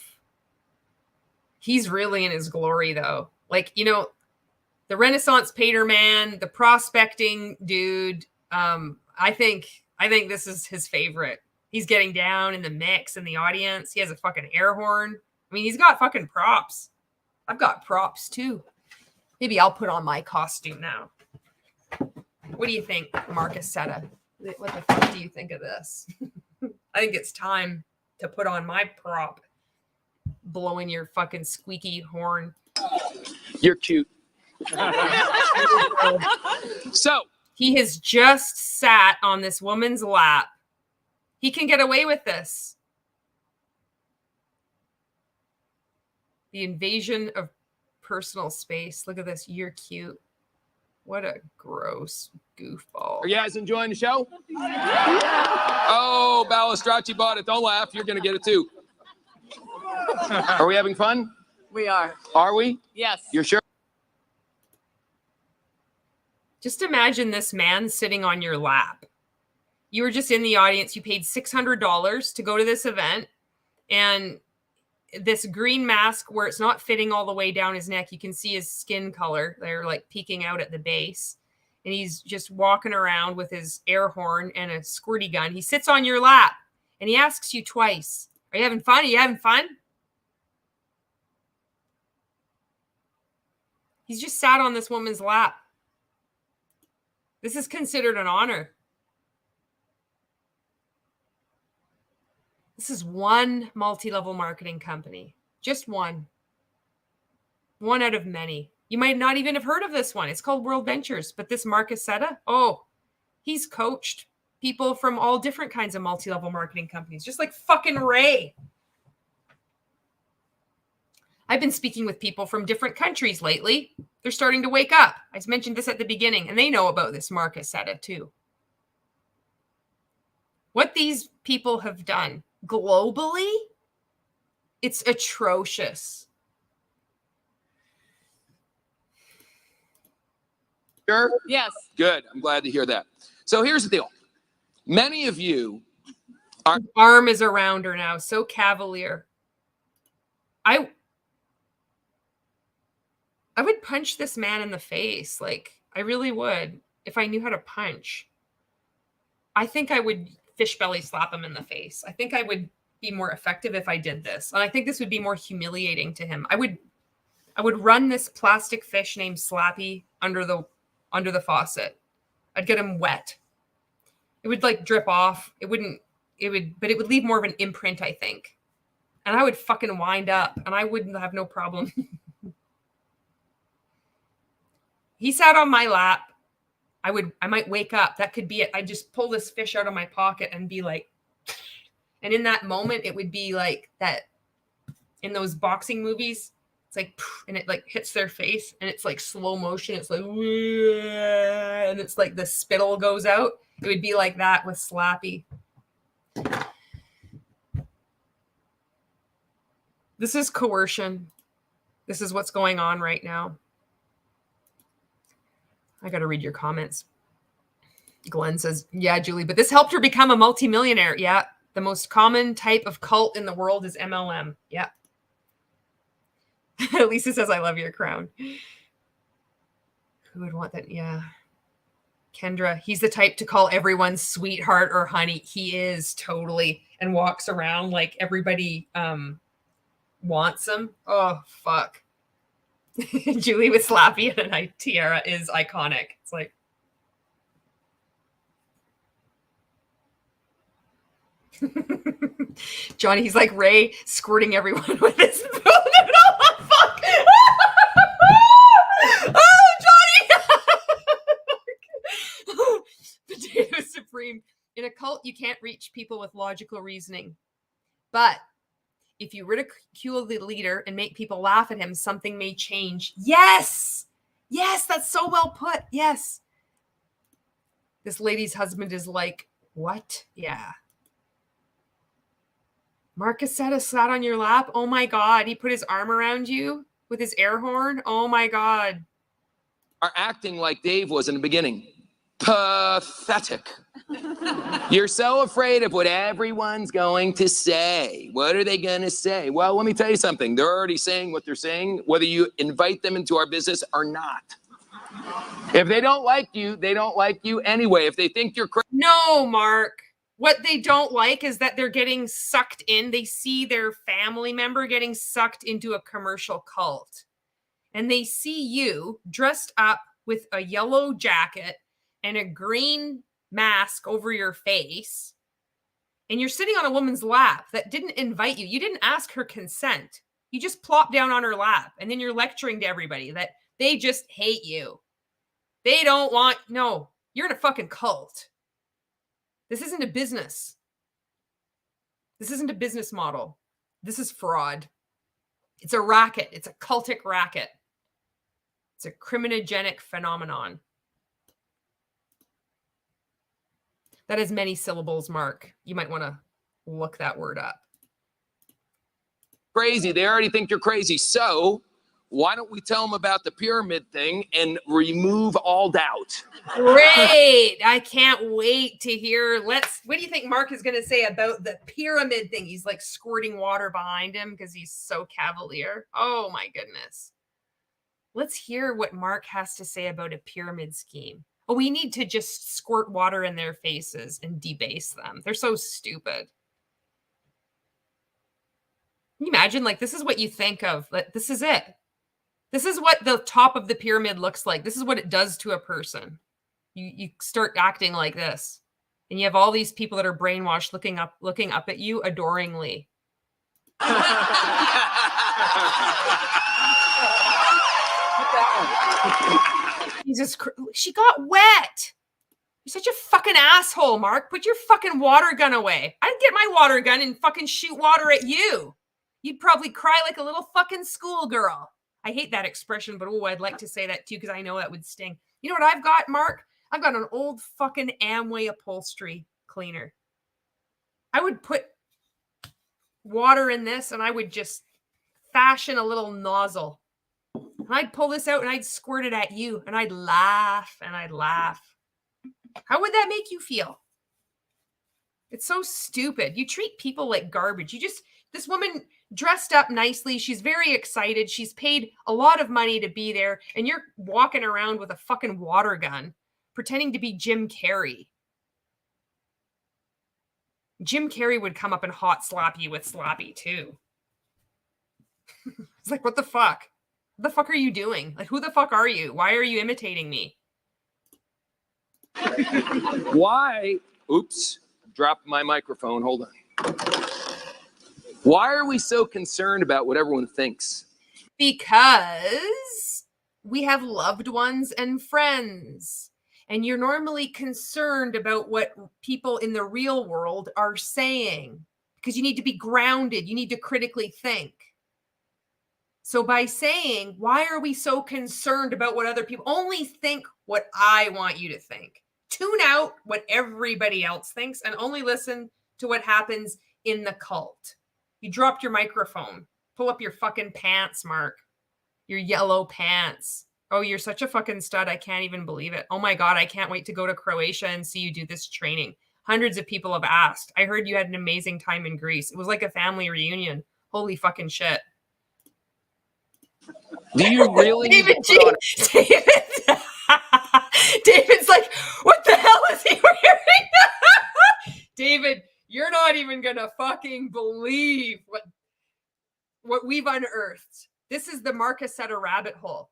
He's really in his glory, though. Like, you know, the Renaissance painter man, the prospecting dude. I think this is his favorite. He's getting down in the mix in the audience. He has a fucking air horn. I mean, he's got fucking props. I've got props too. Maybe I'll put on my costume now. What do you think, Marc Accetta? What the fuck do you think of this? I think it's time to put on my prop. Blowing your fucking squeaky horn. You're cute. So he has just sat on this woman's lap. He can get away with this. The invasion of personal space. Look at this. You're cute. What a gross goofball. Are you guys enjoying the show? Oh, Balistracci bought it. Don't laugh. You're going to get it too. Are we having fun? We are. Are we? Yes. You're sure? Just imagine this man sitting on your lap. You were just in the audience. You paid $600 to go to this event. And this green mask where it's not fitting all the way down his neck. You can see his skin color. They're like peeking out at the base. And he's just walking around with his air horn and a squirty gun. He sits on your lap and he asks you twice, are you having fun? Are you having fun? He's just sat on this woman's lap. This is considered an honor. This is one multi-level marketing company. Just one. One out of many. You might not even have heard of this one. It's called World Ventures. But this Marc Accetta, he's coached people from all different kinds of multi-level marketing companies. Just like fucking Ray. I've been speaking with people from different countries lately. They're starting to wake up. I mentioned this at the beginning, and they know about this Marc Accetta too. What these people have done globally, it's atrocious. Sure? Yes. Good. I'm glad to hear that. So here's the deal. Many of you are... His arm is around her now. So cavalier. I would punch this man in the face. Like, I really would. If I knew how to punch. I think I would fish belly slap him in the face. I think I would be more effective if I did this. And I think this would be more humiliating to him. I would run this plastic fish named Slappy under the faucet. I'd get him wet. It would like drip off. But it would leave more of an imprint, I think. And I would fucking wind up and I wouldn't have no problem. He sat on my lap. I might wake up. That could be it. I'd just pull this fish out of my pocket and be like, and in that moment, it would be like that in those boxing movies. It's like, and it like hits their face and it's like slow motion. It's like, and it's like the spittle goes out. It would be like that with Slappy. This is coercion. This is what's going on right now. I got to read your comments. Glenn says, yeah, Julie, but this helped her become a multimillionaire. Yeah. The most common type of cult in the world is MLM. Yeah. Lisa says, I love your crown. Who would want that? Yeah. Kendra, he's the type to call everyone sweetheart or honey. He is totally, and walks around like everybody wants him. Oh, fuck. Julie with Slappy and a tiara is iconic. It's like, Johnny, he's like Ray squirting everyone with his food. Oh, fuck. Oh, Johnny. Potato Supreme. In a cult, you can't reach people with logical reasoning. But if you ridicule the leader and make people laugh at him, something may change. Yes. Yes, that's so well put. Yes. This lady's husband is like, what? Yeah. Marc Accetta sat on your lap. Oh my God. He put his arm around you with his air horn. Oh my God. Are acting like Dave was in the beginning. Pathetic. You're so afraid of what everyone's going to say. What are they going to say? Well, let me tell you something. They're already saying what they're saying, whether you invite them into our business or not. If they don't like you, they don't like you anyway. If they think you're crazy. No, Mark. What they don't like is that they're getting sucked in. They see their family member getting sucked into a commercial cult. And they see you dressed up with a yellow jacket and a green mask over your face. And you're sitting on a woman's lap that didn't invite you. You didn't ask her consent. You just plopped down on her lap. And then you're lecturing to everybody that they just hate you. They don't want, no, you're in a fucking cult. This isn't a business. This isn't a business model. This is fraud. It's a racket. It's a cultic racket. It's a criminogenic phenomenon. That has many syllables, Mark. You might want to look that word up. Crazy. They already think you're crazy. So why don't we tell them about the pyramid thing and remove all doubt? Great. I can't wait to hear. What do you think Mark is going to say about the pyramid thing? He's like squirting water behind him because he's so cavalier. Oh my goodness. Let's hear what Mark has to say about a pyramid scheme. Oh, we need to just squirt water in their faces and debase them. They're so stupid. Can you imagine? Like, this is what you think of. Like, this is it. This is what the top of the pyramid looks like. This is what it does to a person. You start acting like this. And you have all these people that are brainwashed looking up at you adoringly. Jesus Christ. She got wet. You're such a fucking asshole, Mark. Put your fucking water gun away. I'd get my water gun and fucking shoot water at you. You'd probably cry like a little fucking schoolgirl. I hate that expression, but oh, I'd like to say that too because I know that would sting. You know what I've got, Mark? I've got an old fucking Amway upholstery cleaner. I would put water in this and I would just fashion a little nozzle. And I'd pull this out and I'd squirt it at you and I'd laugh and I'd laugh. How would that make you feel? It's so stupid. You treat people like garbage. This woman dressed up nicely. She's very excited. She's paid a lot of money to be there. And you're walking around with a fucking water gun, pretending to be Jim Carrey. Jim Carrey would come up and hot slap you with Slappy too. It's like, what the fuck? What the fuck are you doing? Like, who the fuck are you? Why are you imitating me? Why? Oops, dropped my microphone. Hold on. Why are we so concerned about what everyone thinks? Because we have loved ones and friends. And you're normally concerned about what people in the real world are saying. Because you need to be grounded. You need to critically think. So by saying, why are we so concerned about what other people, only think what I want you to think. Tune out what everybody else thinks and only listen to what happens in the cult. You dropped your microphone. Pull up your fucking pants, Mark. Your yellow pants. Oh, you're such a fucking stud. I can't even believe it. Oh my God, I can't wait to go to Croatia and see you do this training. Hundreds of people have asked. I heard you had an amazing time in Greece. It was like a family reunion. Holy fucking shit. Do you really need David to put on David. David's like, what the hell is he wearing? David, you're not even gonna fucking believe what we've unearthed. This is the Marc Accetta rabbit hole.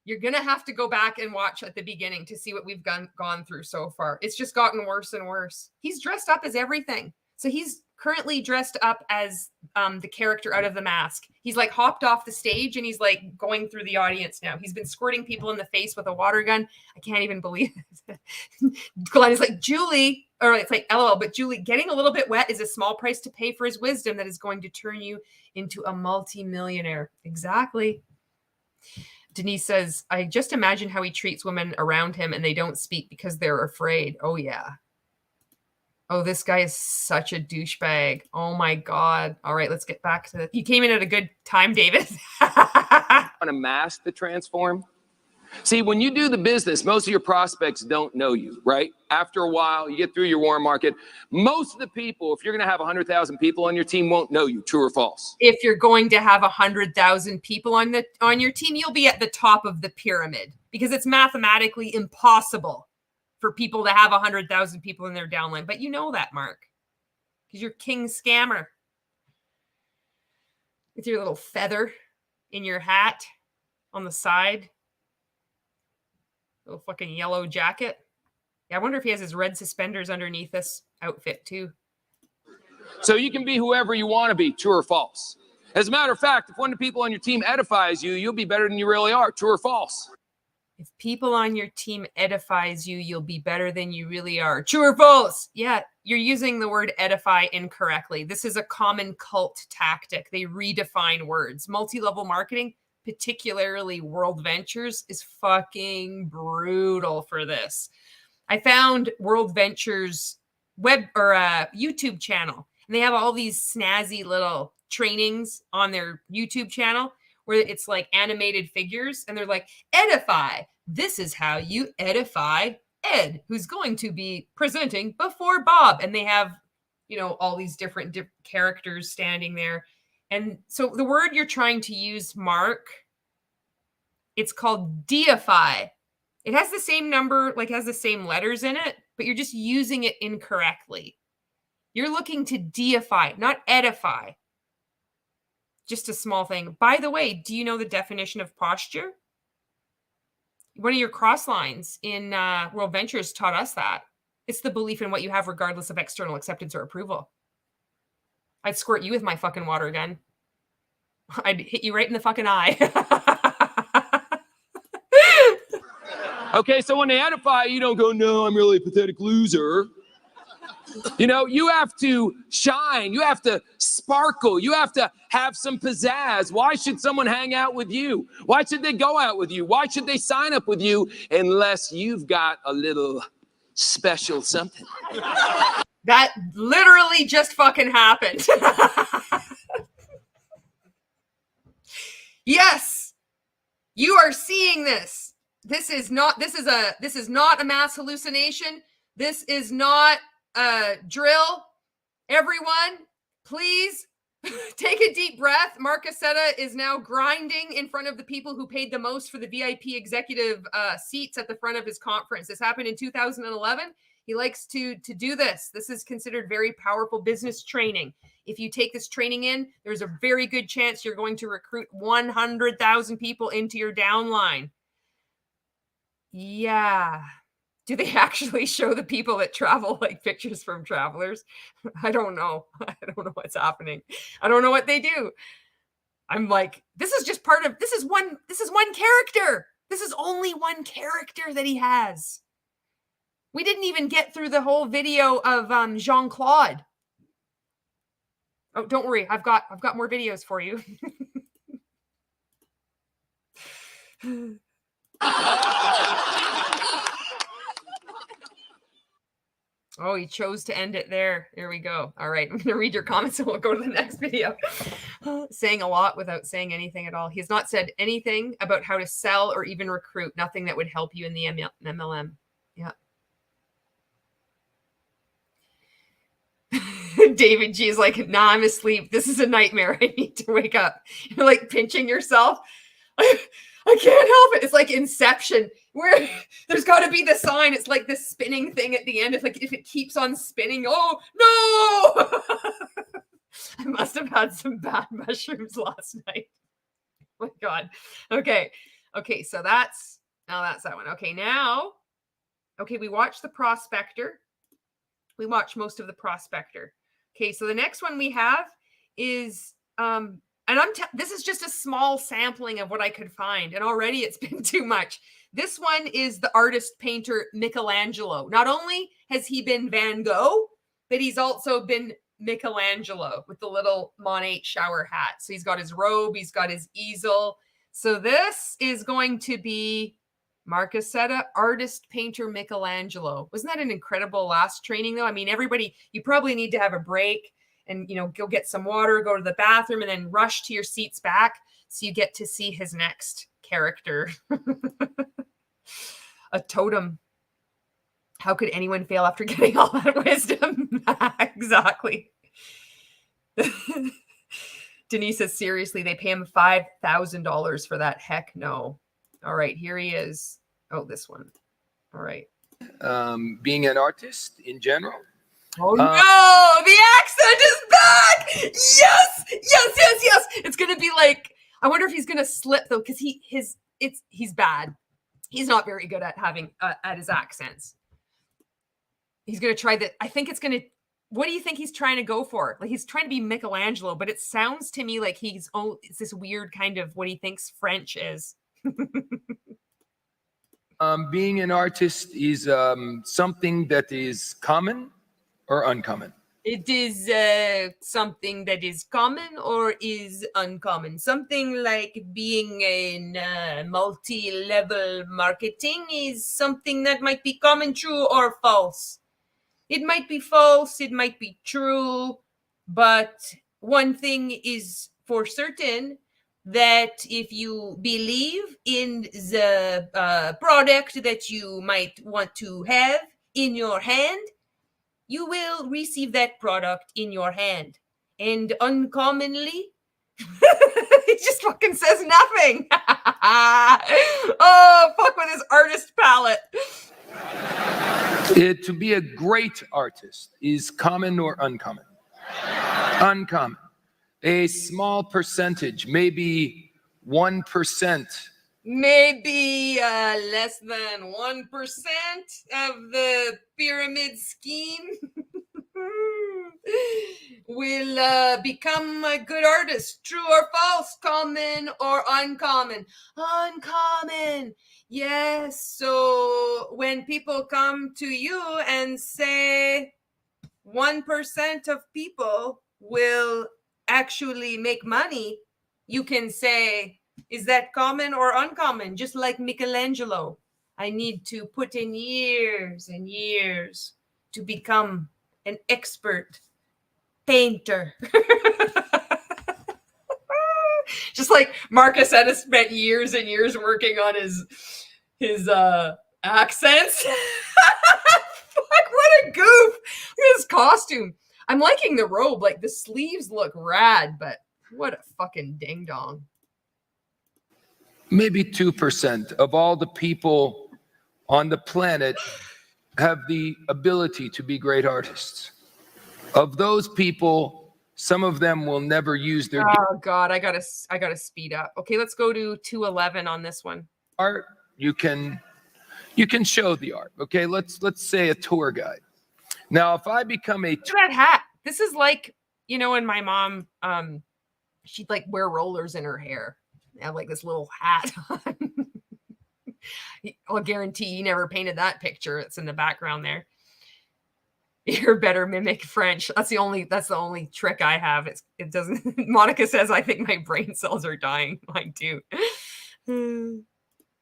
You're going to have to go back and watch at the beginning to see what we've gone through so far. It's just gotten worse and worse. He's dressed up as everything. So he's currently dressed up as the character out of The Mask. He's like hopped off the stage and he's like going through the audience now. He's been squirting people in the face with a water gun. I can't even believe it. Glenn is like, Julie, or it's like, LOL, but Julie, getting a little bit wet is a small price to pay for his wisdom that is going to turn you into a multi-millionaire. Exactly. Denise says, I just imagine how he treats women around him and they don't speak because they're afraid. Oh, yeah. Oh, this guy is such a douchebag. Oh, my God. All right, let's get back to it. You came in at a good time, David. on a mask to transform? See, when you do the business, most of your prospects don't know you, right? After a while, you get through your warm market. Most of the people, if you're going to have 100,000 people on your team, won't know you. True or false? If you're going to have 100,000 people on your team, you'll be at the top of the pyramid because it's mathematically impossible for people to have 100,000 people in their downline. But you know that, Mark, because you're king scammer with your little feather in your hat on the side. Little fucking yellow jacket. Yeah, I wonder if he has his red suspenders underneath this outfit too. So you can be whoever you want to be, true or false? As a matter of fact, if one of the people on your team edifies you, you'll be better than you really are, true or false? If people on your team edifies you, you'll be better than you really are. True or false? Yeah, you're using the word edify incorrectly. This is a common cult tactic. They redefine words. Multi-level marketing, particularly World Ventures, is fucking brutal for this. I found World Ventures web or YouTube channel, and they have all these snazzy little trainings on their YouTube channel where it's like animated figures, and they're like, edify. This is how you edify Ed, who's going to be presenting before Bob. And they have, you know, all these different characters standing there. And so the word you're trying to use, Mark, it's called deify. It has the same number, like has the same letters in it, but you're just using it incorrectly. You're looking to deify, not edify. Just a small thing. By the way, do you know the definition of posture? One of your cross lines in World Ventures taught us that. It's the belief in what you have regardless of external acceptance or approval. I'd squirt you with my fucking water gun. I'd hit you right in the fucking eye. Okay, so when they edify, you don't go, no, I'm really a pathetic loser. You know, you have to shine. You have to sparkle. You have to have some pizzazz. Why should someone hang out with you? Why should they go out with you? Why should they sign up with you unless you've got a little special something? That literally just fucking happened. Yes, you are seeing this. This is not a mass hallucination. This is not a drill. Everyone, please take a deep breath. Marc Accetta is now grinding in front of the people who paid the most for the VIP executive seats at the front of his conference. This happened in 2011. He likes to do this. This is considered very powerful business training. If you take this training in, there's a very good chance you're going to recruit 100,000 people into your downline. Yeah. Do they actually show the people that travel like pictures from travelers? I don't know. I don't know what's happening. I don't know what they do. I'm like, this is just part of, this is one character. This is only one character that he has. We didn't even get through the whole video of Jean-Claude. Oh, don't worry. I've got more videos for you. Oh, he chose to end it there. There we go. All right. I'm going to read your comments and we'll go to the next video. Saying a lot without saying anything at all. He's not said anything about how to sell or even recruit. Nothing that would help you in the MLM. Yeah. David G is like, nah, I'm asleep. This is a nightmare. I need to wake up. You're like pinching yourself. I can't help it. It's like Inception, where there's got to be the sign. It's like this spinning thing at the end. It's like if it keeps on spinning, oh no! I must have had some bad mushrooms last night. Oh my God. Okay. So that's that one. Okay, we watched the Prospector. We watched most of the Prospector. Okay, so the next one we have is and this is just a small sampling of what I could find, and already it's been too much. This one is the artist painter Michelangelo. Not only has he been Van Gogh, but he's also been Michelangelo with the little Monet shower hat. So he's got his robe, he's got his easel. So this is going to be Marc Accetta, artist painter Michelangelo. Wasn't that an incredible last training though? I mean, everybody, you probably need to have a break and, go get some water, go to the bathroom, and then rush to your seats back so you get to see his next character. A totem. How could anyone fail after getting all that wisdom? Exactly. Denise says, seriously, they pay him $5,000 for that? Heck no. All right, here he is. Oh, this one. All right. Being an artist in general. Oh no, the accent is back. Yes. It's going to be like, I wonder if he's going to slip though, because he's bad. He's not very good at having at his accents. He's going to try that. I think it's going to, what do you think he's trying to go for? Like he's trying to be Michelangelo, but it sounds to me like it's this weird kind of what he thinks French is. Being an artist is something that is common or uncommon. It is something that is common or is uncommon. Something like being in multi-level marketing is something that might be common, true, or false. It might be false, it might be true, but one thing is for certain, that if you believe in the product that you might want to have in your hand, you will receive that product in your hand. And uncommonly, he just fucking says nothing. Oh, fuck with his artist palette. To be a great artist is common or uncommon? Uncommon. A small percentage, maybe 1%. Maybe less than 1% of the pyramid scheme will become a good artist. True or false? Common or uncommon? Uncommon. Yes. So when people come to you and say 1% of people will actually make money, you can say, is that common or uncommon? Just like Michelangelo, I need to put in years and years to become an expert painter. Just like Marc Accetta spent years and years working on his accents. Fuck, what a goof. Look at his costume. I'm liking the robe. Like the sleeves look rad, but what a fucking ding dong. Maybe 2% of all the people on the planet have the ability to be great artists. Of those people, some of them will never use their God, I gotta speed up. Okay, let's go to 211 on this one. art. You can show the art. Okay, let's say a tour guide. Now, if I become a look at that hat. This is like, when my mom she'd like wear rollers in her hair. Have like this little hat on. I'll guarantee you never painted that picture. It's in the background there. You're better mimic French. That's the only trick I have. It doesn't. Monica says, I think my brain cells are dying. Mine too.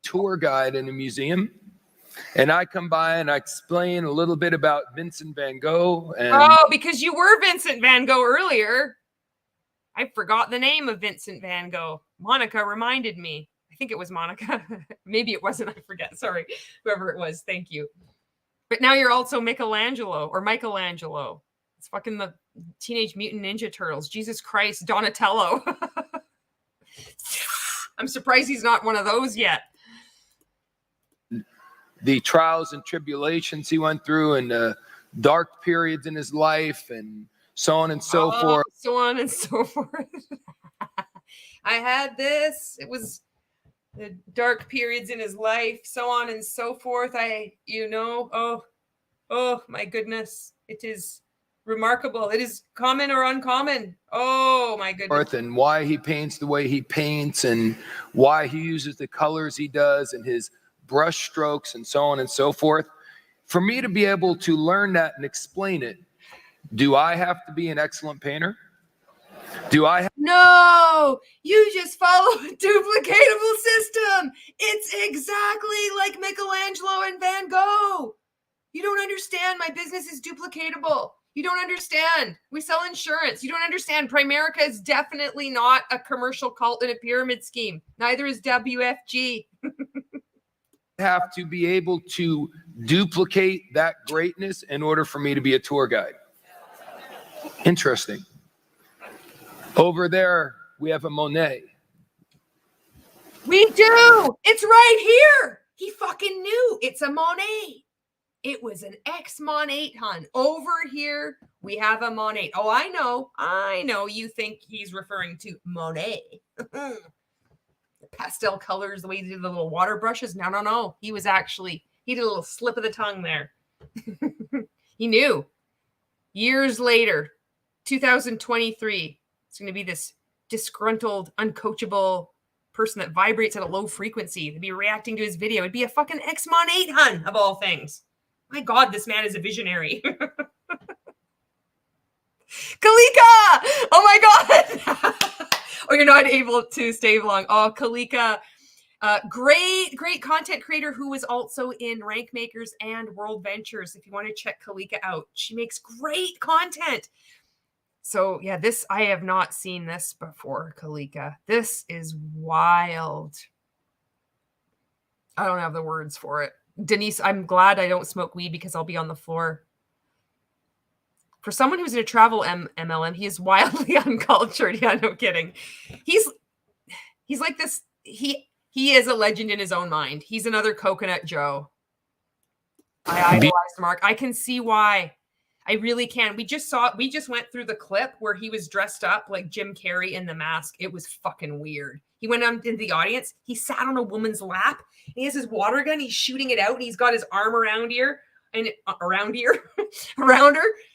Tour guide in a museum, And I come by and I explain a little bit about Vincent van Gogh. And oh, because you were Vincent van Gogh earlier. I forgot the name of Vincent van Gogh. Monica reminded me. I think it was Monica. Maybe it wasn't. I forget. Sorry, whoever it was. Thank you. But now you're also Michelangelo. It's fucking the Teenage Mutant Ninja Turtles. Jesus Christ, Donatello. I'm surprised he's not one of those yet. The trials and tribulations he went through and dark periods in his life and so on and so forth. So on and so forth. I had this. It was the dark periods in his life, so on and so forth. Oh my goodness. It is remarkable. It is common or uncommon. Oh my goodness. And why he paints the way he paints and why he uses the colors he does and his brush strokes and so on and so forth. For me to be able to learn that and explain it, do I have to be an excellent painter? No, you just follow a duplicatable system. It's exactly like Michelangelo and Van Gogh. You don't understand. My business is duplicatable. You don't understand. We sell insurance. You don't understand. Primerica is definitely not a commercial cult and a pyramid scheme. Neither is WFG. Have to be able to duplicate that greatness in order for me to be a tour guide. Interesting. Over there, we have a Monet. We do. It's right here. He fucking knew. It's a Monet. It was an ex-Monet, hun. Over here, we have a Monet. Oh, I know. You think he's referring to Monet. The pastel colors, the way he did the little water brushes. No. He did a little slip of the tongue there. He knew. Years later, 2023, it's going to be this disgruntled, uncoachable person that vibrates at a low frequency to be reacting to his video. It'd be a fucking ex-Monet, hun, of all things. My God, this man is a visionary. Kalika! Oh my God! Oh, you're not able to stay long. Oh, Kalika. Great content creator who was also in Rank Makers and World Ventures. If you want to check Kalika out, she makes great content. So yeah, I have not seen this before, Kalika. This is wild. I don't have the words for it. Denise, I'm glad I don't smoke weed because I'll be on the floor. For someone who's in a travel MLM, he is wildly uncultured. Yeah, no kidding. He's like this. He is a legend in his own mind. He's another Coconut Joe. I idolized Mark. I can see why. I really can. We just went through the clip where he was dressed up like Jim Carrey in The Mask. It was fucking weird. He went out into the audience. He sat on a woman's lap. And he has his water gun. He's shooting it out. And he's got his arm around her.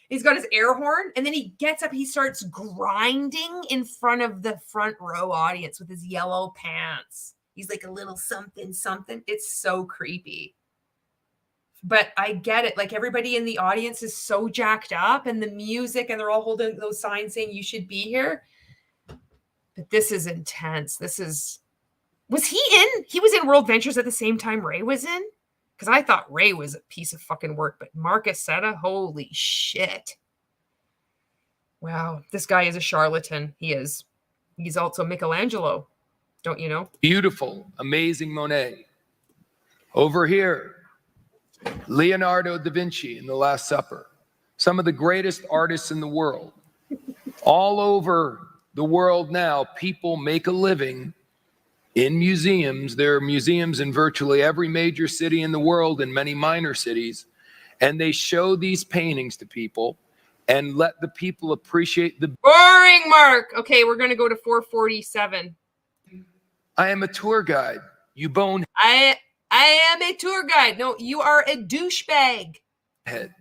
He's got his air horn. And then he gets up. He starts grinding in front of the front row audience with his yellow pants. He's like a little something. It's so creepy. But I get it. Like everybody in the audience is so jacked up and the music and they're all holding those signs saying you should be here. But this is intense. He was in World Ventures at the same time Ray was in? Because I thought Ray was a piece of fucking work, but Marc Accetta, holy shit. Wow, this guy is a charlatan. He is. He's also Michelangelo, don't you know? Beautiful, amazing Monet. Over here, Leonardo da Vinci in The Last Supper. Some of the greatest artists in the world. All over the world now, people make a living in museums. There are museums in virtually every major city in the world and many minor cities. And they show these paintings to people and let the people appreciate the... Boring, Mark. Okay, we're going to go to 447. I am a tour guide. You bone... I am a tour guide. No, you are a douchebag. Head.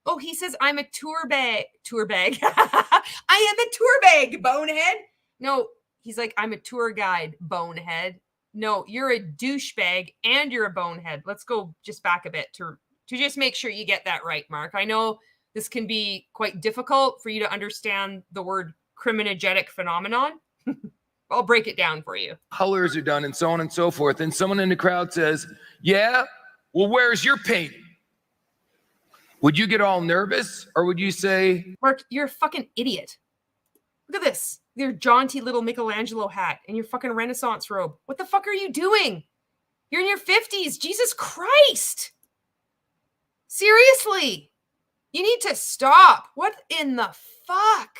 Oh, he says I'm a tour bag. I am a tour bag, bonehead. No, he's like, I'm a tour guide, bonehead. No, you're a douchebag and you're a bonehead. Let's go just back a bit to just make sure you get that right, Mark. I know this can be quite difficult for you to understand the word criminogenic phenomenon. I'll break it down for you. Colors are done and so on and so forth. And someone in the crowd says, yeah, well, where's your painting? Would you get all nervous, or would you say, Mark, you're a fucking idiot. Look at this. Your jaunty little Michelangelo hat and your fucking Renaissance robe. What the fuck are you doing? You're in your 50s. Jesus Christ. Seriously. You need to stop. What in the fuck?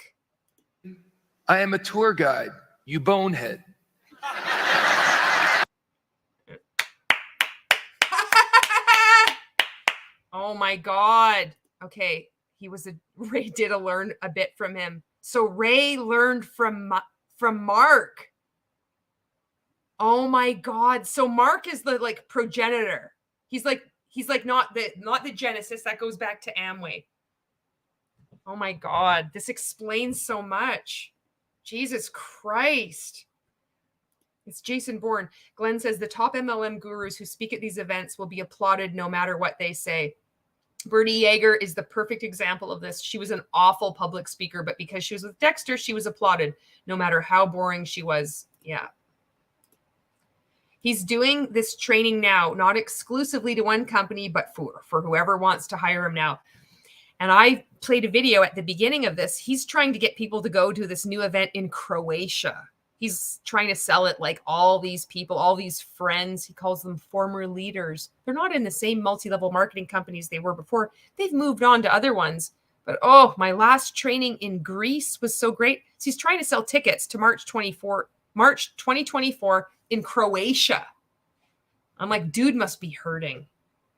I am a tour guide, you bonehead? Oh my God. Okay. Ray did learn a bit from him. So Ray learned from Mark. Oh my God. So Mark is the like progenitor. He's like not the Genesis that goes back to Amway. Oh my God. This explains so much. Jesus Christ. It's Jason Bourne. Glenn says the top MLM gurus who speak at these events will be applauded no matter what they say. Bertie Yeager is the perfect example of this. She was an awful public speaker, but because she was with Dexter, she was applauded no matter how boring she was. Yeah. He's doing this training now, not exclusively to one company, but for whoever wants to hire him now. And I played a video at the beginning of this. He's trying to get people to go to this new event in Croatia. He's trying to sell it like all these people, all these friends. He calls them former leaders. They're not in the same multi-level marketing companies they were before. They've moved on to other ones. But oh, my last training in Greece was so great. So he's trying to sell tickets to March 2024 in Croatia. I'm like, dude must be hurting.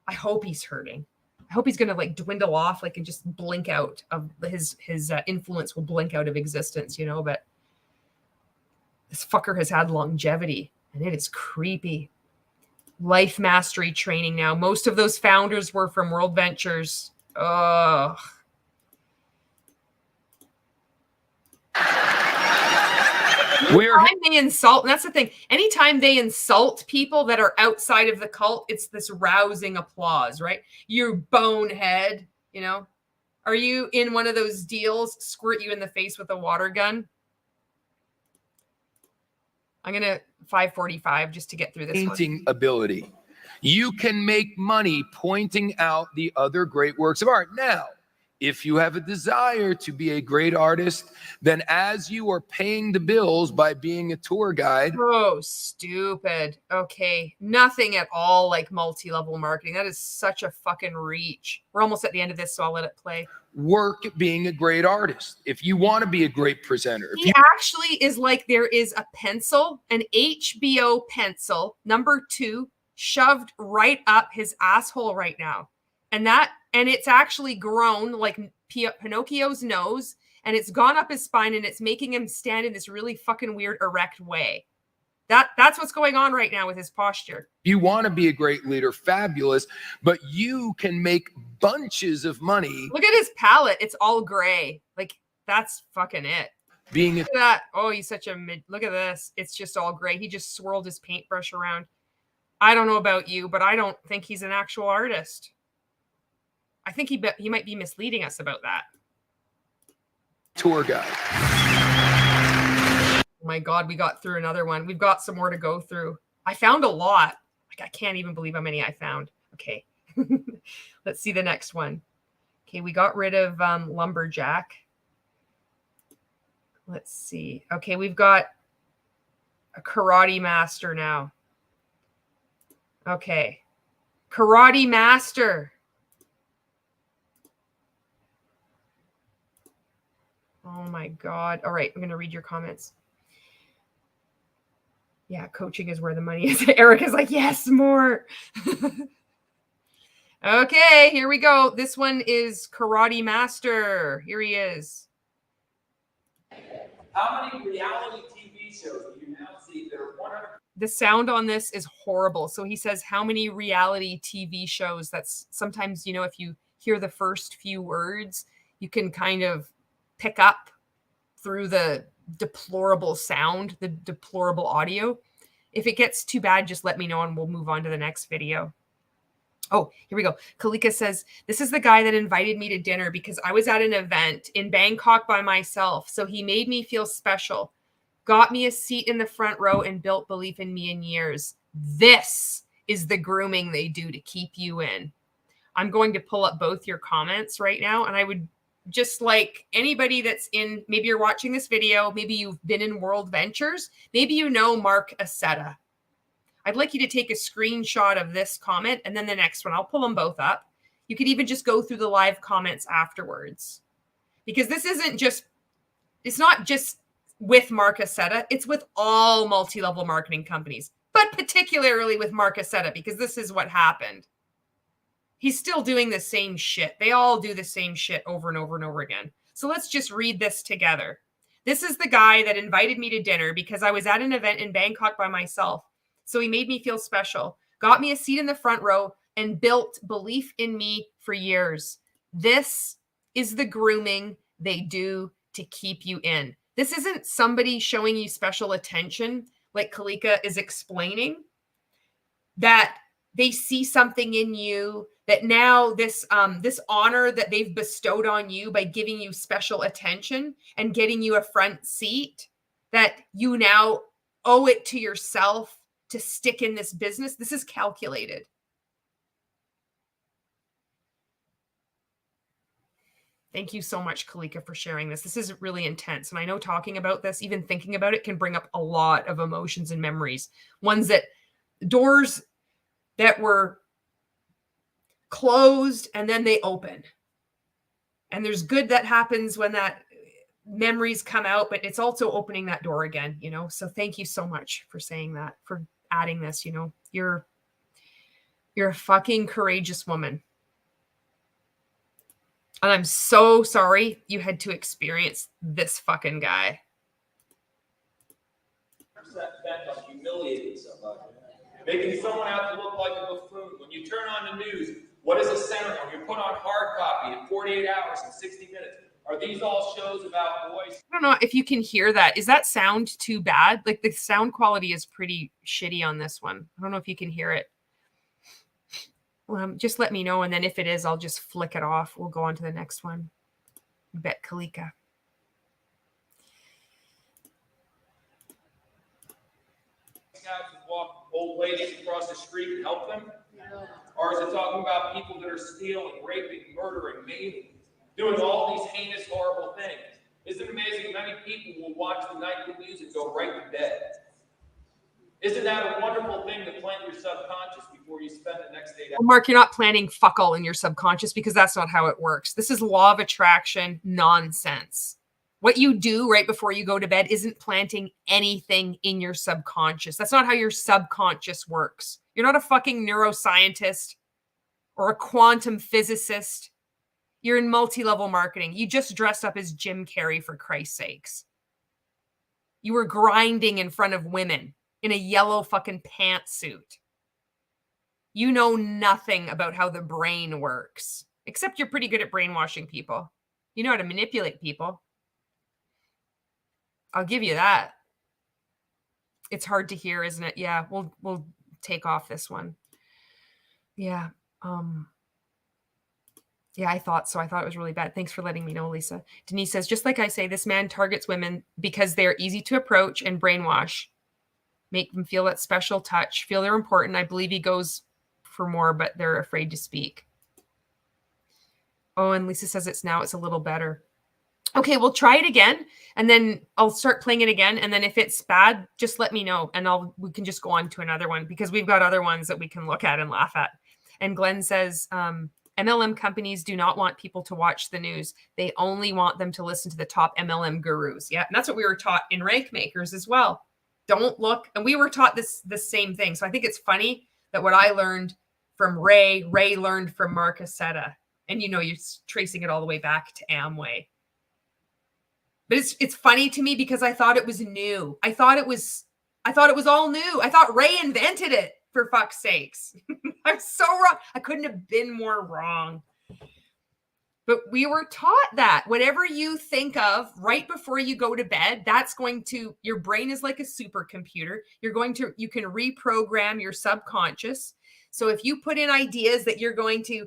I hope he's hurting. I hope he's going to like dwindle off, like, and just blink out of his influence will blink out of existence, you know, but this fucker has had longevity and it is creepy. Life mastery training now. Most of those founders were from World Ventures. Ugh. Anytime they insult, and that's the thing, anytime they insult people that are outside of the cult, it's this rousing applause, right? You bonehead, you know? Are you in one of those deals, squirt you in the face with a water gun? I'm going to 545 just to get through this. Painting ability. You can make money pointing out the other great works of art. Now, if you have a desire to be a great artist, then as you are paying the bills by being a tour guide. Oh, stupid. Okay. Nothing at all like multi-level marketing. That is such a fucking reach. We're almost at the end of this, so I'll let it play. Work at being a great artist. If you want to be a great presenter. He actually is like, there is a pencil, an HBO pencil, number 2, shoved right up his asshole right now. And it's actually grown like Pinocchio's nose, and it's gone up his spine, and it's making him stand in this really fucking weird erect way. That's what's going on right now with his posture. You want to be a great leader, fabulous, but you can make bunches of money. Look at his palette. It's all gray. Like, that's fucking it. Look at that. Oh, he's such a mid. Look at this. It's just all gray. He just swirled his paintbrush around. I don't know about you, but I don't think he's an actual artist. I think he might be misleading us about that. Tour guide. Oh my God, we got through another one. We've got some more to go through. I found a lot. Like, I can't even believe how many I found. Okay. Let's see the next one. Okay, we got rid of Lumberjack. Let's see. Okay, we've got a Karate Master now. Okay. Karate Master. Oh my God. All right, I'm going to read your comments. Yeah, coaching is where the money is. Eric is like, yes, more. Okay, here we go. This one is Karate Master. Here he is. How many reality TV shows do you now see that are 100%? The sound on this is horrible. So he says, how many reality TV shows? That's sometimes, you know, if you hear the first few words, you can kind of pick up through the deplorable sound, the deplorable audio. If it gets too bad, just let me know and we'll move on to the next video. Oh, here we go. Kalika says, this is the guy that invited me to dinner because I was at an event in Bangkok by myself. So he made me feel special, got me a seat in the front row, and built belief in me in years. This is the grooming they do to keep you in. I'm going to pull up both your comments right now. And I would just like anybody that's in, maybe you're watching this video, maybe you've been in World Ventures, maybe you know Marc Accetta. I'd like you to take a screenshot of this comment and then the next one. I'll pull them both up. You could even just go through the live comments afterwards. Because this isn't just, it's not just with Marc Accetta, it's with all multi-level marketing companies, but particularly with Marc Accetta, because this is what happened. He's still doing the same shit. They all do the same shit over and over and over again. So let's just read this together. This is the guy that invited me to dinner because I was at an event in Bangkok by myself. So he made me feel special, got me a seat in the front row, and built belief in me for years. This is the grooming they do to keep you in. This isn't somebody showing you special attention, like Kalika is explaining, that they see something in you, that now this honor that they've bestowed on you by giving you special attention and getting you a front seat, that you now owe it to yourself to stick in this business. This is calculated. Thank you so much, Kalika, for sharing this. This is really intense. And I know talking about this, even thinking about it, can bring up a lot of emotions and memories. Ones that, doors that were closed and then they open. And there's good that happens when that memories come out, but it's also opening that door again, you know? So thank you so much for saying that, for adding this, you know, you're a fucking courageous woman. And I'm so sorry you had to experience this fucking guy. Bent on humiliating somebody, making someone out to look like a buffoon. When you turn on the news, what is a center when you're put on hard copy in 48 hours and 60 minutes? Are these all shows about boys? I don't know if you can hear that. Is that sound too bad? Like the sound quality is pretty shitty on this one. I don't know if you can hear it. Just let me know. And then if it is, I'll just flick it off. We'll go on to the next one. Bet Kalika. Guys who walk old ladies across the street and help them? No. Or is it talking about people that are stealing, raping, murdering, maiming, doing all these heinous, horrible things? Isn't it amazing many people will watch the nightly news and go right to bed? Isn't that a wonderful thing to plant your subconscious before you spend the next 8 hours? Well, Mark, you're not planting fuck all in your subconscious because that's not how it works. This is law of attraction nonsense. What you do right before you go to bed isn't planting anything in your subconscious. That's not how your subconscious works. You're not a fucking neuroscientist or a quantum physicist. You're in multi-level marketing. You just dressed up as Jim Carrey, for Christ's sakes. You were grinding in front of women in a yellow fucking pantsuit. You know nothing about how the brain works, except you're pretty good at brainwashing people. You know how to manipulate people. I'll give you that. It's hard to hear, isn't it? Yeah, we'll take off this one. Yeah. Yeah, I thought so. I thought it was really bad. Thanks for letting me know, Lisa. Denise says, just like I say, this man targets women because they're easy to approach and brainwash. Make them feel that special touch, feel they're important. I believe he goes for more, but they're afraid to speak. Oh, and Lisa says it's a little better. Okay, we'll try it again, and then I'll start playing it again. And then if it's bad, just let me know, and we can just go on to another one because we've got other ones that we can look at and laugh at. And Glenn says, MLM companies do not want people to watch the news. They only want them to listen to the top MLM gurus. Yeah, and that's what we were taught in Rank Makers as well. Don't look, and we were taught the same thing. So I think it's funny that what I learned from Ray learned from Marc Accetta. And you know, you're tracing it all the way back to Amway. But it's funny to me because I thought it was new. I thought it was all new. I thought Ray invented it, for fuck's sakes. I'm so wrong. I couldn't have been more wrong. But we were taught that whatever you think of right before you go to bed, your brain is like a supercomputer. You can reprogram your subconscious. So if you put in ideas that you're going to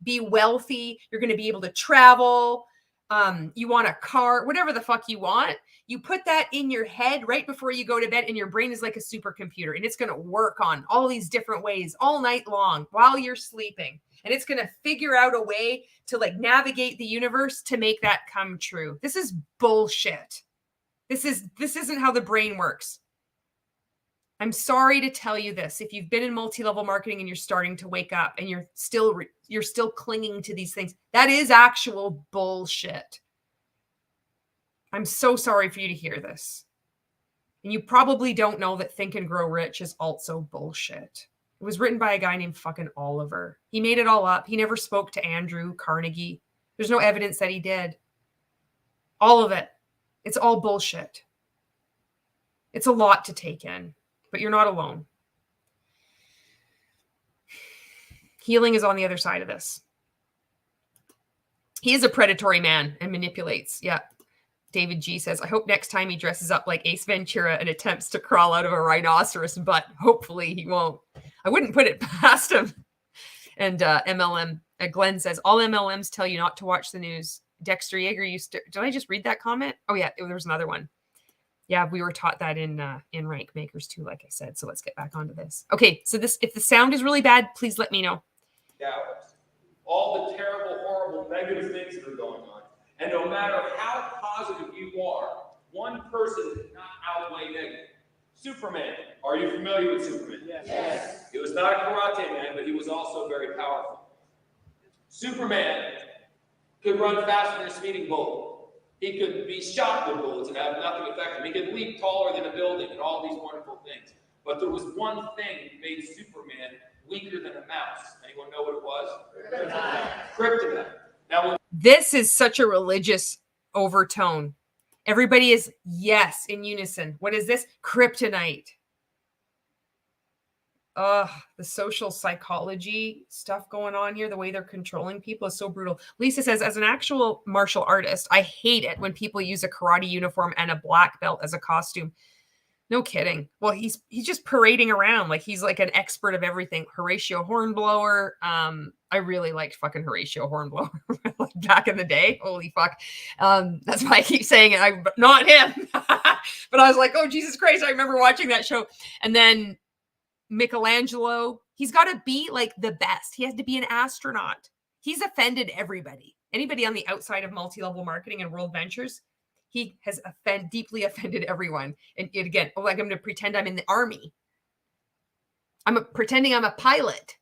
be wealthy, you're going to be able to travel, you want a car, whatever the fuck you want, you put that in your head right before you go to bed, and your brain is like a supercomputer, and it's going to work on all these different ways all night long while you're sleeping. And it's going to figure out a way to like navigate the universe to make that come true. This is bullshit. This isn't how the brain works. I'm sorry to tell you this. If you've been in multi-level marketing and you're starting to wake up and you're still clinging to these things, that is actual bullshit. I'm so sorry for you to hear this. And you probably don't know that Think and Grow Rich is also bullshit. It was written by a guy named fucking Oliver. He made it all up. He never spoke to Andrew Carnegie. There's no evidence that he did. All of it. It's all bullshit. It's a lot to take in. But you're not alone. Healing is on the other side of this. He is a predatory man and manipulates. Yeah. David G says, I hope next time he dresses up like Ace Ventura and attempts to crawl out of a rhinoceros butt. Hopefully he won't. I wouldn't put it past him. And MLM, Glenn says, all MLMs tell you not to watch the news. Dexter Yeager used to, did I just read that comment? Oh yeah, there was another one. Yeah, we were taught that in Rank Makers too, like I said. So let's get back onto this. Okay, so this, if the sound is really bad, please let me know. Yeah, all the terrible, horrible, negative things that are going on. And no matter how positive you are, one person does not outweigh negative. Superman. Are you familiar with Superman? Yes. He was not a karate man, but he was also very powerful. Superman could run faster than a speeding bullet. He could be shot with bullets and have nothing affect him. He could leap taller than a building and all these wonderful things. But there was one thing that made Superman weaker than a mouse. Anyone know what it was? Kryptonite. Now, this is such a religious overtone. Everybody is, yes, in unison. What is this? Kryptonite. The social psychology stuff going on here, the way they're controlling people is so brutal. Lisa says, as an actual martial artist, I hate it when people use a karate uniform and a black belt as a costume. No kidding. Well, he's just parading around like he's like an expert of everything. Horatio Hornblower. I really liked fucking Horatio Hornblower like back in the day. Holy fuck. That's why I keep saying it. But not him. But I was like, oh, Jesus Christ. I remember watching that show. And then Michelangelo, he's got to be like the best. He has to be an astronaut. He's offended everybody. Anybody on the outside of multi-level marketing and world ventures, he has deeply offended everyone. And again, like I'm going to pretend I'm in the army. Pretending I'm a pilot.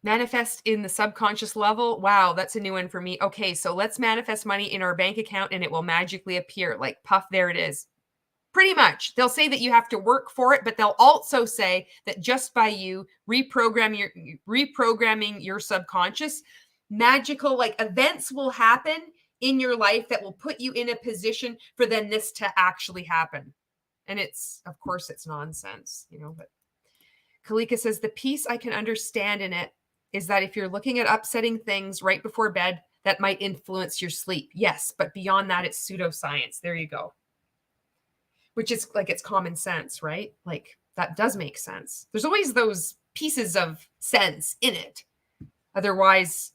Manifest in the subconscious level. Wow, that's a new one for me. Okay, so let's manifest money in our bank account and it will magically appear. Like, puff, there it is. Pretty much. They'll say that you have to work for it, but they'll also say that just by you reprogramming your subconscious, magical like events will happen in your life that will put you in a position for then this to actually happen. And it's, of course, it's nonsense, you know, but Kalika says the piece I can understand in it is that if you're looking at upsetting things right before bed, that might influence your sleep. Yes, but beyond that, it's pseudoscience. There you go. Which is like, it's common sense, right? Like that does make sense. There's always those pieces of sense in it. Otherwise,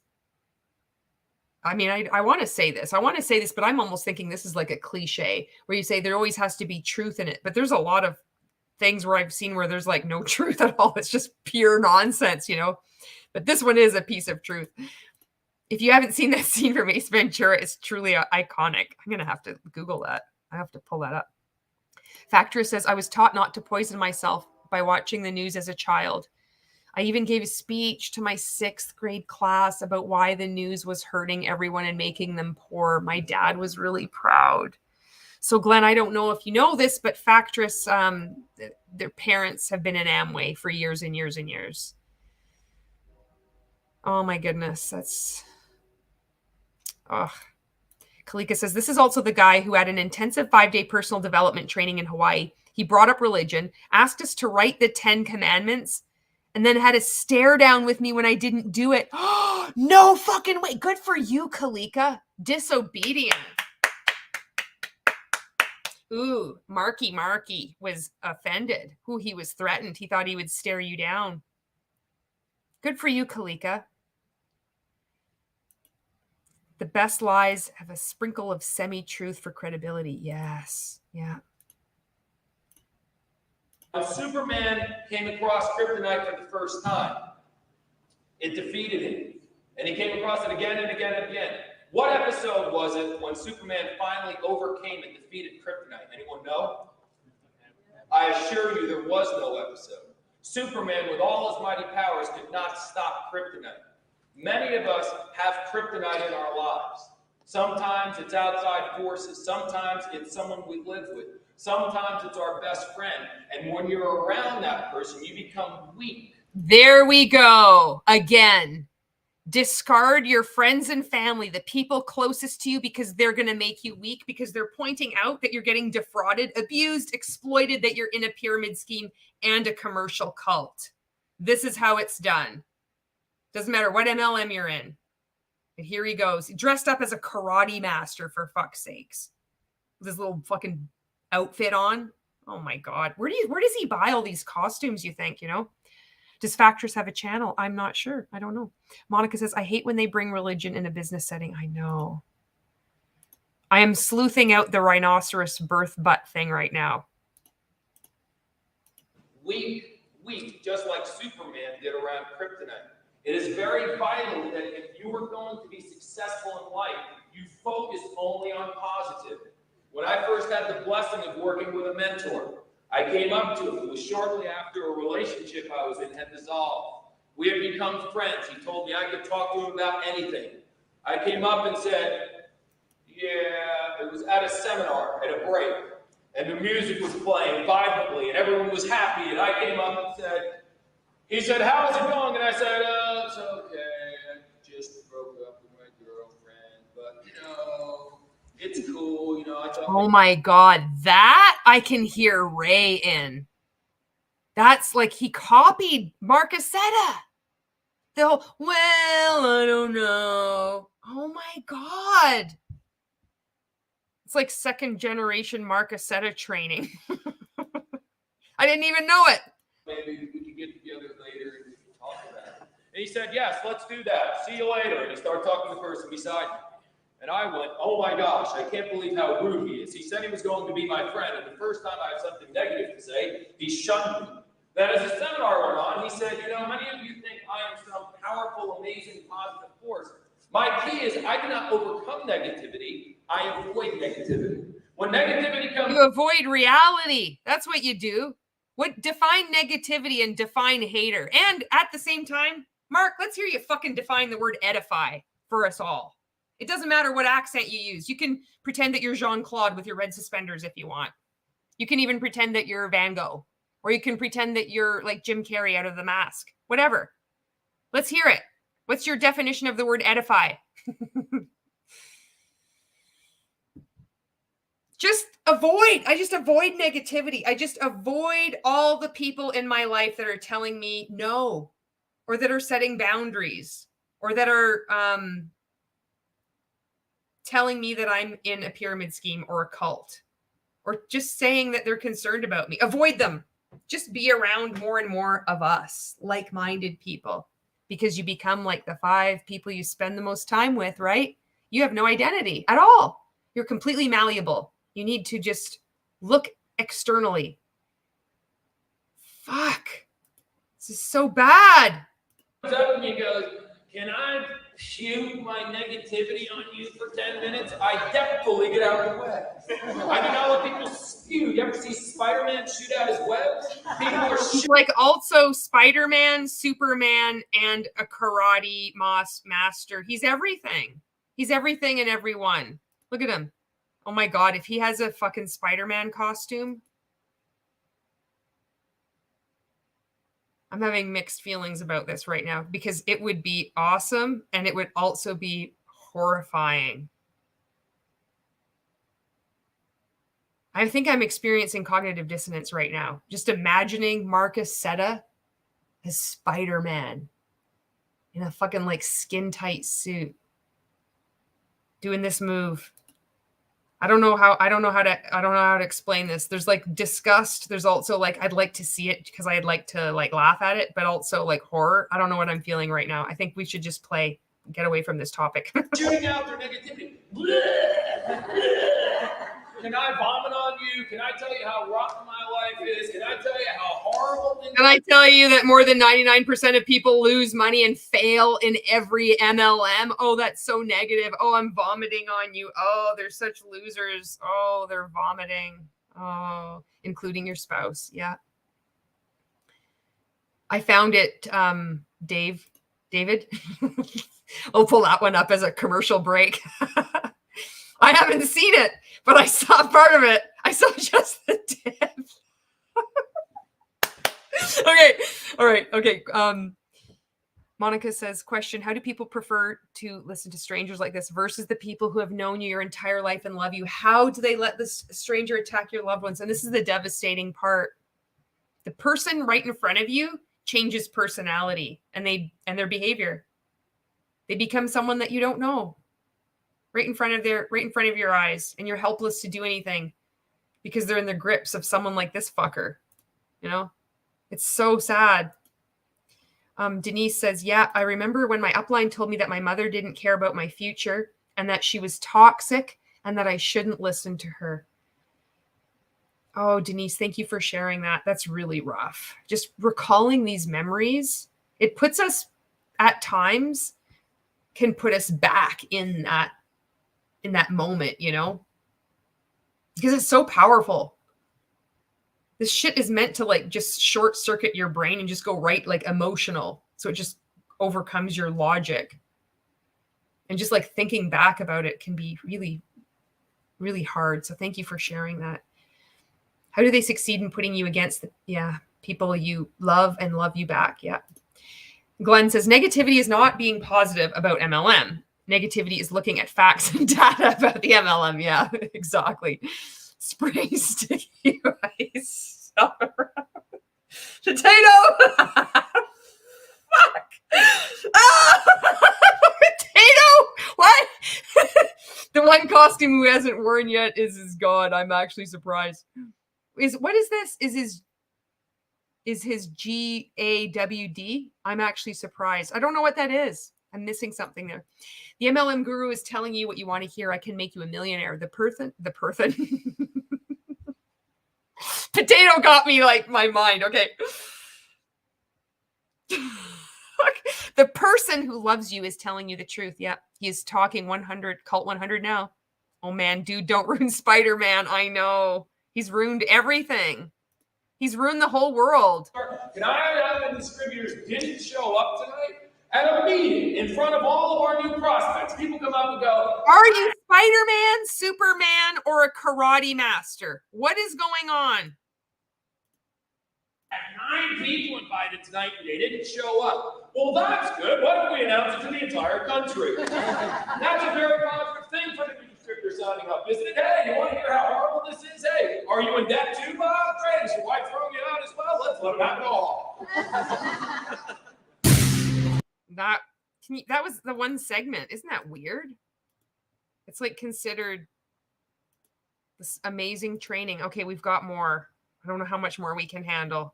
I mean, I want to say this. But I'm almost thinking this is like a cliche where you say there always has to be truth in it. But there's a lot of things where I've seen where there's like no truth at all. It's just pure nonsense, you know? But this one is a piece of truth. If you haven't seen that scene from Ace Ventura, it's truly iconic. I'm going to have to Google that. I have to pull that up. Factress says, I was taught not to poison myself by watching the news as a child. I even gave a speech to my 6th grade class about why the news was hurting everyone and making them poor. My dad was really proud. So Glenn, I don't know if you know this, but Factress, their parents have been in Amway for years and years and years. Oh my goodness. That's, Kalika says, this is also the guy who had an intensive 5-day personal development training in Hawaii. He brought up religion, asked us to write the 10 commandments, and then had a stare down with me when I didn't do it. Oh, no fucking way. Good for you, Kalika. Disobedient. Ooh, Marky was offended. Ooh, he was threatened. He thought he would stare you down. Good for you, Kalika. The best lies have a sprinkle of semi-truth for credibility. Yes. Yeah. When Superman came across kryptonite for the first time, it defeated him. And he came across it again and again and again. What episode was it when Superman finally overcame and defeated kryptonite? Anyone know? I assure you there was no episode. Superman, with all his mighty powers, could not stop kryptonite. Many of us have kryptonite in our lives. Sometimes it's outside forces. Sometimes it's someone we live with. Sometimes it's our best friend. And when you're around that person, you become weak. There we go. Again, discard your friends and family, the people closest to you, because they're going to make you weak, because they're pointing out that you're getting defrauded, abused, exploited, that you're in a pyramid scheme and a commercial cult. This is how it's done. Doesn't matter what MLM you're in. And here he goes, dressed up as a karate master, for fuck's sakes. With his little fucking outfit on. Oh my God. Where does he buy all these costumes, you think, you know? Does Factors have a channel? I'm not sure. I don't know. Monica says, I hate when they bring religion in a business setting. I know. I am sleuthing out the rhinoceros birth butt thing right now. Weak, just like Superman did around kryptonite. It is very vital that if you are going to be successful in life, you focus only on positive. When I first had the blessing of working with a mentor, I came up to him. It was shortly after a relationship I was in had dissolved. We had become friends. He told me I could talk to him about anything. I came up and said, yeah, it was at a seminar, at a break, and the music was playing vibrantly, and everyone was happy, and I came up and said, he said, how's it going? And I said, it's okay. I just broke up with my girlfriend, but, you know, it's cool. You know, I thought. Oh my God. That I can hear Ray in. That's like he copied Marc Accetta. The whole, well, I don't know. Oh my God. It's like second generation Marc Accetta training. I didn't even know it. Maybe we could get together later and we can talk about it. And he said, yes, let's do that. See you later. And he started talking to the person beside me. And I went, oh my gosh, I can't believe how rude he is. He said he was going to be my friend. And the first time I had something negative to say, he shunned me. Then as the seminar went on, he said, you know, many of you think I am some powerful, amazing, positive force. My key is I do not overcome negativity. I avoid negativity. When negativity comes... You avoid reality. That's what you do. Define negativity and define hater. And at the same time, Mark, let's hear you fucking define the word edify for us all. It doesn't matter what accent you use. You can pretend that you're Jean-Claude with your red suspenders if you want. You can even pretend that you're Van Gogh. Or you can pretend that you're like Jim Carrey out of The Mask. Whatever. Let's hear it. What's your definition of the word edify? I just avoid negativity. I just avoid all the people in my life that are telling me no, or that are setting boundaries, or that are telling me that I'm in a pyramid scheme or a cult, or just saying that they're concerned about me. Avoid them. Just be around more and more of us, like-minded people, because you become like the 5 people you spend the most time with, right? You have no identity at all. You're completely malleable. You need to just look externally. Fuck. This is so bad. He comes up and he goes, can I shoot my negativity on you for 10 minutes? I definitely get out of the way. I do not let people spew. You ever see Spider-Man shoot out his webs? People are He's like also Spider-Man, Superman, and a karate master. He's everything. He's everything and everyone. Look at him. Oh my God, if he has a fucking Spider-Man costume. I'm having mixed feelings about this right now because it would be awesome and it would also be horrifying. I think I'm experiencing cognitive dissonance right now. Just imagining Marc Accetta as Spider-Man in a fucking like skin tight suit doing this move. I don't know how to explain this. There's like disgust. There's also like, I'd like to see it because I'd like to like laugh at it, but also like horror. I don't know what I'm feeling right now. I think we should just play get away from this topic. Shooting out their negativity. Can I vomit on you? Can I tell you how rotten my life is? Can I tell you how horrible things are? Can I tell you that more than 99% of people lose money and fail in every MLM? Oh, that's so negative. Oh, I'm vomiting on you. Oh, they're such losers. Oh, they're vomiting. Oh, including your spouse. Yeah. I found it, David. I'll pull that one up as a commercial break. I haven't seen it, but I saw part of it. I saw just the tip. Okay. All right. Okay. Monica says, question, how do people prefer to listen to strangers like this versus the people who have known you your entire life and love you? How do they let this stranger attack your loved ones? And this is the devastating part. The person right in front of you changes personality and their behavior. They become someone that you don't know right in front of your eyes, and you're helpless to do anything because they're in the grips of someone like this fucker. You know, it's so sad. Denise says, yeah, I remember when my upline told me that my mother didn't care about my future and that she was toxic and that I shouldn't listen to her. Oh, Denise, thank you for sharing that. That's really rough. Just recalling these memories, it puts us at times, can put us back in that moment, you know, because it's so powerful. This shit is meant to like just short circuit your brain and just go right like emotional. So it just overcomes your logic. And just like thinking back about it can be really, really hard. So thank you for sharing that. How do they succeed in putting you against people you love and love you back? Yeah. Glenn says, negativity is not being positive about MLM. Negativity is looking at facts and data about the MLM. Yeah, exactly. Spray sticky rice. Potato. Fuck. Potato. What? The one costume who hasn't worn yet is gone. I'm actually surprised. What is this? Is his GAWD? I'm actually surprised. I don't know what that is. I'm missing something there. The MLM guru is telling you what you want to hear. I can make you a millionaire. The person. Potato got me like my mind. Okay. The person who loves you is telling you the truth. Yeah. He's talking 100, Cult 100 now. Oh man, dude, don't ruin Spider-Man. I know. He's ruined everything. He's ruined the whole world. Can I have the distributors didn't show up tonight? At a meeting in front of all of our new prospects, people come up and go, are you Spider-Man, Superman, or a karate master? What is going on? 9 people invited tonight and they didn't show up. Well, that's good. Why don't we announce it to the entire country? That's a very positive thing for the distributor signing up, isn't it? Hey, you want to hear how horrible this is? Hey, are you in debt too, Bob? Great. Is your wife throwing you out as well? Let's let them have it all. That was the one segment. Isn't that weird? It's like considered this amazing training. Okay, we've got more. I don't know how much more we can handle.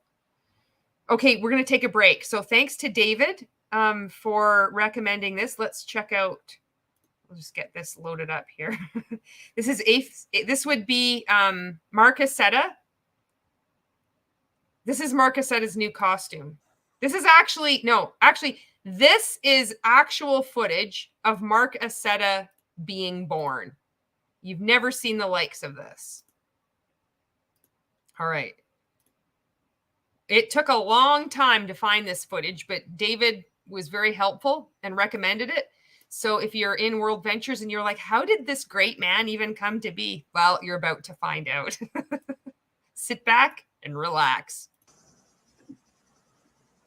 Okay, we're going to take a break. So thanks to David for recommending this. Let's check out. We'll just get this loaded up here. This would be Marc Accetta. This is Marc Accetta's new costume. This is this is actual footage of Marc Accetta being born. You've never seen the likes of this. All right. It took a long time to find this footage, but David was very helpful and recommended it. So if you're in World Ventures and you're like, how did this great man even come to be? Well, you're about to find out. Sit back and relax.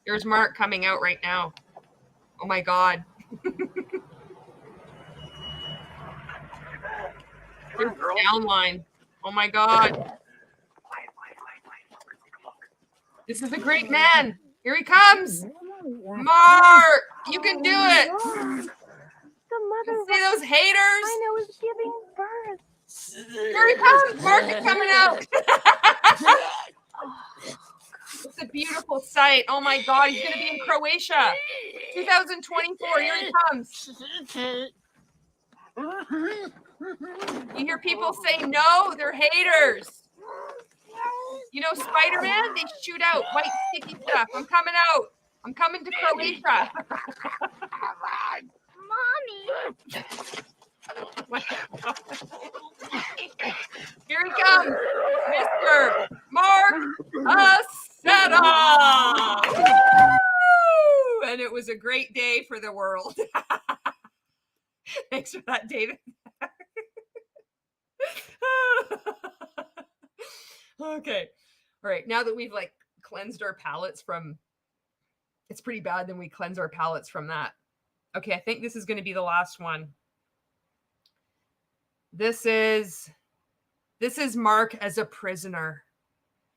Here's Mark coming out right now. Oh my God. Here's the downline. Oh my God. This is a great man. Here he comes. Mark, you can do it. The mother. See those haters? I know is giving birth. Here he comes. Mark is coming out. It's a beautiful sight. Oh my God, he's going to be in Croatia. 2024, here he comes. You hear people say no, they're haters. You know, Spider-Man, they shoot out white sticky stuff. I'm coming out. I'm coming to Croatia. Mommy. Here he comes, Mr. Marc Accetta. Woo! And it was a great day for the world. Thanks for that, David. Okay. All right. Now that we've like cleansed our palates from, it's pretty bad. Then we cleanse our palates from that. Okay. I think this is going to be the last one. This is Marc as a prisoner.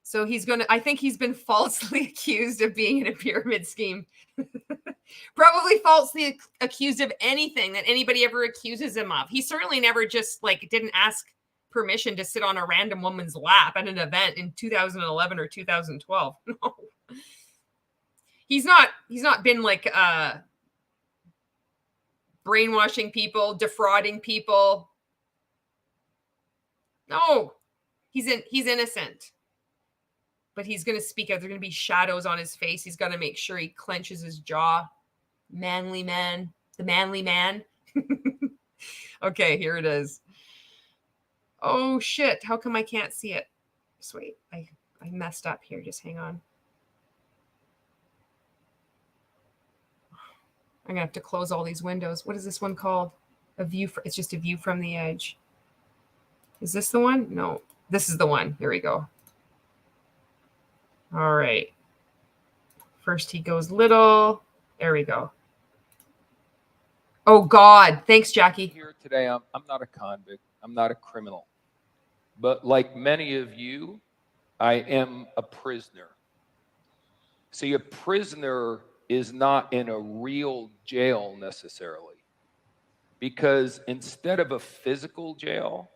So I think he's been falsely accused of being in a pyramid scheme. Probably falsely accused of anything that anybody ever accuses him of. He certainly never just like didn't ask permission to sit on a random woman's lap at an event in 2011 or 2012. No. He's not been like brainwashing people, defrauding people. No. He's innocent. But he's going to speak out. There are going to be shadows on his face. He's got to make sure he clenches his jaw. Manly man. The manly man. Okay, here it is. Oh, shit. How come I can't see it? Just wait. I messed up here. Just hang on. I'm going to have to close all these windows. What is this one called? It's just a view from the edge. Is this the one? No. This is the one. Here we go. All right. First he goes little. There we go. Oh, God. Thanks, Jackie. Here today, I'm not a convict. I'm not a criminal. But like many of you, I am a prisoner. See, a prisoner is not in a real jail necessarily. Because instead of a physical jail,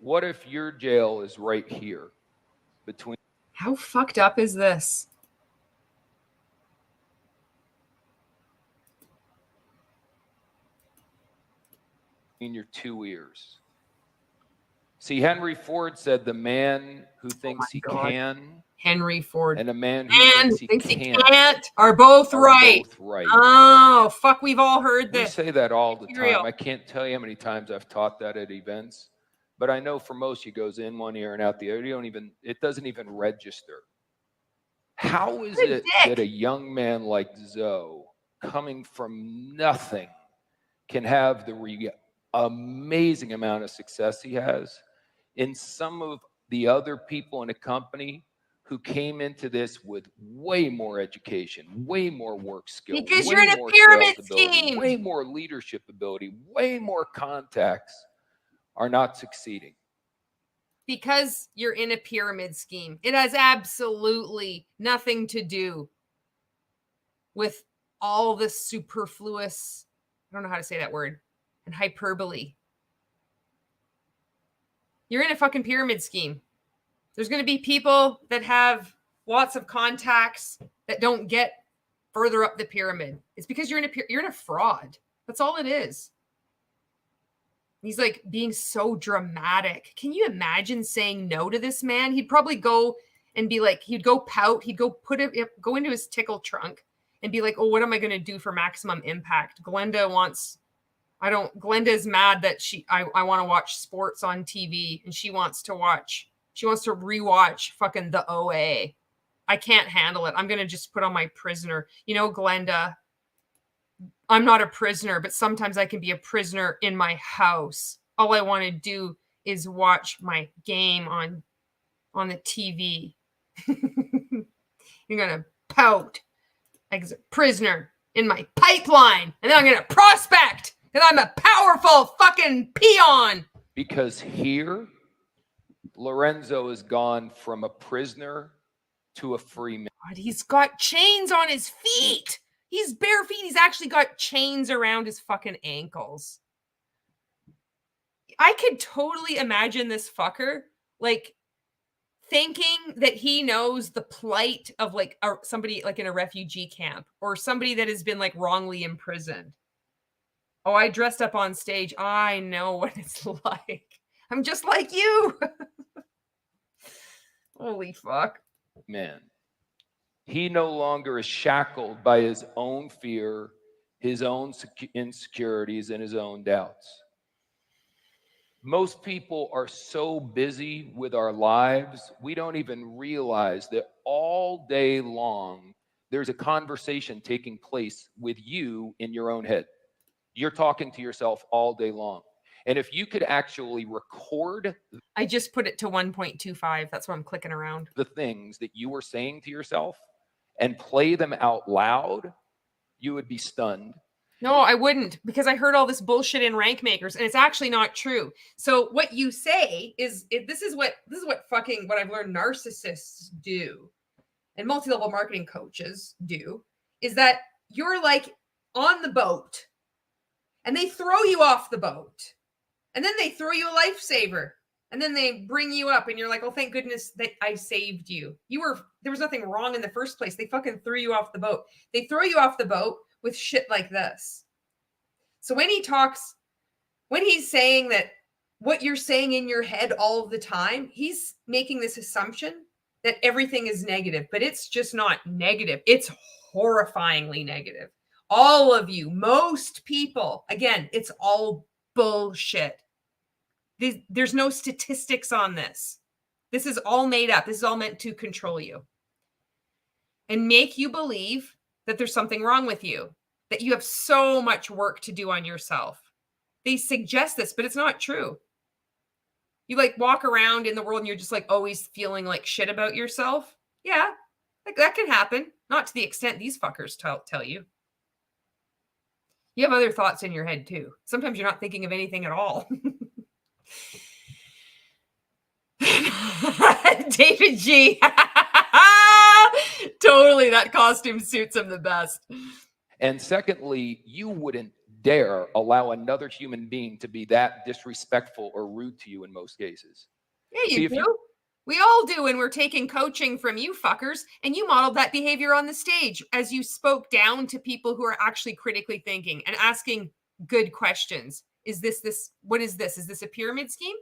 what if your jail is right here between? How fucked up is this? In your two ears. See, Henry Ford said the man who thinks he can. Henry Ford. And a man who thinks he can't are both right. Both right. Oh, fuck. We've all heard this. We say that all the Real. time. I can't tell you how many times I've taught that at events. But I know for most, it goes in one ear and out the other. It doesn't even register. How is it that a young man like Zoe, coming from nothing, can have the amazing amount of success he has? In some of the other people in a company who came into this with way more education, way more work skills, because you're in a pyramid scheme, way more leadership ability, way more contacts, are not succeeding. Because you're in a pyramid scheme. It has absolutely nothing to do with all the superfluous, I don't know how to say that word, and hyperbole. You're in a fucking pyramid scheme. There's going to be people that have lots of contacts that don't get further up the pyramid. It's because you're in a fraud. That's all it is. He's like being so dramatic. Can you imagine saying no to this man? He'd probably go and be like, he'd go pout. He'd go go into his tickle trunk and be like, oh, what am I going to do for maximum impact? Glenda is mad that I want to watch sports on TV and she wants to rewatch fucking the OA. I can't handle it. I'm going to just put on my prisoner. You know, Glenda, I'm not a prisoner, but sometimes I can be a prisoner in my house. All I want to do is watch my game on the TV. You're going to pout like a prisoner in my pipeline. And then I'm going to prospect because I'm a powerful fucking peon. Because here, Lorenzo has gone from a prisoner to a free man. God, he's got chains on his feet. He's bare feet. He's actually got chains around his fucking ankles. I could totally imagine this fucker like thinking that he knows the plight of like somebody like in a refugee camp or somebody that has been like wrongly imprisoned. Oh, I dressed up on stage. I know what it's like. I'm just like you. Holy fuck. Man, he no longer is shackled by his own fear, his own insecurities, and his own doubts. Most people are so busy with our lives, we don't even realize that all day long, there's a conversation taking place with you in your own head. You're talking to yourself all day long. And if you could actually record, I just put it to 1.25. That's why I'm clicking around. The things that you were saying to yourself and play them out loud, you would be stunned. No, I wouldn't, because I heard all this bullshit in Rank Makers, and it's actually not true. So what you say is, this is what I've learned narcissists do, and multi-level marketing coaches do, is that you're like on the boat, and they throw you off the boat, and then they throw you a lifesaver, and then they bring you up, and you're like, oh, thank goodness that I saved you. There was nothing wrong in the first place. They fucking threw you off the boat. They throw you off the boat with shit like this. So when he's saying that what you're saying in your head all of the time, he's making this assumption that everything is negative, but it's just not negative. It's horrifyingly negative. All of you, most people, again, it's all bullshit. There's no statistics on this. This is all made up. This is all meant to control you and make you believe that there's something wrong with you, that you have so much work to do on yourself. They suggest this, but it's not true. You like walk around in the world and you're just like always feeling like shit about yourself. Yeah, like that can happen. Not to the extent these fuckers tell you. You have other thoughts in your head too. Sometimes you're not thinking of anything at all. David G. Totally, that costume suits him the best. And secondly, you wouldn't dare allow another human being to be that disrespectful or rude to you in most cases. Yeah, you do. We all do when we're taking coaching from you fuckers, and you modeled that behavior on the stage as you spoke down to people who are actually critically thinking and asking good questions. Is this? What is this? Is this a pyramid scheme?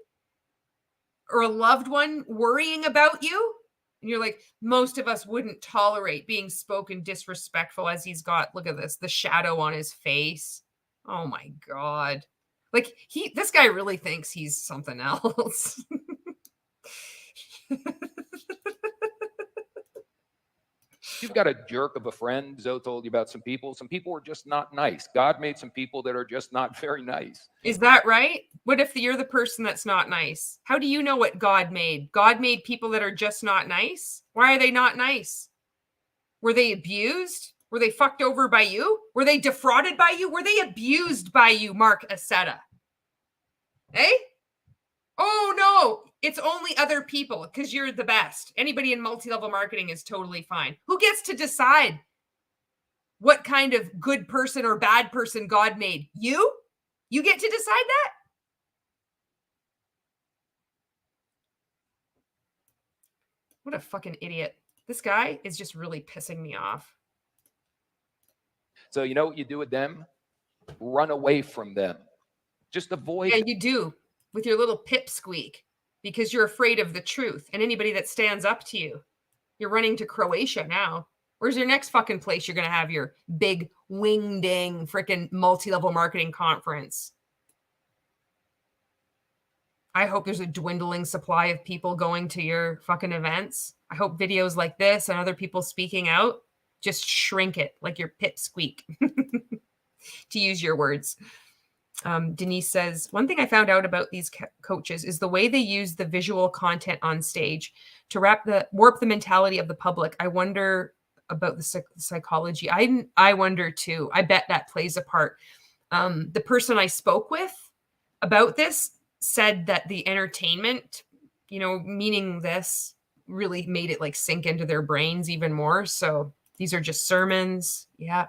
Or a loved one worrying about you? And you're like, most of us wouldn't tolerate being spoken disrespectful as he's got, look at this, the shadow on his face. Oh my God. Like this guy really thinks he's something else. You've got a jerk of a friend. Zoe told you about some people. Some people are just not nice. God made some people that are just not very nice. Is that right? What if you're the person that's not nice? How do you know what God made? God made people that are just not nice? Why are they not nice? Were they abused? Were they fucked over by you? Were they defrauded by you? Were they abused by you, Marc Accetta? Eh? Oh, no. It's only other people because you're the best. Anybody in multi-level marketing is totally fine. Who gets to decide what kind of good person or bad person God made? You? You get to decide that? What a fucking idiot. This guy is just really pissing me off. So you know what you do with them? Run away from them. Just avoid. Yeah, you do. With your little pipsqueak, because you're afraid of the truth and anybody that stands up to you. You're running to Croatia now. Where's your next fucking place you're going to have your big wing-ding freaking multi-level marketing conference? I hope there's a dwindling supply of people going to your fucking events. I hope videos like this and other people speaking out just shrink it like your pipsqueak, to use your words. Denise says, one thing I found out about these coaches is the way they use the visual content on stage to warp the mentality of the public. I wonder about the psychology. I wonder too. I bet that plays a part. The person I spoke with about this said that the entertainment, meaning this, really made it like sink into their brains even more. So these are just sermons. Yeah.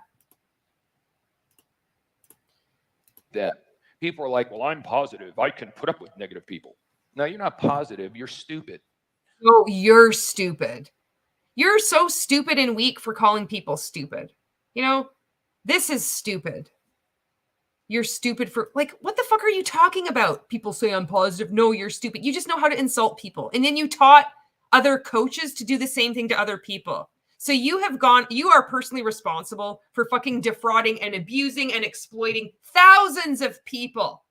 That people are like, well, I'm positive. I can put up with negative people. No, you're not positive. You're stupid. No, you're stupid. You're so stupid and weak for calling people stupid. You know, this is stupid. You're stupid for, like, what the fuck are you talking about? People say I'm positive. No, you're stupid. You just know how to insult people. And then you taught other coaches to do the same thing to other people. So you are personally responsible for fucking defrauding and abusing and exploiting thousands of people.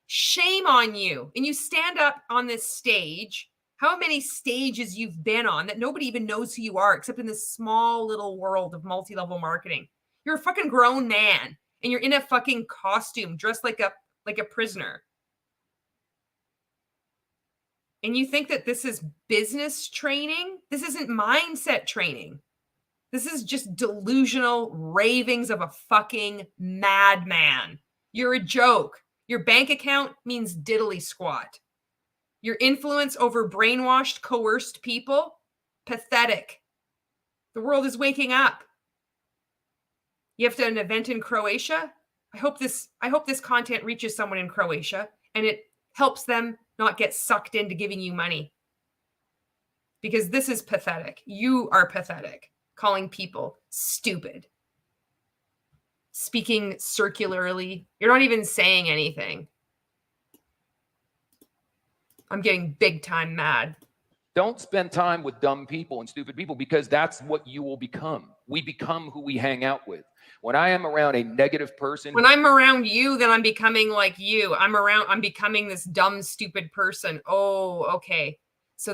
Shame on you. And you stand up on this stage. How many stages you've been on that nobody even knows who you are except in this small little world of multi-level marketing. You're a fucking grown man and you're in a fucking costume dressed like a prisoner. And you think that this is business training? This isn't mindset training. This is just delusional ravings of a fucking madman. You're a joke. Your bank account means diddly squat. Your influence over brainwashed, coerced people, pathetic. The world is waking up. You have an event in Croatia. I hope this content reaches someone in Croatia and it helps them not get sucked into giving you money. Because this is pathetic. You are pathetic. Calling people stupid. Speaking circularly. You're not even saying anything. I'm getting big time mad. Don't spend time with dumb people and stupid people because that's what you will become. We become who we hang out with. When I am around a negative person. When I'm around you, then I'm becoming like you. I'm becoming this dumb, stupid person. Oh, okay. So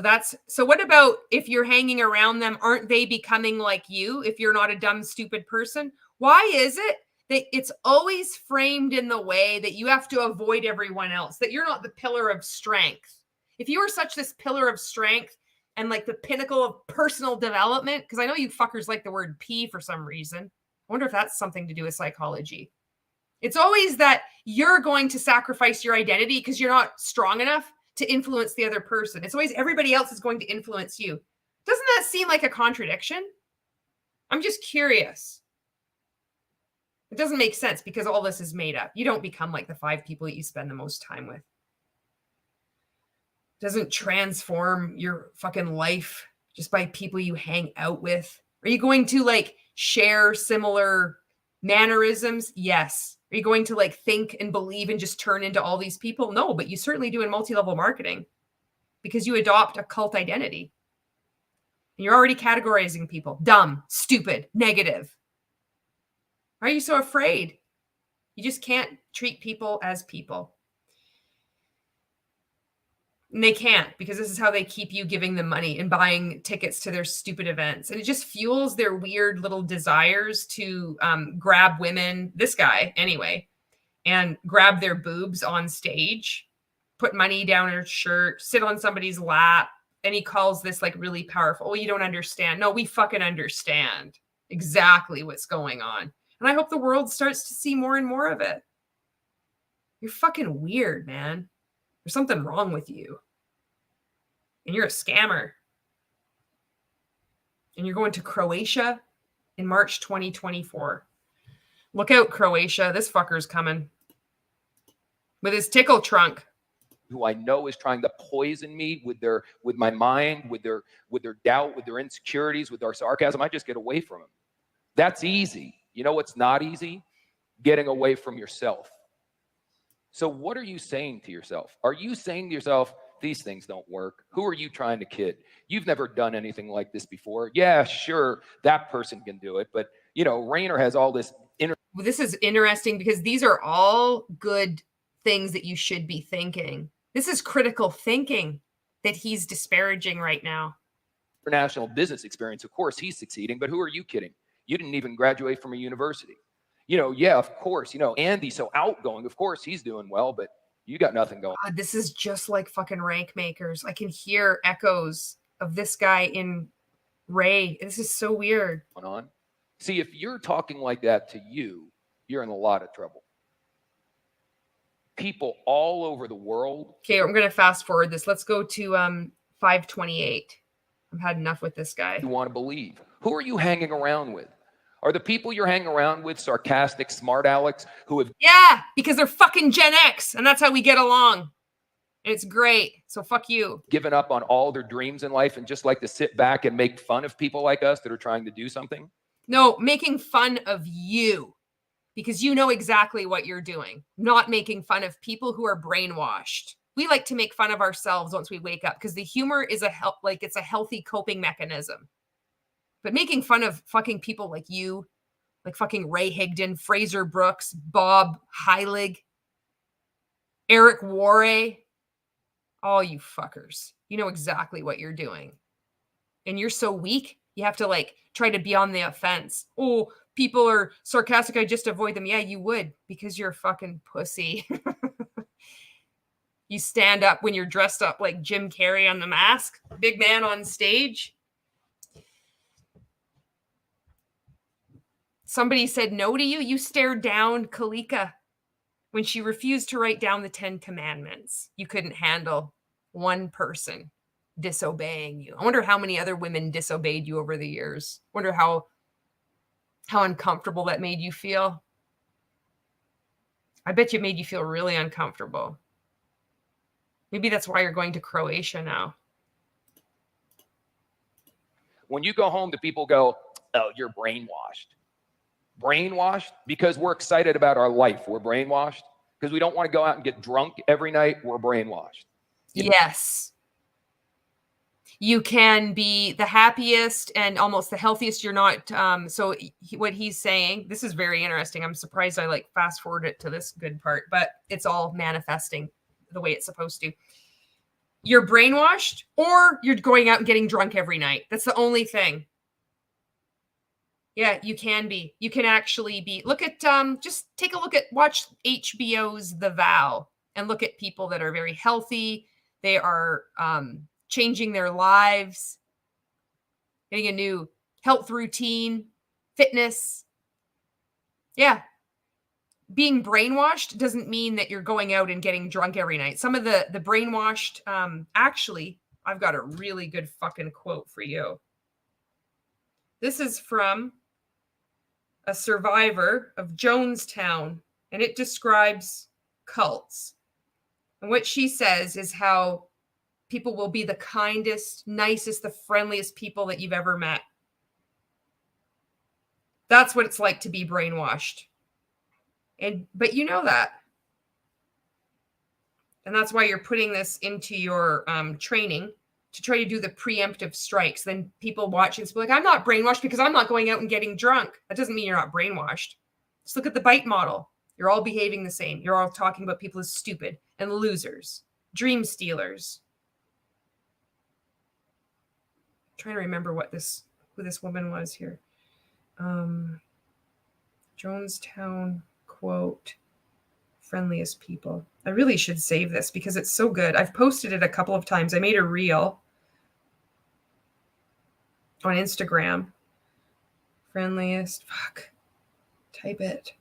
what about if you're hanging around them, aren't they becoming like you if you're not a dumb, stupid person? Why is it that it's always framed in the way that you have to avoid everyone else, that you're not the pillar of strength? If you were such this pillar of strength and like the pinnacle of personal development, because I know you fuckers like the word P for some reason. I wonder if that's something to do with psychology. It's always that you're going to sacrifice your identity because you're not strong enough to influence the other person. It's always everybody else is going to influence you. Doesn't that seem like a contradiction? I'm just curious. It doesn't make sense because all this is made up. You don't become like the 5 people that you spend the most time with. It doesn't transform your fucking life just by people you hang out with. Are you going to like share similar mannerisms? Yes. Are you going to like think and believe and just turn into all these people? No, but you certainly do in multi-level marketing because you adopt a cult identity. And you're already categorizing people. Dumb, stupid, negative. Why are you so afraid? You just can't treat people as people. And they can't because this is how they keep you giving them money and buying tickets to their stupid events. And it just fuels their weird little desires to grab women, this guy anyway, and grab their boobs on stage, put money down her shirt, sit on somebody's lap. And he calls this like really powerful. Oh, you don't understand. No, we fucking understand exactly what's going on. And I hope the world starts to see more and more of it. You're fucking weird, man. There's something wrong with you. And you're a scammer. And you're going to Croatia in March 2024. Look out, Croatia. This fucker's coming. With his tickle trunk. Who I know is trying to poison me with my mind, with their doubt, with their insecurities, with their sarcasm. I just get away from them. That's easy. You know what's not easy? Getting away from yourself. So what are you saying to yourself? Are you saying to yourself, these things don't work? Who are you trying to kid? You've never done anything like this before. Yeah, sure, that person can do it. But, you know, Rainer has all this This is interesting because these are all good things that you should be thinking. This is critical thinking that he's disparaging right now. international business experience. Of course, he's succeeding, but who are you kidding? You didn't even graduate from a university. You know, yeah, of course, you know, Andy's so outgoing. Of course, he's doing well, but you got nothing going. God, this is just like fucking rank makers. I can hear echoes of this guy in Ray. This is so weird. On. See, if you're talking like that to you, you're in a lot of trouble. People all over the world. Okay, I'm going to fast forward this. Let's go to 528. I've had enough with this guy. You want to believe. Who are you hanging around with? Are the people you're hanging around with sarcastic, smart Alex who have... Yeah, because they're fucking Gen X, and that's how we get along. And it's great. So fuck you. Given up on all their dreams in life and just like to sit back and make fun of people like us that are trying to do something? No, making fun of you because you know exactly what you're doing. Not making fun of people who are brainwashed. We like to make fun of ourselves once we wake up because the humor is it's a healthy coping mechanism. But making fun of fucking people like you, like fucking Ray Higdon, Fraser Brooks, Bob Heilig, Eric Warre, all you fuckers. You know exactly what you're doing. And you're so weak, you have to like try to be on the offense. Oh, people are sarcastic, I just avoid them. Yeah, you would because you're a fucking pussy. You stand up when you're dressed up like Jim Carrey on The Mask, big man on stage. Somebody said no to you. You stared down Kalika when she refused to write down the 10 Commandments. You couldn't handle one person disobeying you. I wonder how many other women disobeyed you over the years. Wonder how uncomfortable that made you feel. I bet you it made you feel really uncomfortable. Maybe that's why you're going to Croatia now. When you go home, the people go, oh, you're brainwashed. Brainwashed because we're excited about our life. We're brainwashed because we don't want to go out and get drunk every night. We're brainwashed. Yes. You can be the happiest and almost the healthiest. You're not. What he's saying, this is very interesting. I'm surprised I like fast forward it to this good part, but it's all manifesting the way it's supposed to. You're brainwashed or you're going out and getting drunk every night. That's the only thing. Yeah, you can be. You can actually be. Look at, just take a look at, watch HBO's The Vow and look at people that are very healthy. They are changing their lives, getting a new health routine, fitness. Yeah. Being brainwashed doesn't mean that you're going out and getting drunk every night. Some of the brainwashed, actually, I've got a really good fucking quote for you. This is from a survivor of Jonestown, and it describes cults. And what she says is how people will be the kindest, nicest, the friendliest people that you've ever met. That's what it's like to be brainwashed. But you know that. And that's why you're putting this into your training to try to do the preemptive strikes. Then people watching this will be like, I'm not brainwashed because I'm not going out and getting drunk. That doesn't mean you're not brainwashed. Just look at the bite model. You're all behaving the same. You're all talking about people as stupid and losers, dream stealers. I'm trying to remember who this woman was here. Jonestown quote, friendliest people. I really should save this because it's so good. I've posted it a couple of times. I made a reel on Instagram. Friendliest, type it.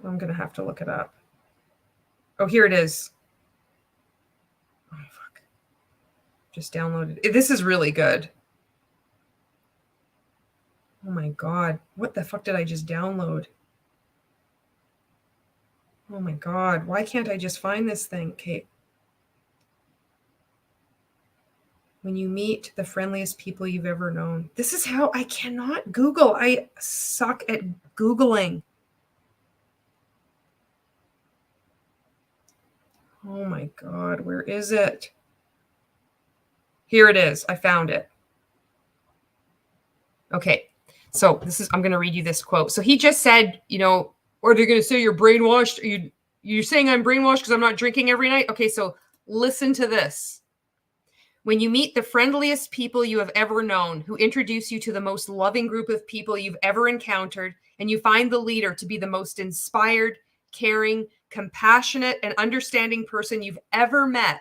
I'm going to have to look it up. Oh, here it is. Oh, fuck. Just downloaded it. This is really good. Oh my God. What the fuck did I just download? Oh my God. Why can't I just find this thing? Okay. When you meet the friendliest people you've ever known. This is how I cannot Google. I suck at Googling. Oh my God. Where is it? Here it is. I found it. Okay. So I'm going to read you this quote. So he just said, or they're going to say you're brainwashed. You're saying I'm brainwashed because I'm not drinking every night. Okay. So listen to this. When you meet the friendliest people you have ever known, who introduce you to the most loving group of people you've ever encountered, and you find the leader to be the most inspired, caring, compassionate, and understanding person you've ever met,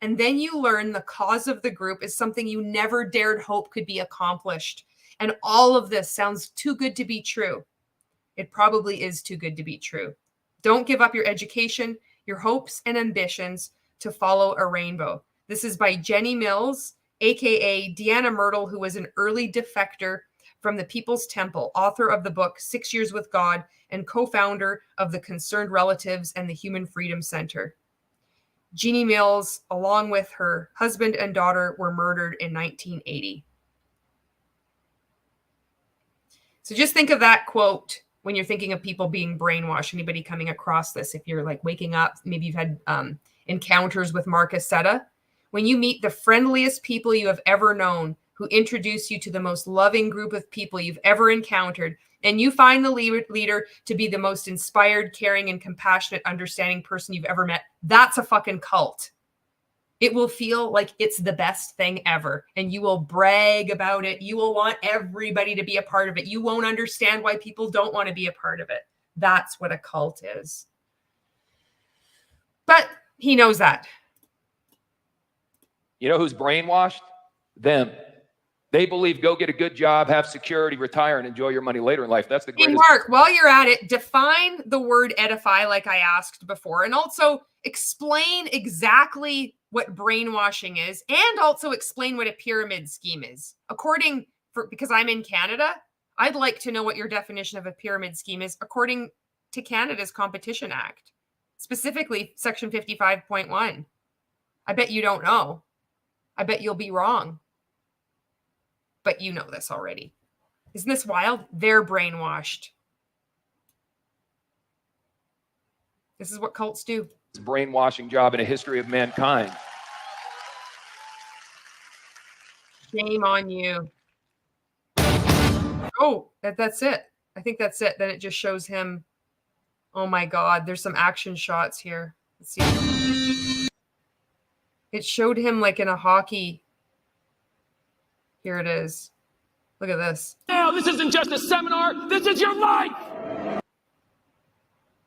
and then you learn the cause of the group is something you never dared hope could be accomplished. And all of this sounds too good to be true. It probably is too good to be true. Don't give up your education, your hopes, and ambitions to follow a rainbow. This is by Jenny Mills, aka Deanna Myrtle, who was an early defector from the People's Temple, author of the book 6 Years with God, and co-founder of the Concerned Relatives and the Human Freedom Center. Jeannie Mills, along with her husband and daughter, were murdered in 1980. So just think of that quote when you're thinking of people being brainwashed. Anybody coming across this, if you're like waking up, maybe you've had encounters with Marc Accetta. When you meet the friendliest people you have ever known, who introduce you to the most loving group of people you've ever encountered, and you find the leader to be the most inspired, caring, and compassionate, understanding person you've ever met, that's a fucking cult. It will feel like it's the best thing ever, and you will brag about it. You will want everybody to be a part of it. You won't understand why people don't want to be a part of it. That's what a cult is. But he knows that. You know who's brainwashed? Them. They believe go get a good job, have security, retire, and enjoy your money later in life. That's the greatest. Hey, Mark, while you're at it, define the word edify like I asked before, and also explain exactly what brainwashing is, and also explain what a pyramid scheme is. Because I'm in Canada, I'd like to know what your definition of a pyramid scheme is according to Canada's Competition Act, specifically Section 55.1. I bet you don't know. I bet you'll be wrong. But you know this already. Isn't this wild? They're brainwashed. This is what cults do. It's a brainwashing job in a history of mankind. Shame on you. Oh, that's it. I think that's it. Then it just shows him. Oh my God, there's some action shots here. Let's see. It showed him like in a hockey. Here it is. Look at this. Now, this isn't just a seminar. This is your life.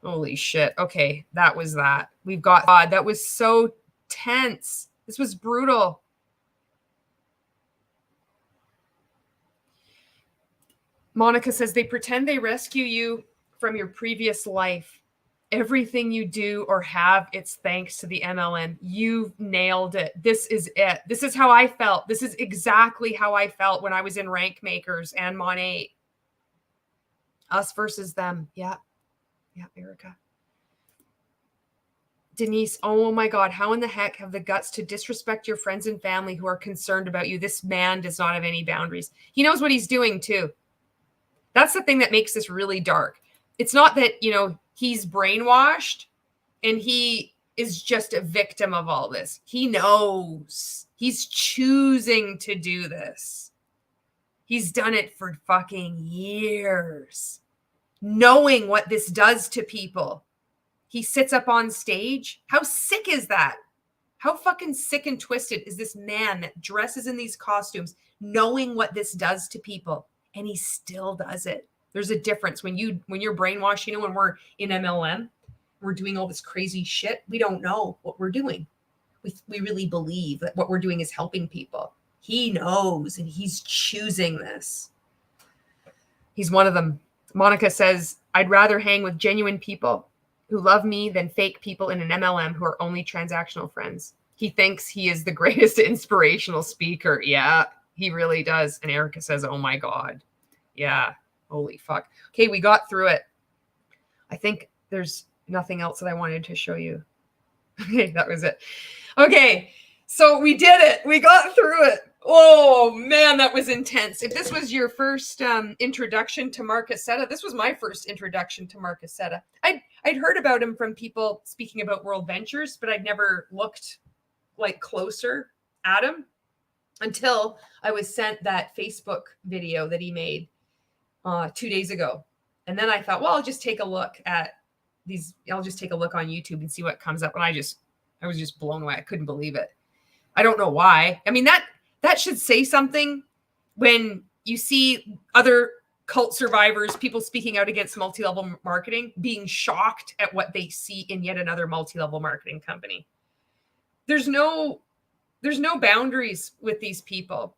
Holy shit. Okay, that was that. We've got God. That was so tense. This was brutal. Monica says they pretend they rescue you from your previous life. Everything you do or have, it's thanks to the MLM. You've nailed it. This is it. This is how I felt. This is exactly how I felt when I was in Rank Makers and Mon 8. Us versus them. Yeah. Yeah, Erica. Denise, oh my God, how in the heck have the guts to disrespect your friends and family who are concerned about you? This man does not have any boundaries. He knows what he's doing too. That's the thing that makes this really dark. It's not that, he's brainwashed and he is just a victim of all this. He knows. He's choosing to do this. He's done it for fucking years, knowing what this does to people. He sits up on stage. How sick is that? How fucking sick and twisted is this man that dresses in these costumes, knowing what this does to people, and he still does it? There's a difference when you're brainwashed. When we're in MLM, we're doing all this crazy shit. We don't know what we're doing. We really believe that what we're doing is helping people. He knows, and he's choosing this. He's one of them. Monica says, I'd rather hang with genuine people who love me than fake people in an MLM who are only transactional friends. He thinks he is the greatest inspirational speaker. Yeah, he really does. And Erica says, oh my God. Yeah. Holy fuck. Okay, we got through it. I think there's nothing else that I wanted to show you. Okay, that was it. Okay, so we did it. We got through it. Oh, man, that was intense. If this was your first introduction to Marc Accetta, this was my first introduction to Marc Accetta. I'd heard about him from people speaking about World Ventures, but I'd never looked closer at him until I was sent that Facebook video that he made 2 days ago. And then I thought, well, I'll just take a look at these. I'll just take a look on YouTube and see what comes up. And I was just blown away. I couldn't believe it. I don't know why. I mean, that should say something when you see other cult survivors, people speaking out against multi-level marketing, being shocked at what they see in yet another multi-level marketing company. There's no boundaries with these people.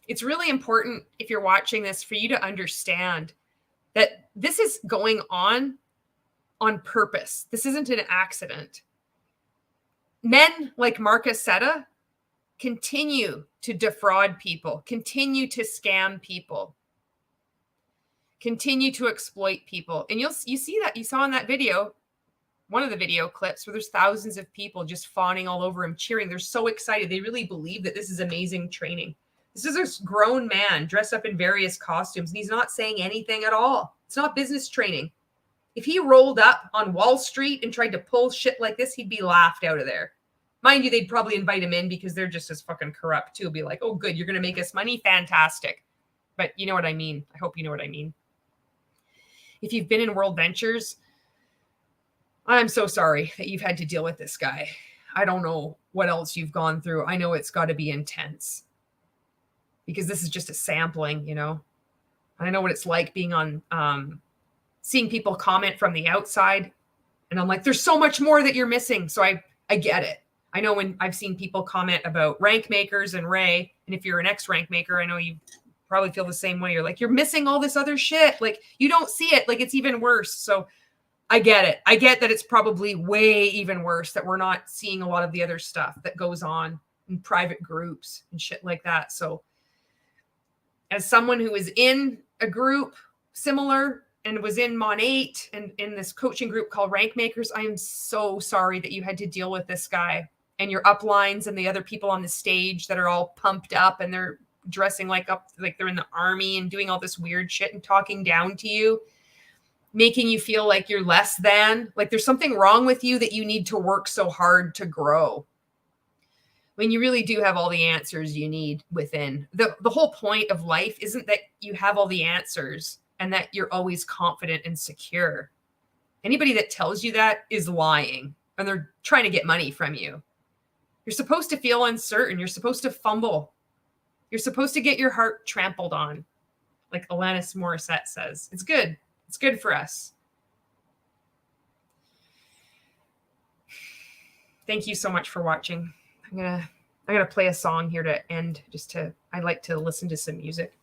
It's really important, if you're watching this, for you to understand that this is going on purpose. This isn't an accident. Men like Marc Accetta continue to defraud people, continue to scam people, continue to exploit people. And you see that, you saw in that video, one of the video clips, where there's thousands of people just fawning all over him, cheering. They're so excited. They really believe that this is amazing training. This is a grown man dressed up in various costumes, and he's not saying anything at all. It's not business training. If he rolled up on Wall Street and tried to pull shit like this, he'd be laughed out of there. Mind you, they'd probably invite him in because they're just as fucking corrupt too. Be like, oh, good, you're going to make us money? Fantastic. But you know what I mean. I hope you know what I mean. If you've been in World Ventures, I'm so sorry that you've had to deal with this guy. I don't know what else you've gone through. I know it's got to be intense because this is just a sampling, you know. I know what it's like being on, seeing people comment from the outside. And I'm like, there's so much more that you're missing. So I get it. I know when I've seen people comment about rank makers and Ray, and if you're an ex-rank maker, I know you probably feel the same way. You're like, you're missing all this other shit. Like, you don't see it. Like, it's even worse. So I get it. I get that it's probably way even worse that we're not seeing a lot of the other stuff that goes on in private groups and shit like that. So as someone who is in a group similar and was in Mon 8 and in this coaching group called Rank Makers, I am so sorry that you had to deal with this guy and your uplines and the other people on the stage that are all pumped up and they're dressing like they're in the army and doing all this weird shit and talking down to you, making you feel like you're less than, like there's something wrong with you that you need to work so hard to grow. When you really do have all the answers you need within. The whole point of life isn't that you have all the answers and that you're always confident and secure. Anybody that tells you that is lying, and they're trying to get money from you. You're supposed to feel uncertain. You're supposed to fumble. You're supposed to get your heart trampled on, like Alanis Morissette says. It's good. It's good for us. Thank you so much for watching. I'm gonna play a song here to end. I like to listen to some music.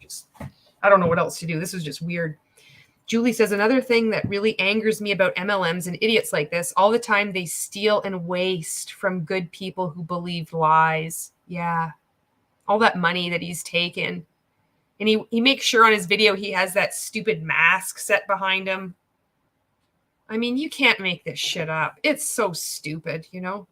I don't know what else to do. This is just weird. Julie says, another thing that really angers me about MLMs and idiots like this, all the time they steal and waste from good people who believe lies. Yeah. All that money that he's taken. And he makes sure on his video he has that stupid mask set behind him. I mean, you can't make this shit up. It's so stupid, you know?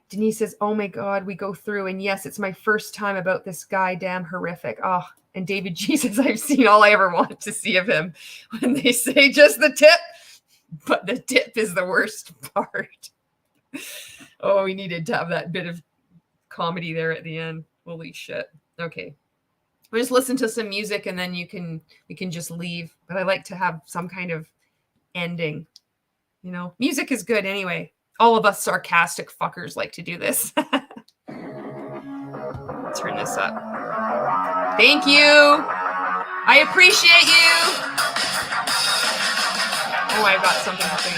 Denise says, oh my God, we go through. And yes, it's my first time about this guy. Damn horrific. Oh, and David G says, I've seen all I ever wanted to see of him when they say just the tip, but the tip is the worst part. Oh, we needed to have that bit of comedy there at the end. Holy shit. Okay. We'll just listen to some music and then we can just leave. But I like to have some kind of ending. You know, music is good anyway. All of us sarcastic fuckers like to do this. Turn this up. Thank you. I appreciate you. Oh, I've got something to say.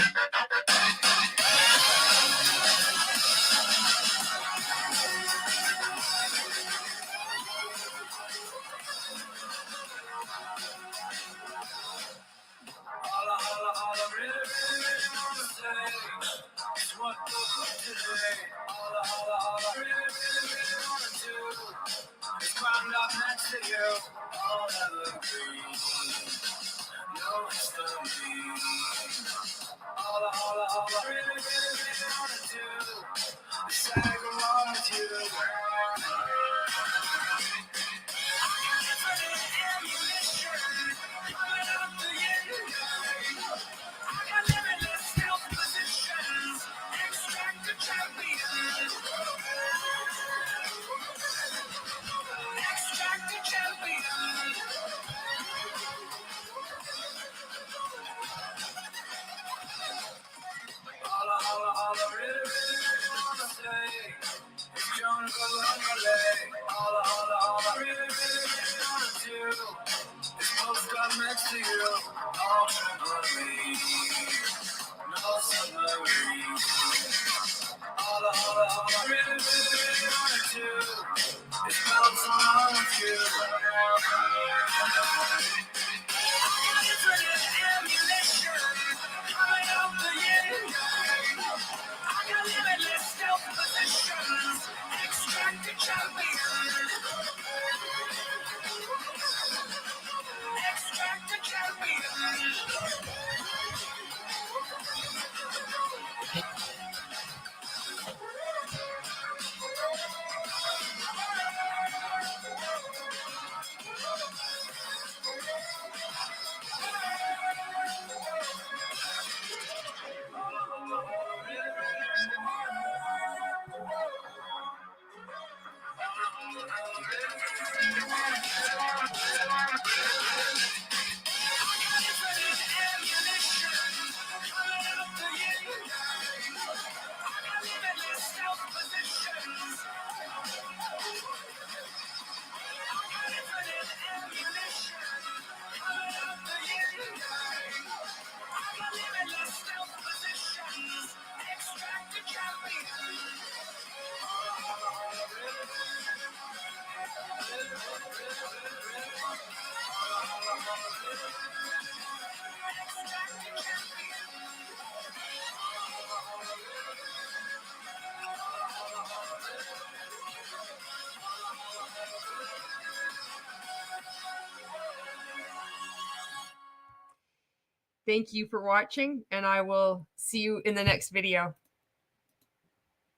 Thank you for watching, and I will see you in the next video.